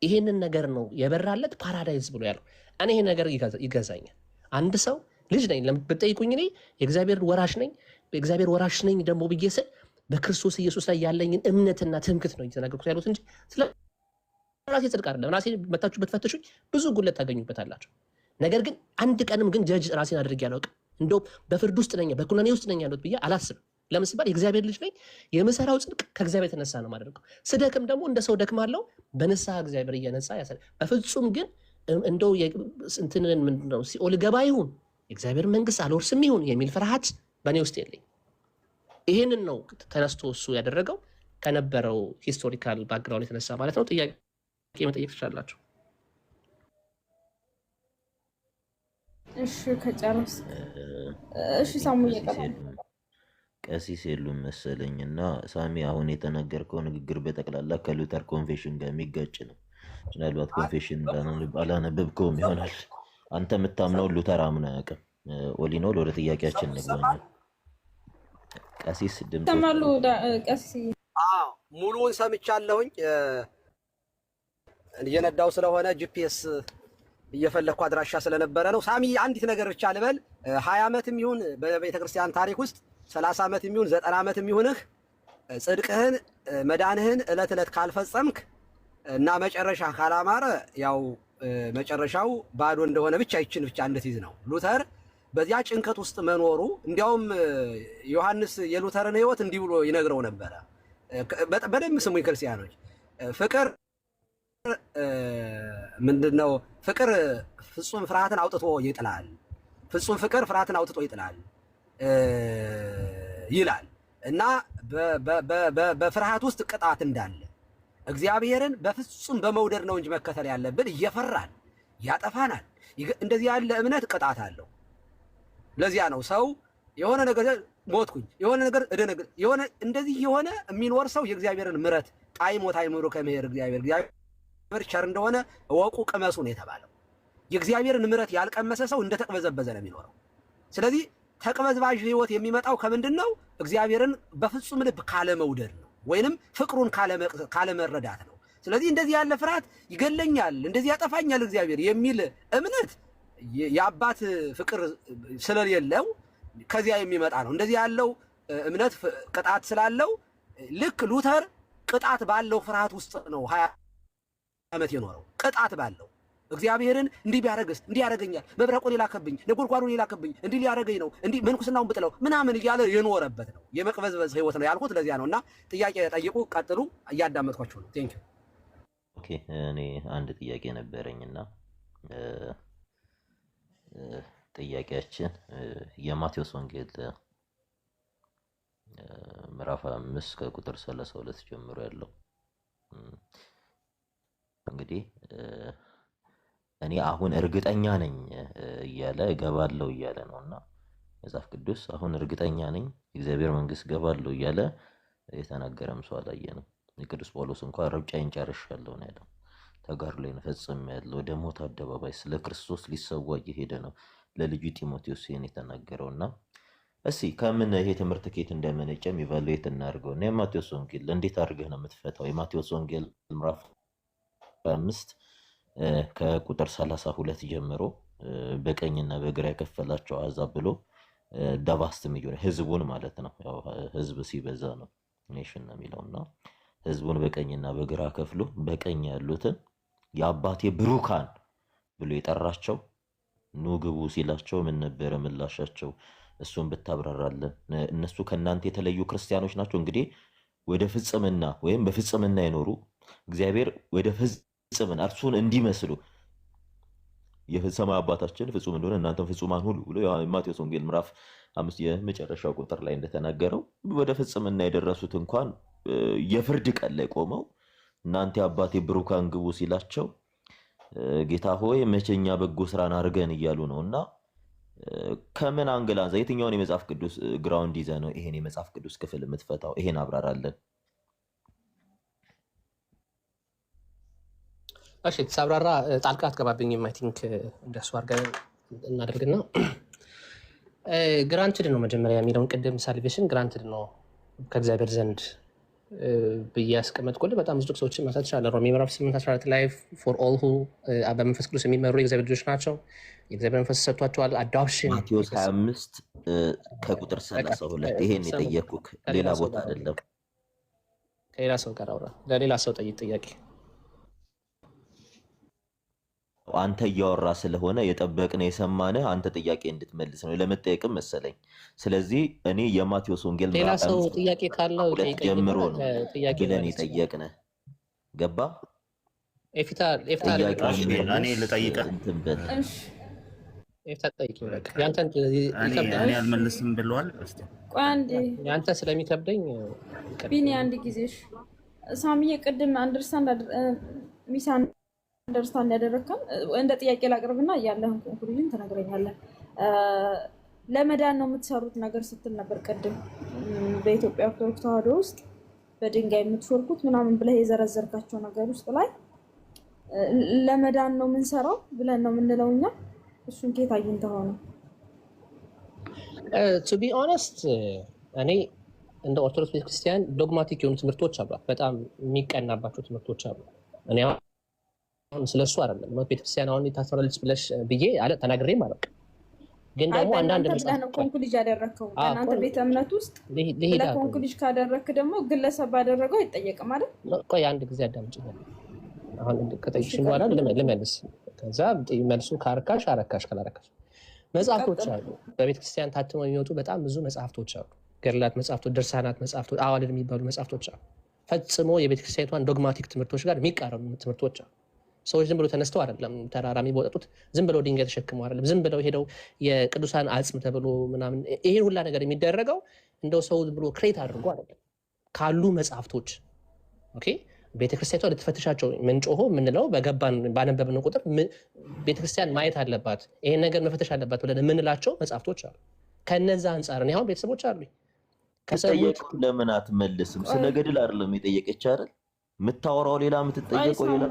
ይሄንን ነገር ነው የበራለት ፓራዳይዝ ብሎ ያለው። እኔ ይሄ ነገር ይገዛኛል። አንድ ሰው ልጅ ነኝ ብትጠይቁኝ እኔ የእግዚአብሔር ወራሽ ነኝ፣ የእግዚአብሔር ወራሽ ነኝ ደግሞ ብዬ ስል በክርስቶስ ኢየሱስ ላይ ያለኝን እምነትና ትምክት ነው እየተናገርኩት ያሉት እንጂ ስለ ራሴ ጽድቅ አይደለም። ራሴ መታችሁ ብትፈትሹኝ ብዙ ጉድለት ታገኙበታላችሁ። ነገር ግን አንድ ቀንም ግን ጀጅ ራሴን አድርጌ አላውቅም። እንደው በፍርድ ውስጥ ነኝ በኩነኔ ውስጥ ነኝ ያሉት ብዬ አላስብም። ለምን ሲባል የእግዚአብሔር ልጅ ነኝ። የምሰራው ጽድቅ ከእግዚአብሔር የተነሳ ነው የማደርገው። ስደክም ደግሞ እንደ ሰው ደክማለሁ፣ በንስሐ እግዚአብሔር እየነጻ ያሰ በፍጹም ግን እንደው እንትንን ምንድነው ሲኦል ገባ ይሁን የእግዚአብሔር መንግስት አልወርስም ይሁን የሚል ፍርሃት በእኔ ውስጥ የለኝ። ይሄንን ነው ተነስቶ እሱ ያደረገው ከነበረው ሂስቶሪካል ባክግራውንድ የተነሳ ማለት ነው። ጥያቄ መጠየቅ ትችላላችሁ። እሺ ከጨረስ እሺ ሳሙ እየቀበለ ቀሲስ የሉም መሰለኝ እና ሳሚ አሁን የተናገርከው ንግግር በጠቅላላ ከሉተር ኮንፌሽን ጋር የሚጋጭ ነው። ምናልባት ኮንፌሽን አላነበብከውም ይሆናል። አንተ የምታምነው ሉተር አምነህ አያውቅም። ኦሊኖል ወደ ጥያቄያችን እንግባኛል። ቀሲስ ድምጽ ተማሉ ቀሲስ ሙሉውን ሰምቻለሁኝ። እየነዳው ስለሆነ ጂፒኤስ እየፈለኩ አድራሻ ስለነበረ ነው። ሳሚ አንዲት ነገር ብቻ ልበል። 20 ዓመትም ይሁን በቤተክርስቲያን ታሪክ ውስጥ 30 ዓመትም ይሁን 90 ዓመትም ይሁንህ ጽድቅህን መዳንህን ዕለት ዕለት ካልፈጸምክ እና መጨረሻ ካላማረ ያው መጨረሻው ባዶ እንደሆነ ብቻ ይችን ብቻ እንድትይዝ ነው። ሉተር በዚያ ጭንቀት ውስጥ መኖሩ እንዲያውም ዮሐንስ የሉተርን ሕይወት እንዲህ ብሎ ይነግረው ነበረ። በደንብ ስሙኝ ክርስቲያኖች፣ ፍቅር ምንድነው? ፍቅር ፍጹም ፍርሃትን አውጥቶ ይጥላል። ፍጹም ፍቅር ፍርሃትን አውጥቶ ይጥላል ይላል እና በፍርሃት ውስጥ ቅጣት እንዳለ እግዚአብሔርን በፍጹም በመውደድ ነው እንጂ መከተል ያለብን እየፈራን ያጠፋናል። እንደዚህ ያለ እምነት ቅጣት አለው። ለዚያ ነው ሰው የሆነ ነገር ሞትኩኝ የሆነ ነገር እደነግጥ የሆነ እንደዚህ የሆነ የሚኖር ሰው የእግዚአብሔርን ምሕረት ጣይሞት አይምሮ ከመሄድ እግዚአብሔር ቸር እንደሆነ እወቁ ቅመሱ ነው የተባለው። የእግዚአብሔርን ምሕረት ያልቀመሰ ሰው እንደተቅበዘበዘ ነው የሚኖረው። ስለዚህ ተቅበዝባዥ ህይወት የሚመጣው ከምንድን ነው? እግዚአብሔርን በፍጹም ልብ ካለመውደድ ነው፣ ወይንም ፍቅሩን ካለመረዳት ነው። ስለዚህ እንደዚህ ያለ ፍርሃት ይገለኛል፣ እንደዚህ ያጠፋኛል እግዚአብሔር የሚል እምነት የአባት ፍቅር ስለሌለው ከዚያ የሚመጣ ነው። እንደዚህ ያለው እምነት ቅጣት ስላለው ልክ ሉተር ቅጣት ባለው ፍርሃት ውስጥ ነው 20 ዓመት የኖረው። ቅጣት ባለው እግዚአብሔርን እንዲህ ቢያደርግስ እንዲህ ያደርገኛል፣ መብረቁን ይላከብኝ፣ ነጎድጓዱን ይላከብኝ፣ እንዲህ ሊያደርገኝ ነው፣ እንዲህ ምንኩስናውን ብጥለው ምናምን እያለ የኖረበት ነው። የመቅበዝበዝ ህይወት ነው ያልኩት ለዚያ ነው። እና ጥያቄ ጠይቁ፣ ቀጥሉ፣ እያዳመጥኳችሁ ነው። ቴንክ ዩ። ኦኬ፣ እኔ አንድ ጥያቄ ነበረኝና ጥያቄያችን የማቴዎስ ወንጌል ምዕራፍ 5 ከቁጥር 32 ጀምሮ ያለው እንግዲህ እኔ አሁን እርግጠኛ ነኝ እያለ እገባለሁ እያለ ነውና መጽሐፍ ቅዱስ አሁን እርግጠኛ ነኝ እግዚአብሔር መንግስት እገባለሁ እያለ የተናገረም ሰው አላየንም። የቅዱስ ጳውሎስ እንኳን ሩጫዬን ጨርሻለሁ ነው ያለው። ተጋድሎዬን ፈጽሜያለሁ፣ ወደ ሞት አደባባይ ስለ ክርስቶስ ሊሰዋ እየሄደ ነው ለልጁ ጢሞቴዎስ ይሄን የተናገረውና እስኪ ከምን ይሄ ትምህርት ከየት እንደመነጨም ኢቫሉዌት እናድርገው እና የማቴዎስ ወንጌል እንዴት አድርገህ ነው የምትፈታው? የማቴዎስ ወንጌል ምዕራፍ 5 ከቁጥር 32 ጀምሮ በቀኝና በግራ የከፈላቸው አሕዛብ ብሎ ዳቫስት ሚሊዮን ህዝቡን ማለት ነው። ያው ህዝብ ሲበዛ ነው ኔሽን ነው የሚለውና ህዝቡን በቀኝና በግራ ከፍሎ በቀኝ ያሉትን የአባቴ ብሩካን ብሎ የጠራቸው ኑ ግቡ ሲላቸው ምን ነበረ ምላሻቸው? እሱን ብታብራራለን። እነሱ ከናንተ የተለዩ ክርስቲያኖች ናቸው። እንግዲህ ወደ ፍጽምና ወይም በፍጽምና የኖሩ እግዚአብሔር ወደ ፍጽምና እርሱን እንዲመስሉ የሰማይ አባታችን ፍጹም እንደሆነ እናንተም ፍጹማን ሁኑ ብሎ ማቴዎስ ወንጌል ምዕራፍ 5 የመጨረሻው ቁጥር ላይ እንደተናገረው ወደ ፍጽምና የደረሱት እንኳን የፍርድ ቀን ላይ ቆመው እናንተ አባቴ ብሩካን ግቡ ሲላቸው ጌታ ሆይ መቼኛ በጎ ስራን አድርገን እያሉ ነውና ከምን አንግል አንዛ የትኛውን የመጽሐፍ ቅዱስ ግራውንድ ይዘህ ነው ይሄን የመጽሐፍ ቅዱስ ክፍል የምትፈታው? ይሄን አብራራለን። እሺ ተሳብራራ ጣልቃ አትገባብኝም። አይ ቲንክ እንደሱ አድርገን እናደርግና ግራንትድ ነው መጀመሪያ የሚለውን ቅድም ሳልቬሽን ግራንትድ ነው ከእግዚአብሔር ዘንድ ብዬ ያስቀመጥኩልህ በጣም ብዙ ሰዎችን ማንሳት ይችላል። ሮሜ ምዕራፍ 8:14 ላይ ፎር ኦል ሁ በመንፈስ ቅዱስ የሚመሩ የእግዚአብሔር ልጆች ናቸው፣ የእግዚአብሔር መንፈስ ሰጥቷቸዋል። አዳፕሽን ማቴዎስ 25 ከቁጥር 32 ይሄን የጠየኩህ ሌላ ቦታ አይደለም። ከሌላ ሰው ጋር አውራ፣ ለሌላ ሰው ጠይቅ ጥያቄ። አንተ እያወራ ስለሆነ የጠበቅነው የሰማነህ አንተ ጥያቄ እንድትመልስ ነው ለመጠየቅም መሰለኝ። ስለዚህ እኔ የማቴዎስ ወንጌል ሌላ ሰው ጥያቄ ካለው ጀምሮ ነው ብለን የጠየቅነህ ገባ? ኤፍታ እኔ ልጠይቅህ ኤፍታ ጠይቅ። ያንተን እኔ አልመልስም ብለዋል። እስቲ ቆይ አንዴ ያንተ ስለሚከብደኝ ቢኒ አንድ ጊዜሽ ሳሚዬ ቅድም አንደርስታንድ ያደረግከን እንደ ጥያቄ ላቅርብና እያለህን ኮንክሉዥን ትነግረኛለህ። ለመዳን ነው የምትሰሩት ነገር ስትል ነበር ቅድም። በኢትዮጵያ ኦርቶዶክስ ተዋሕዶ ውስጥ በድንጋይ የምትሾልኩት ምናምን ብለህ የዘረዘርካቸው ነገር ውስጥ ላይ ለመዳን ነው የምንሰራው ብለን ነው የምንለው እኛ። እሱን ከየት አግኝተኸው ነው? ቱ ቢ ኦነስት እኔ እንደ ኦርቶዶክስ ቤተክርስቲያን ዶግማቲክ የሆኑ ትምህርቶች አሏት። በጣም የሚቀናባቸው ትምህርቶች አሉ። እኔ አሁን ስለሱ አይደለም ቤተክርስቲያን አሁን ታስራለች ብለሽ ብዬ ተናግሬ ማለት ግን ደግሞ አንዳንድ ነው ኮንክሉዥ ያደረከው እናንተ ቤተ እምነት ውስጥ ለኮንክሉዥ ካደረክ ደግሞ ግለሰብ ባደረገው አይጠየቅም አይደል? ቆይ አንድ ጊዜ አዳምጪኝ። አሁን ከጠይቅሽኝ በኋላ ልመልስ። ከዛ መልሱ ካረካሽ አረካሽ፣ ካላረካሽ መጽሐፍቶች አሉ። በቤተክርስቲያን ታትመው የሚወጡ በጣም ብዙ መጽሐፍቶች አሉ። ገድላት መጽሐፍቶች፣ ድርሳናት መጽሐፍቶች፣ አዋልድ የሚባሉ መጽሐፍቶች አሉ። ፈጽሞ የቤተክርስቲያኒቷን ዶግማቲክ ትምህርቶች ጋር የሚቃረኑ ትምህርቶች አሉ። ሰዎች ዝም ብሎ ተነስተው አይደለም ተራራ የሚወጡት፣ ዝም ብለው ድንጋይ ተሸክመው አይደለም፣ ዝም ብለው ሄደው የቅዱሳን አጽም ተብሎ ምናምን ይሄን ሁላ ነገር የሚደረገው እንደው ሰው ዝም ብሎ ክሬት አድርጎ አይደለም። ካሉ መጽሐፍቶች ኦኬ ቤተክርስቲያኒቷ ልትፈትሻቸው ምንጮሆ የምንለው በገባን ባነበብን ቁጥር ቤተክርስቲያን ማየት አለባት፣ ይሄን ነገር መፈተሽ አለባት ብለን የምንላቸው መጽሐፍቶች አሉ። ከነዛ አንጻር ነው አሁን ቤተሰቦች አሉ ከሰዎች ለምን አትመልስም? ስለ ገድል አይደለም የጠየቀች አይደል? የምታወራው ሌላ የምትጠየቀው ሌላ።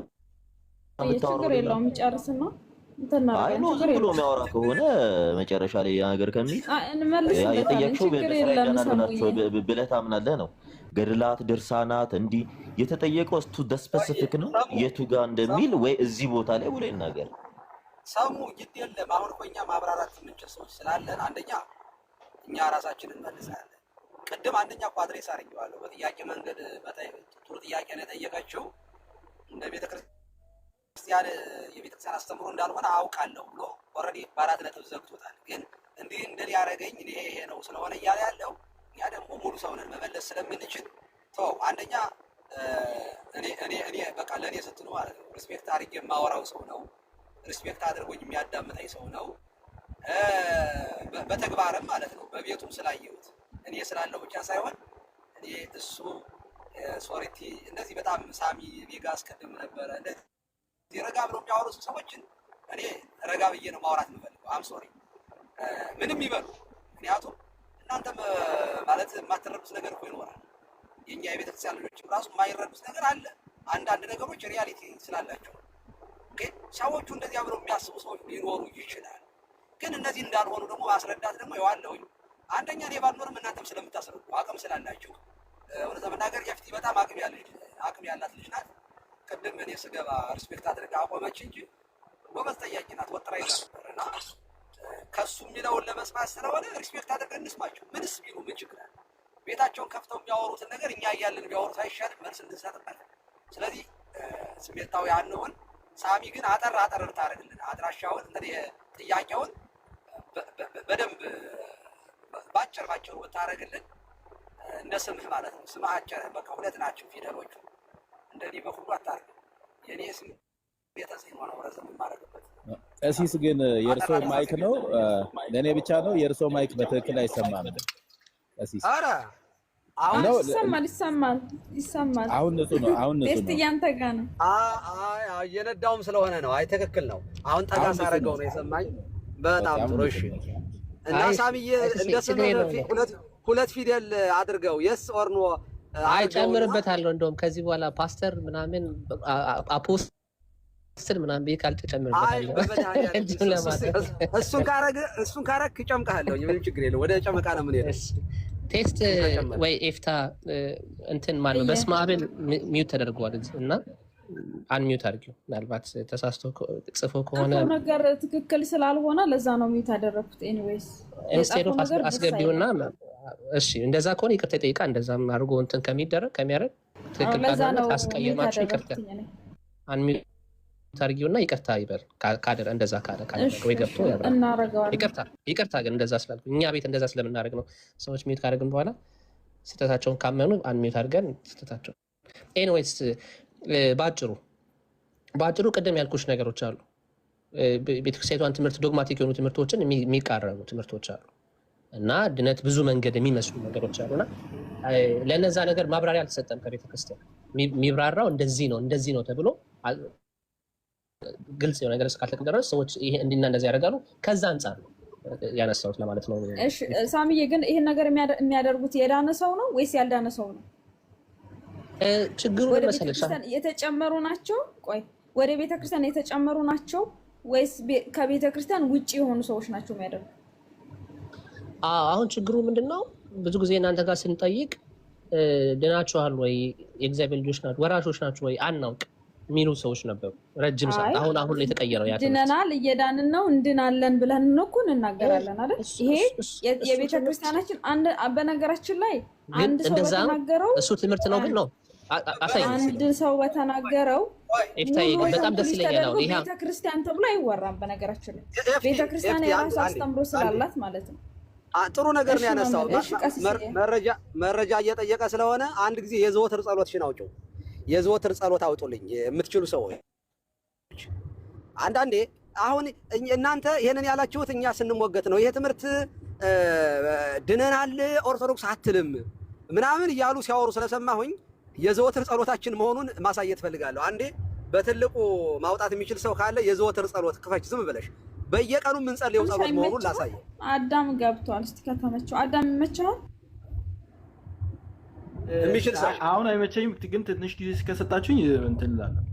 ችግር የለውም ጨርስና እንትና አይ ነው ዝም ብሎ የሚያወራ ከሆነ መጨረሻ ላይ ያ ነገር ከሚል የጠየቅሽው ብለህ ታምናለህ ነው። ገድላት ድርሳናት እንዲህ የተጠየቀው እስቱ ስፔሲፊክ ነው የቱ ጋር እንደሚል ወይ እዚህ ቦታ ላይ ብሎ ይናገር። ሰሙ ግድ የለም። አሁን እኮ እኛ ማብራራት የምንችል ሰዎች ስላለን አንደኛ እኛ ራሳችንን መልሳለን። ቅድም አንደኛ ኳድሬስ አድርጌዋለሁ በጥያቄ መንገድ ጥሩ ጥያቄ ነው የጠየቀችው። እንደ ቤተክርስቲያን የቤተክርስቲያን አስተምሮ እንዳልሆነ አውቃለሁ ብሎ ኦልሬዲ በአራት ነጥብ ዘግቶታል። ግን እንዲህ እንደዚህ ያደረገኝ እኔ ይሄ ነው ስለሆነ እያለ ያለው ያ ደግሞ ሙሉ ሰውንን መመለስ ስለምንችል ተው። አንደኛ እኔ በቃ ለእኔ ስትሉ ማለት ነው ሪስፔክት አድርጌ የማወራው ሰው ነው። ሪስፔክት አድርጎኝ የሚያዳምጠኝ ሰው ነው። በተግባርም ማለት ነው በቤቱም ስላየሁት እኔ ስላለው ብቻ ሳይሆን እኔ እሱ ሶሪቲ እንደዚህ በጣም ሳሚ ኔጋ አስቀድም ነበረ እንደዚህ ረጋ ብለው የሚያወሩ ሰዎችን እኔ ረጋ ብዬ ነው ማውራት የምፈልገው። አም ሶሪ ምንም ይበሉ። ምክንያቱም እናንተም ማለት የማትረዱት ነገር እኮ ይኖራል። የኛ የቤተክርስቲያን ልጆችም ራሱ የማይረዱት ነገር አለ። አንዳንድ ነገሮች ሪያሊቲ ስላላቸው ሰዎቹ እንደዚህ አብረው የሚያስቡ ሰዎች ሊኖሩ ይችላል። ግን እነዚህ እንዳልሆኑ ደግሞ ማስረዳት ደግሞ ይዋለውኝ። አንደኛ እኔ ባልኖርም እናንተም ስለምታስረዱ አቅም ስላላችሁ እውነት ለመናገር የፍቲ በጣም አቅም ያላት ልጅ ናት። ቅድም እኔ ስገባ ሪስፔክት አድርጋ አቆመች እንጂ ጎበዝ ጠያቂ ናት። ወጥራ ይዛ ነበር እና ከሱ የሚለውን ለመስማት ስለሆነ ሪስፔክት አድርገን እንስማቸው። ምንስ ቢሉ ምን ችግር አለ? ቤታቸውን ከፍተው የሚያወሩትን ነገር እኛ እያለን ቢያወሩት አይሻልም? መልስ እንድንሰጥበት። ስለዚህ ስሜታዊ አንሆን። ሳሚ ግን አጠር ልታደርግልን አድራሻውን እንግዲህ ጥያቄውን በደንብ ባጭር ብታደርግልን እንደ ስምህ ማለት ነው። ስምህ አጭር በቃ ሁለት ናቸው ፊደሎቹ። እንደዚህ በሁሉ አታርግ። የኔ ስም ቤተሰብ ነው ረዘም የማደርግበት። ቀሲስ ግን የእርሶ ማይክ ነው ለእኔ ብቻ ነው? የእርሶ ማይክ በትክክል አይሰማም ቀሲስ? ኧረ አሁን ይሰማል። አሁን ንጹህ ነው። አሁን ንጹህ ነው። ያንተ ጋር ነው። እየነዳውም ስለሆነ ነው። አይ ትክክል ነው። አሁን ጠጋ ሳረገው ነው የሰማኝ። በጣም ጥሩ። እሺ እና ሳሚዬ እንደ ስምህ ሁለት ፊደል አድርገው የስ ኦር ኖ አይጨምርበታለሁ። እንደውም ከዚህ በኋላ ፓስተር ምናምን አፖስትል ምናምን ብዬ ካልጨምርበታለሁ። እሱን ካረክ ጨምቃለሁ። ምንም ችግር የለም። ወደ ጨመቃ ነው ምን ሄደው ቴስት ወይ ኤፍታ እንትን ማለት ነው። በስመ አብ ሚውት ተደርጓል እና አንሚውት አድርጊው። ምናልባት ተሳስቶ ጽፎ ከሆነ ነገር ትክክል ስላልሆነ ለዛ ነው ሚውት ያደረኩት። ኤኒዌይስ ኢንስቴድ ኦፍ አስገቢውና እሺ እንደዛ ከሆነ ይቅርታ ይጠይቃ። እንደዛም አድርጎ እንትን ከሚያደርግ ትክክል ካልሆነ አስቀየማችሁ ይቅርታ አንሚውት አድርጊውና ይቅርታ ይበል ካደረ እንደዛ ካለ ወይ ገብቶ እናረጋው ይቅርታ ግን እንደዛ ስላልኩ እኛ ቤት እንደዛ ስለምናደርግ ነው። ሰዎች ሚውት ካደረግን በኋላ ስህተታቸውን ካመኑ አንሚውት አድርገን ስህተታቸው ኤኒዌይስ ባጭሩ ቅድም ያልኩሽ ነገሮች አሉ። ቤተክርስቲያኗን ትምህርት ዶግማቲክ የሆኑ ትምህርቶችን የሚቃረኑ ትምህርቶች አሉ እና ድነት ብዙ መንገድ የሚመስሉ ነገሮች አሉና ለነዛ ነገር ማብራሪያ አልተሰጠም ከቤተክርስቲያን። የሚብራራው እንደዚህ ነው ተብሎ ግልጽ የሆነ ነገር እስካልተቀመጠ ድረስ ሰዎች ይሄ እንዲና እንደዚህ ያደርጋሉ። ከዛ አንጻር ነው ያነሳሁት ለማለት ነው። እሺ ሳሚዬ ግን ይሄን ነገር የሚያደርጉት የዳነ ሰው ነው ወይስ ያልዳነ ሰው ነው? ችግሩ ወደ መሰለሽ ቤተክርስቲያን የተጨመሩ ናቸው። ቆይ ወደ ቤተክርስቲያን የተጨመሩ ናቸው ወይስ ከቤተ ክርስቲያን ውጪ የሆኑ ሰዎች ናቸው የሚያደርጉት? አሁን ችግሩ ምንድነው? ብዙ ጊዜ እናንተ ጋር ስንጠይቅ ድናችኋል ወይ የእግዚአብሔር ልጆች ናችሁ ወራሾች ናችሁ ወይ አናውቅ የሚሉ ሰዎች ነበሩ ረጅም ሰዓት። አሁን ላይ የተቀየረው ያ ድነናል እየዳንን ነው እንድናለን ብለን ነው እኮ እንናገራለን አይደል? ይሄ የቤተ ክርስቲያናችን በነገራችን ላይ አንድ ሰው በተናገረው እሱ ትምህርት ነው ግን ነው አንድ ሰው በተናገረው ኤፍታይ በጣም ደስ ይለኛል። ነው ይሄ ቤተ ክርስቲያን ተብሎ አይወራም። በነገራችን ላይ ቤተ ክርስቲያን የራሱ አስተምሮ ስላላት ማለት ነው። ጥሩ ነገር ነው ያነሳው። መረጃ እየጠየቀ ስለሆነ አንድ ጊዜ የዘወትር ጸሎትሽን አውጪው። የዘወትር ጸሎት አውጡልኝ የምትችሉ ሰዎች። አንዳንዴ አሁን እናንተ ይሄንን ያላችሁት እኛ ስንሞገት ነው። ይሄ ትምህርት ድነናል ኦርቶዶክስ አትልም ምናምን እያሉ ሲያወሩ ስለሰማሁኝ የዘወትር ጸሎታችን መሆኑን ማሳየት ፈልጋለሁ። አንዴ በትልቁ ማውጣት የሚችል ሰው ካለ የዘወትር ጸሎት ክፈች ዝም ብለሽ በየቀኑ ምን ጸልየው ጸሎት መሆኑን ላሳየው። አዳም ገብቷል። እስቲ ከተመቸው አዳም ይመቻል የሚችል ሰው አሁን አይመቸኝም፣ ግን ትንሽ ጊዜ እስከሰጣችሁኝ እንትን እላለሁ።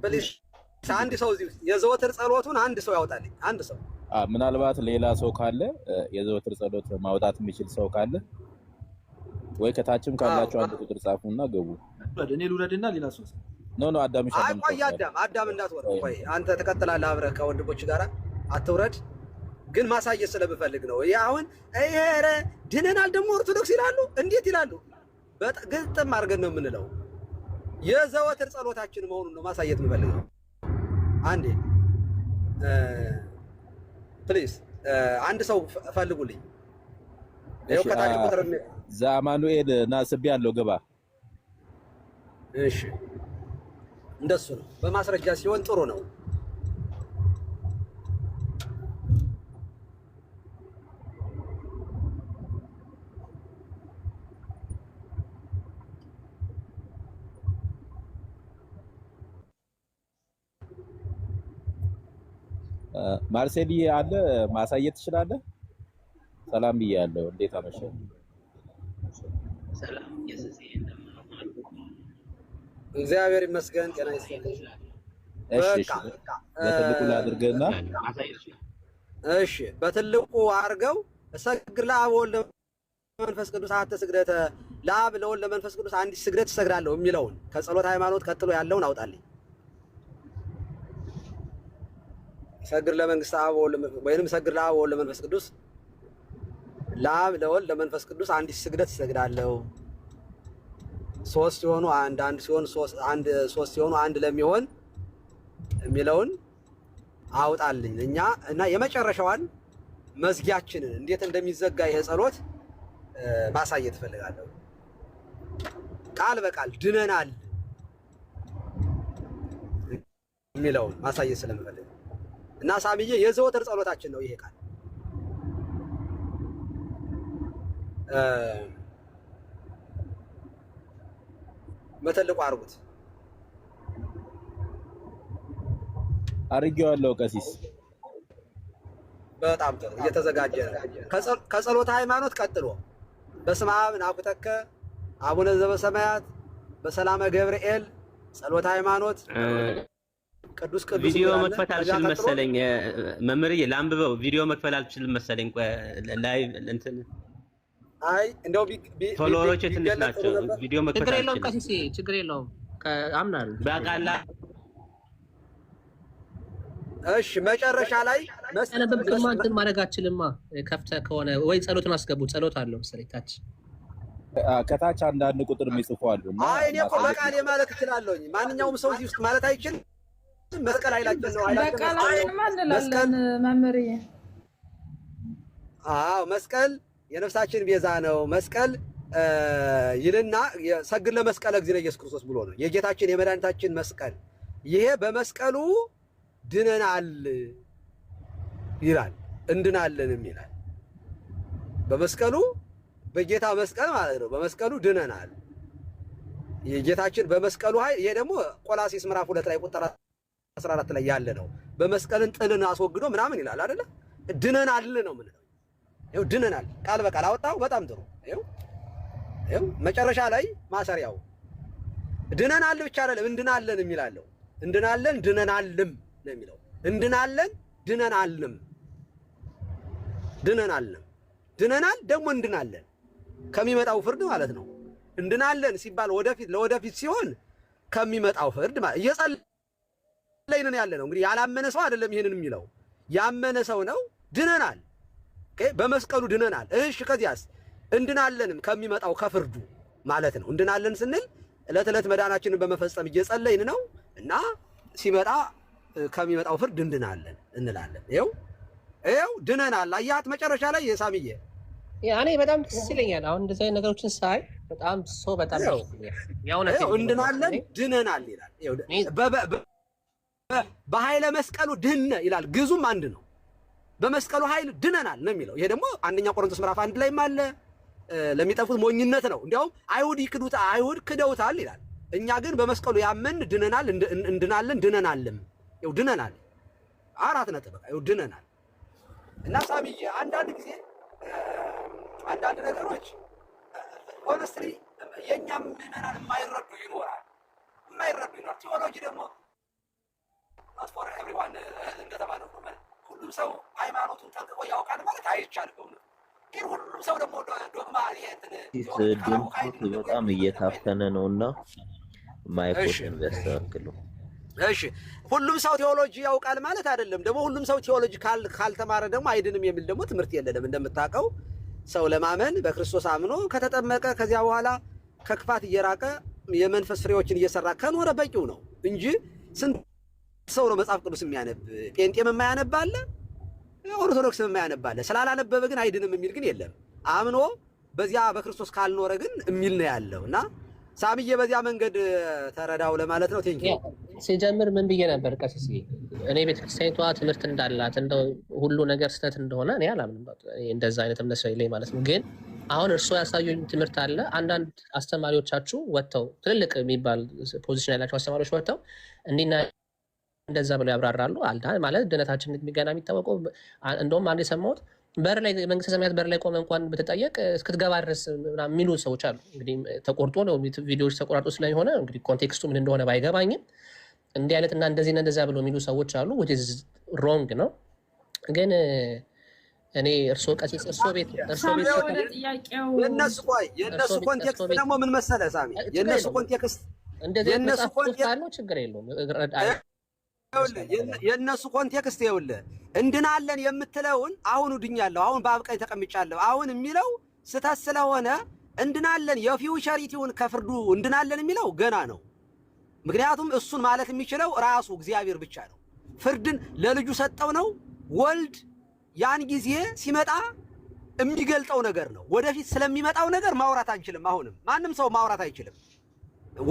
ፕሊዝ አንድ ሰው እዚህ የዘወትር ጸሎቱን አንድ ሰው ያውጣልኝ። አንድ ሰው ምናልባት ሌላ ሰው ካለ የዘወትር ጸሎት ማውጣት የሚችል ሰው ካለ ወይ ከታችም ካላችሁ አንድ ቁጥር ጻፉና ገቡ። እኔ ልውረድና ሌላ ሰው ኖ አዳም ይሻላል። ቆይ አዳም እንዳትወርድ። ቆይ አንተ ተከተላለህ አብረህ ከወንድሞች ጋር አትውረድ። ግን ማሳየት ስለምፈልግ ነው። ይሄ አሁን ኧረ ድነናል ደግሞ ኦርቶዶክስ ይላሉ። እንዴት ይላሉ? ግጥም አድርገን ነው የምንለው። የዘወትር ጸሎታችን መሆኑን ነው ማሳየት የምፈልገው። አንዴ ፕሊዝ አንድ ሰው ፈልጉልኝ። ይሄው ከታች ቁጥር ዛማኑኤል ናስቢ ያለው ገባ። እሺ እንደሱ ነው። በማስረጃ ሲሆን ጥሩ ነው። ማርሴሊ አለ ማሳየት ትችላለህ? ሰላም ብያለሁ። እንዴት አመሸህ? ሰላም እግዚአብሔር ይመስገን። ጤና ይስጥልኝ። በትልቁ ላድርግና እሺ በትልቁ አድርገው እሰግድ ለአብ ወወልድ ለመንፈስ ቅዱስ አሐተ ስግደተ ለአብ ለወልድ ለመንፈስ ቅዱስ አንዲት ስግደት እሰግዳለሁ የሚለውን ከጸሎት ሃይማኖት ቀጥሎ ያለውን አውጣልኝ። ሰግድ ለመንግስት አብ ወወልድ ወይንም ሰግድ ለአብ ወወልድ ለመንፈስ ቅዱስ ለአብ ለወልድ ለመንፈስ ቅዱስ አንዲት ስግደት እሰግዳለሁ። ሶስት ሲሆኑ አንድ ሲሆኑ ሶስት ሲሆኑ አንድ ለሚሆን የሚለውን አውጣልኝ። እኛ እና የመጨረሻዋን መዝጊያችንን እንዴት እንደሚዘጋ ይሄ ጸሎት ማሳየት ፈልጋለሁ። ቃል በቃል ድነናል የሚለውን ማሳየት ስለምፈልግ እና ሳሚዬ የዘወትር ጸሎታችን ነው ይሄ ቃል። በትልቁ አድርጉት። አድርጌዋለሁ ቀሲስ። በጣም ጥሩ እየተዘጋጀ ነው። ከጸሎት ሃይማኖት ቀጥሎ በስመ አብ ናኩተከ አቡነ ዘበሰማያት በሰላመ ገብርኤል ጸሎት ሃይማኖት ቅዱስ ቪዲዮ መክፈት አልችልም መሰለኝ መምህርዬ፣ ላንብበው። ቪዲዮ መክፈት አልችልም መሰለኝ ላይ እንትን አይ እንደው ፎሎወሮች ትንሽ ናቸው። ቪዲዮ መክፈት ችግር የለውም ቀሲስ፣ ችግር የለውም አምናለሁ። በቃላ እሺ መጨረሻ ላይ መስነበብክማ እንትን ማድረግ አትችልማ። ከፍተህ ከሆነ ወይ ጸሎትን አስገቡ። ጸሎት አለው መሰለኝ ታች ከታች አንዳንድ ቁጥር የሚጽፉ አሉ። አይ እኔ እኮ በቃሌ ማለት እችላለሁ። ማንኛውም ሰው እዚህ ውስጥ ማለት አይችልም። መስቀል ኃይላችን ነው። በቃላችን ማንላለን መምህርዬ። አዎ መስቀል የነፍሳችን ቤዛ ነው። መስቀል ይልና ሰግድ ለመስቀለ እግዚእነ ኢየሱስ ክርስቶስ ብሎ ነው የጌታችን የመድኃኒታችን መስቀል። ይሄ በመስቀሉ ድነናል ይላል፣ እንድናለንም ይላል። በመስቀሉ በጌታ መስቀል ማለት ነው። በመስቀሉ ድነናል። የጌታችን በመስቀሉ ኃይል። ይሄ ደግሞ ቆላስይስ ምዕራፍ 2 ላይ ቁጥር 14 ላይ ያለ ነው። በመስቀልን ጥልን አስወግዶ ምናምን ይላል አይደለ? ድነናል ነው ምን ነው? ይኸው ድነናል ቃል በቃል አወጣው። በጣም ጥሩ። ይኸው መጨረሻ ላይ ማሰሪያው ድነናል ብቻ አይደለም እንድናለን የሚላለው። እንድናለን ድነናልም ነው የሚለው። እንድናለን ድነናልም ድነናል ደግሞ እንድናለን ከሚመጣው ፍርድ ማለት ነው። እንድናለን ሲባል ወደፊት ለወደፊት ሲሆን ከሚመጣው ፍርድ ማለት እየጸለይን ያለ ነው። እንግዲህ ያላመነ ሰው አይደለም ይሄንን የሚለው ያመነ ሰው ነው። ድነናል፣ በመስቀሉ ድነናል። እሺ ከዚያስ እንድናለንም ከሚመጣው ከፍርዱ ማለት ነው። እንድናለን ስንል ዕለት ዕለት መዳናችንን በመፈጸም እየጸለይን ነው እና ሲመጣ ከሚመጣው ፍርድ እንድናለን እንላለን። ይኸው ድነናል። አያት መጨረሻ ላይ የሳምዬ እኔ በጣም ደስ ይለኛል። አሁን እንደዚህ አይነት ነገሮችን ሳይ በጣም እንድናለን ድነናል ይላል። በኃይለ መስቀሉ ድህነ ይላል። ግዙም አንድ ነው። በመስቀሉ ኃይል ድነናል ነው የሚለው። ይሄ ደግሞ አንደኛ ቆሮንቶስ ምዕራፍ 1 ላይም አለ። ለሚጠፉት ሞኝነት ነው፣ እንዲያውም አይሁድ ክደውታል ይላል። እኛ ግን በመስቀሉ ያመን ድነናል፣ እንድናለን፣ ድነናልም። ይኸው ድነናል፣ 4 ነጥብ በቃ ይኸው ድነናል። እና ሳሚዬ አንዳንድ ጊዜ አንዳንድ ነገሮች ሆነስትሊ የእኛም ምዕመናን የማይረዱ ይኖራል። ቴዎሎጂ ደግሞ not for everyone እንደተባለው ነው። ሁሉም ሰው ሃይማኖቱን ጠንቅቆ ያውቃል ማለት አይቻልም። ግን ሁሉም ሰው ደግሞ ዶግማ ድምፁ በጣም እየታፈነ ነውና ማይኮሽን ቢያስተካክሉ። እሺ ሁሉም ሰው ቴዎሎጂ ያውቃል ማለት አይደለም። ደግሞ ሁሉም ሰው ቴዎሎጂ ካልተማረ ደግሞ አይድንም የሚል ደግሞ ትምህርት የለንም። እንደምታውቀው ሰው ለማመን በክርስቶስ አምኖ ከተጠመቀ ከዚያ በኋላ ከክፋት እየራቀ የመንፈስ ፍሬዎችን እየሰራ ከኖረ በቂው ነው እንጂ ስንት ሰው ነው መጽሐፍ ቅዱስ የሚያነብ? ጴንጤም የማያነብ አለ፣ ኦርቶዶክስም የማያነብ አለ። ስላላነበበ ግን አይድንም የሚል ግን የለም። አምኖ በዚያ በክርስቶስ ካልኖረ ግን የሚል ነው ያለው። እና ሳምዬ በዚያ መንገድ ተረዳው ለማለት ነው። ቴንኪ ሲጀምር ምን ብዬ ነበር? ቀሲስ እኔ ቤተክርስቲያኒቷ ትምህርት እንዳላት እንደው ሁሉ ነገር ስተት እንደሆነ እኔ አላምንም። እንደዛ አይነት እምነት ስለሌለኝ ማለት ነው። ግን አሁን እርስዎ ያሳዩኝ ትምህርት አለ። አንዳንድ አስተማሪዎቻችሁ ወጥተው ትልልቅ የሚባል ፖዚሽን ያላቸው አስተማሪዎች ወጥተው እንዲና እንደዛ ብለው ያብራራሉ። አልዳን ማለት ድነታችን የሚገና የሚታወቀው እንደውም አንድ የሰማሁት በር ላይ መንግስተ ሰማያት በር ላይ ቆመ እንኳን ብትጠየቅ እስክትገባ ድረስ ምናምን የሚሉ ሰዎች አሉ። እንግዲህ ተቆርጦ ነው ቪዲዮዎች ተቆራርጦ ስለሆነ እንግዲህ ኮንቴክስቱ ምን እንደሆነ ባይገባኝም እንዲህ አይነት እና እንደዚህ እና እንደዛ ብለው የሚሉ ሰዎች አሉ። which is wrong ነው። ግን እኔ እርስዎ ቀሲስ እርስዎ ቤት የእነሱ ኮንቴክስት ደግሞ ምን መሰለህ ሳሚ፣ የእነሱ ኮንቴክስት እንደዚህ ካለው ችግር የለውም። የእነሱ ኮንቴክስት ይኸውልህ እንድናለን የምትለውን አሁን ድኛለሁ፣ አሁን በአብ ቀኝ ተቀምጫለሁ አሁን የሚለው ስተት ስለሆነ እንድናለን የፊውቸሪቲውን ከፍርዱ እንድናለን የሚለው ገና ነው። ምክንያቱም እሱን ማለት የሚችለው ራሱ እግዚአብሔር ብቻ ነው። ፍርድን ለልጁ ሰጠው ነው። ወልድ ያን ጊዜ ሲመጣ የሚገልጠው ነገር ነው። ወደፊት ስለሚመጣው ነገር ማውራት አንችልም። አሁንም ማንም ሰው ማውራት አይችልም።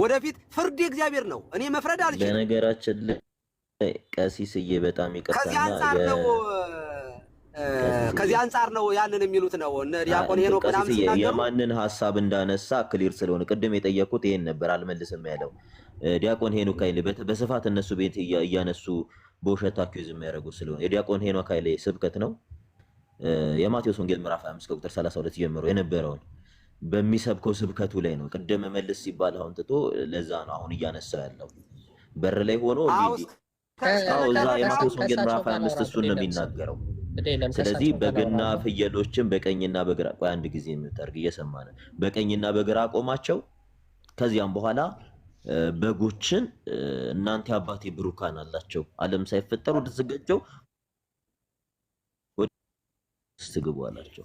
ወደፊት ፍርድ የእግዚአብሔር ነው። እኔ መፍረድ አልችልም። በነገራችን ላይ ቀሲስዬ በጣም ይቀርታልና ከዚህ አንፃር ነው ያንን የሚሉት ነው። እነ ዲያቆን ሄኖክ ምናምን ሲናገሩ የማንን ሐሳብ እንዳነሳ ክሊር ስለሆነ ቅድም የጠየቁት ይሄን ነበር አልመልስም ያለው ዲያቆን ሄኖክ ኃይሌ በስፋት እነሱ ቤት እያነሱ በውሸት አኪዩዝ የሚያደርጉ ስለሆነ የዲያቆን ሄኖክ ኃይሌ ስብከት ነው። የማቴዎስ ወንጌል ምዕራፍ 5 ቁጥር 32 ጀምሮ የነበረውን በሚሰብከው ስብከቱ ላይ ነው። ቅድም መልስ ሲባል አሁን ትቶ ለዛ ነው አሁን እያነሳ ያለው በር ላይ ሆኖ እዛ የማቴዎስ ወንጌል ምዕራፍ 5 እሱን ነው የሚናገረው። ስለዚህ በግና ፍየሎችን በቀኝና በግራ አንድ ጊዜ የምታርግ እየሰማነ በቀኝና በግራ ቆማቸው። ከዚያም በኋላ በጎችን እናንተ አባቴ ብሩካን አላቸው ዓለም ሳይፈጠር ወደ ተዘጋጀው ወስግቡ አላቸው።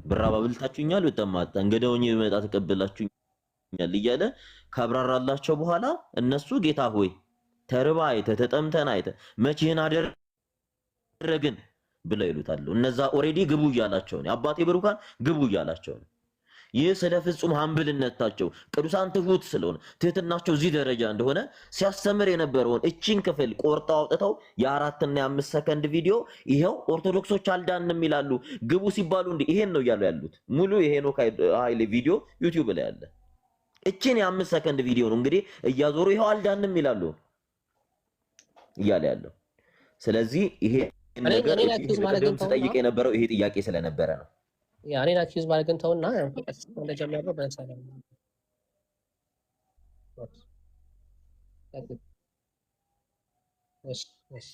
ብራባ ብልታችሁኛል፣ በጠማጣ እንግዳውኝ በመጣ ተቀበላችሁኛል እያለ ካብራራላቸው በኋላ እነሱ ጌታ ሆይ ተርባ አይተ ተጠምተን አይተ መቼን አደረግን ብለው ይሉታሉ። እነዛ ኦሬዲ ግቡ እያላቸው ነው። አባቴ ብሩካን ግቡ እያላቸው ነው። ይህ ስለ ፍጹም ሀምብልነታቸው ቅዱሳን ትሁት ስለሆነ ትህትናቸው እዚህ ደረጃ እንደሆነ ሲያስተምር የነበረውን እቺን ክፍል ቆርጠው አውጥተው የ4 እና የ5 ሰከንድ ቪዲዮ ይሄው ኦርቶዶክሶች አልዳንም ይላሉ ግቡ ሲባሉ እንዴ ይሄን ነው እያሉ ያሉት። ሙሉ የሄኖክ ኃይሌ ቪዲዮ ዩቲዩብ ላይ አለ። እቺን የ5 ሰከንድ ቪዲዮ ነው እንግዲህ እያዞሩ ይሄው አልዳንም ይላሉ እያለ ያለው። ስለዚህ ይሄ ነገር ተጠይቀ የነበረው ይሄ ጥያቄ ስለነበረ ነው። ያኔና አኪዩዝ ማለት ግን ተውና እንደጀመረው በሰላም እሺ እሺ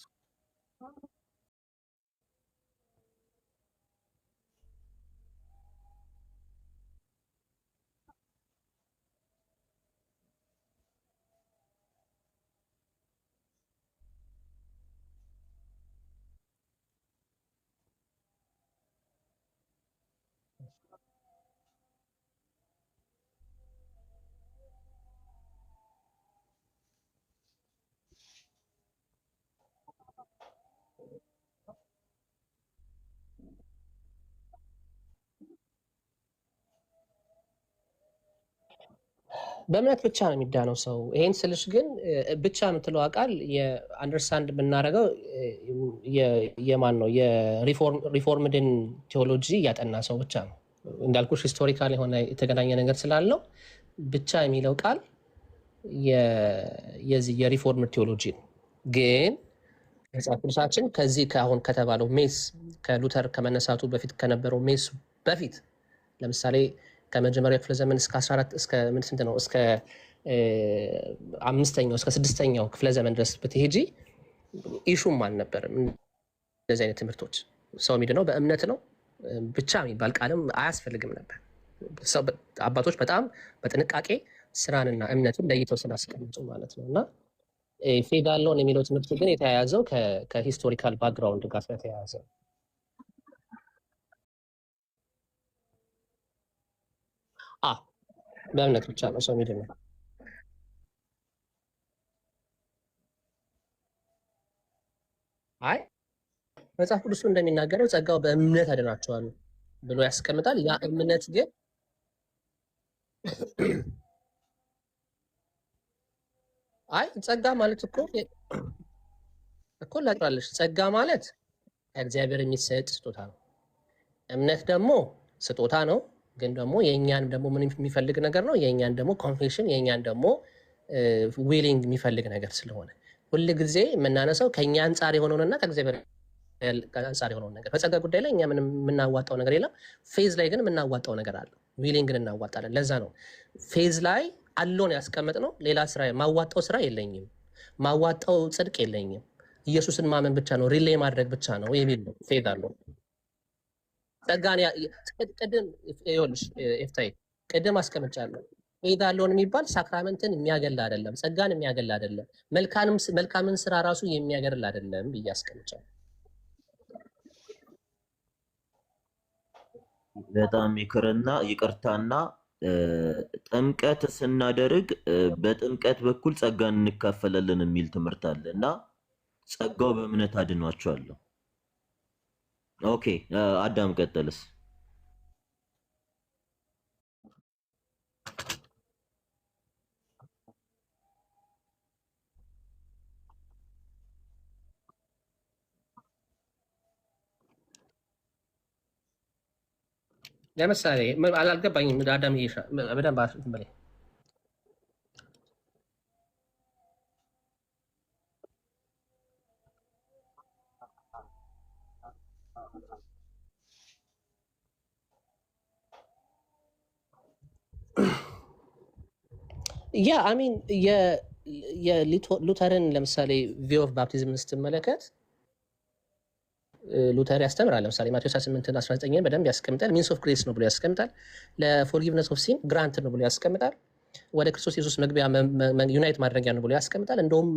በእምነት ብቻ ነው የሚዳነው ሰው። ይሄን ስልሽ ግን ብቻ የምትለው ቃል የአንደርስታንድ የምናደርገው የማን ነው? የሪፎርምድን ቴዎሎጂ እያጠና ሰው ብቻ ነው። እንዳልኩሽ ሂስቶሪካል የሆነ የተገናኘ ነገር ስላለው ብቻ የሚለው ቃል የዚህ የሪፎርምድ ቴዎሎጂ ነው። ግን መጽሐፍ ቅዱሳችን ከዚህ ከአሁን ከተባለው ሜስ ከሉተር ከመነሳቱ በፊት ከነበረው ሜስ በፊት ለምሳሌ ከመጀመሪያው ክፍለ ዘመን እስከ 14 እስከ ምን ስንት ነው እስከ 5ኛው እስከ 6ኛው ክፍለ ዘመን ድረስ ብትሄጂ ኢሹም አልነበረም። እንደዚህ አይነት ትምህርቶች ሰው የሚድነው በእምነት ነው ብቻ የሚባል ቃልም አያስፈልግም ነበር። አባቶች በጣም በጥንቃቄ ስራንና እምነትን ለይተው ስላስቀምጡ ማለት ነው። እና ፌድ አለውን የሚለው ትምህርት ግን የተያያዘው ከሂስቶሪካል ባክግራውንድ ጋር ስለተያያዘ በእምነት ብቻ ነው ሰው የሚድነው። አይ መጽሐፍ ቅዱስ እንደሚናገረው ጸጋው በእምነት አድናቸዋል ብሎ ያስቀምጣል። ያ እምነት ግን አይ ጸጋ ማለት እኮ ላቅራለሽ፣ ጸጋ ማለት ከእግዚአብሔር የሚሰጥ ስጦታ ነው። እምነት ደግሞ ስጦታ ነው፣ ግን ደግሞ የእኛን ደግሞ ምን የሚፈልግ ነገር ነው? የእኛን ደግሞ ኮንፌሽን፣ የእኛን ደግሞ ዊሊንግ የሚፈልግ ነገር ስለሆነ ሁል ጊዜ የምናነሳው ከእኛ አንጻር የሆነውንና ከእግዚአብሔር አንጻር የሆነውን ነገር። በጸጋ ጉዳይ ላይ እኛ ምንም የምናዋጣው ነገር የለም። ፌዝ ላይ ግን የምናዋጣው ነገር አለ። ዊሊንግን እናዋጣለን። ለዛ ነው ፌዝ ላይ አሎን ያስቀመጥ ነው። ሌላ ስራ ማዋጣው ስራ የለኝም፣ ማዋጣው ጽድቅ የለኝም፣ ኢየሱስን ማመን ብቻ ነው፣ ሪሌይ ማድረግ ብቻ ነው የሚል ነው ፌዝ አለው። ጸጋን ቅድም ይኸውልሽ ኤፍታይ ቅድም አስቀምጫለሁ። ፌዝ አለውን የሚባል ሳክራመንትን የሚያገል አይደለም፣ ጸጋን የሚያገል አይደለም፣ መልካምን ስራ ራሱ የሚያገል አይደለም ብዬ አስቀምጫለሁ። በጣም ይቅርታና ጥምቀት ስናደርግ በጥምቀት በኩል ጸጋን እንካፈላለን የሚል ትምህርት አለ እና ጸጋው በእምነት አድኗቸዋለሁ። ኦኬ አዳም ቀጥልስ። ለምሳሌ አላልገባኝም። አዳም በደንብ በላይ ያ አሚን የሉተርን ለምሳሌ ቪው ኦፍ ባፕቲዝም ስትመለከት ሉተር ያስተምራል። ለምሳሌ ማቴዎስ 28:19 በደንብ ያስቀምጣል። ሚንስ ኦፍ ግሬስ ነው ብሎ ያስቀምጣል። ለፎርጊቭነስ ኦፍ ሲን ግራንት ነው ብሎ ያስቀምጣል። ወደ ክርስቶስ ኢየሱስ መግቢያ ዩናይት ማድረጊያ ነው ብሎ ያስቀምጣል። እንደውም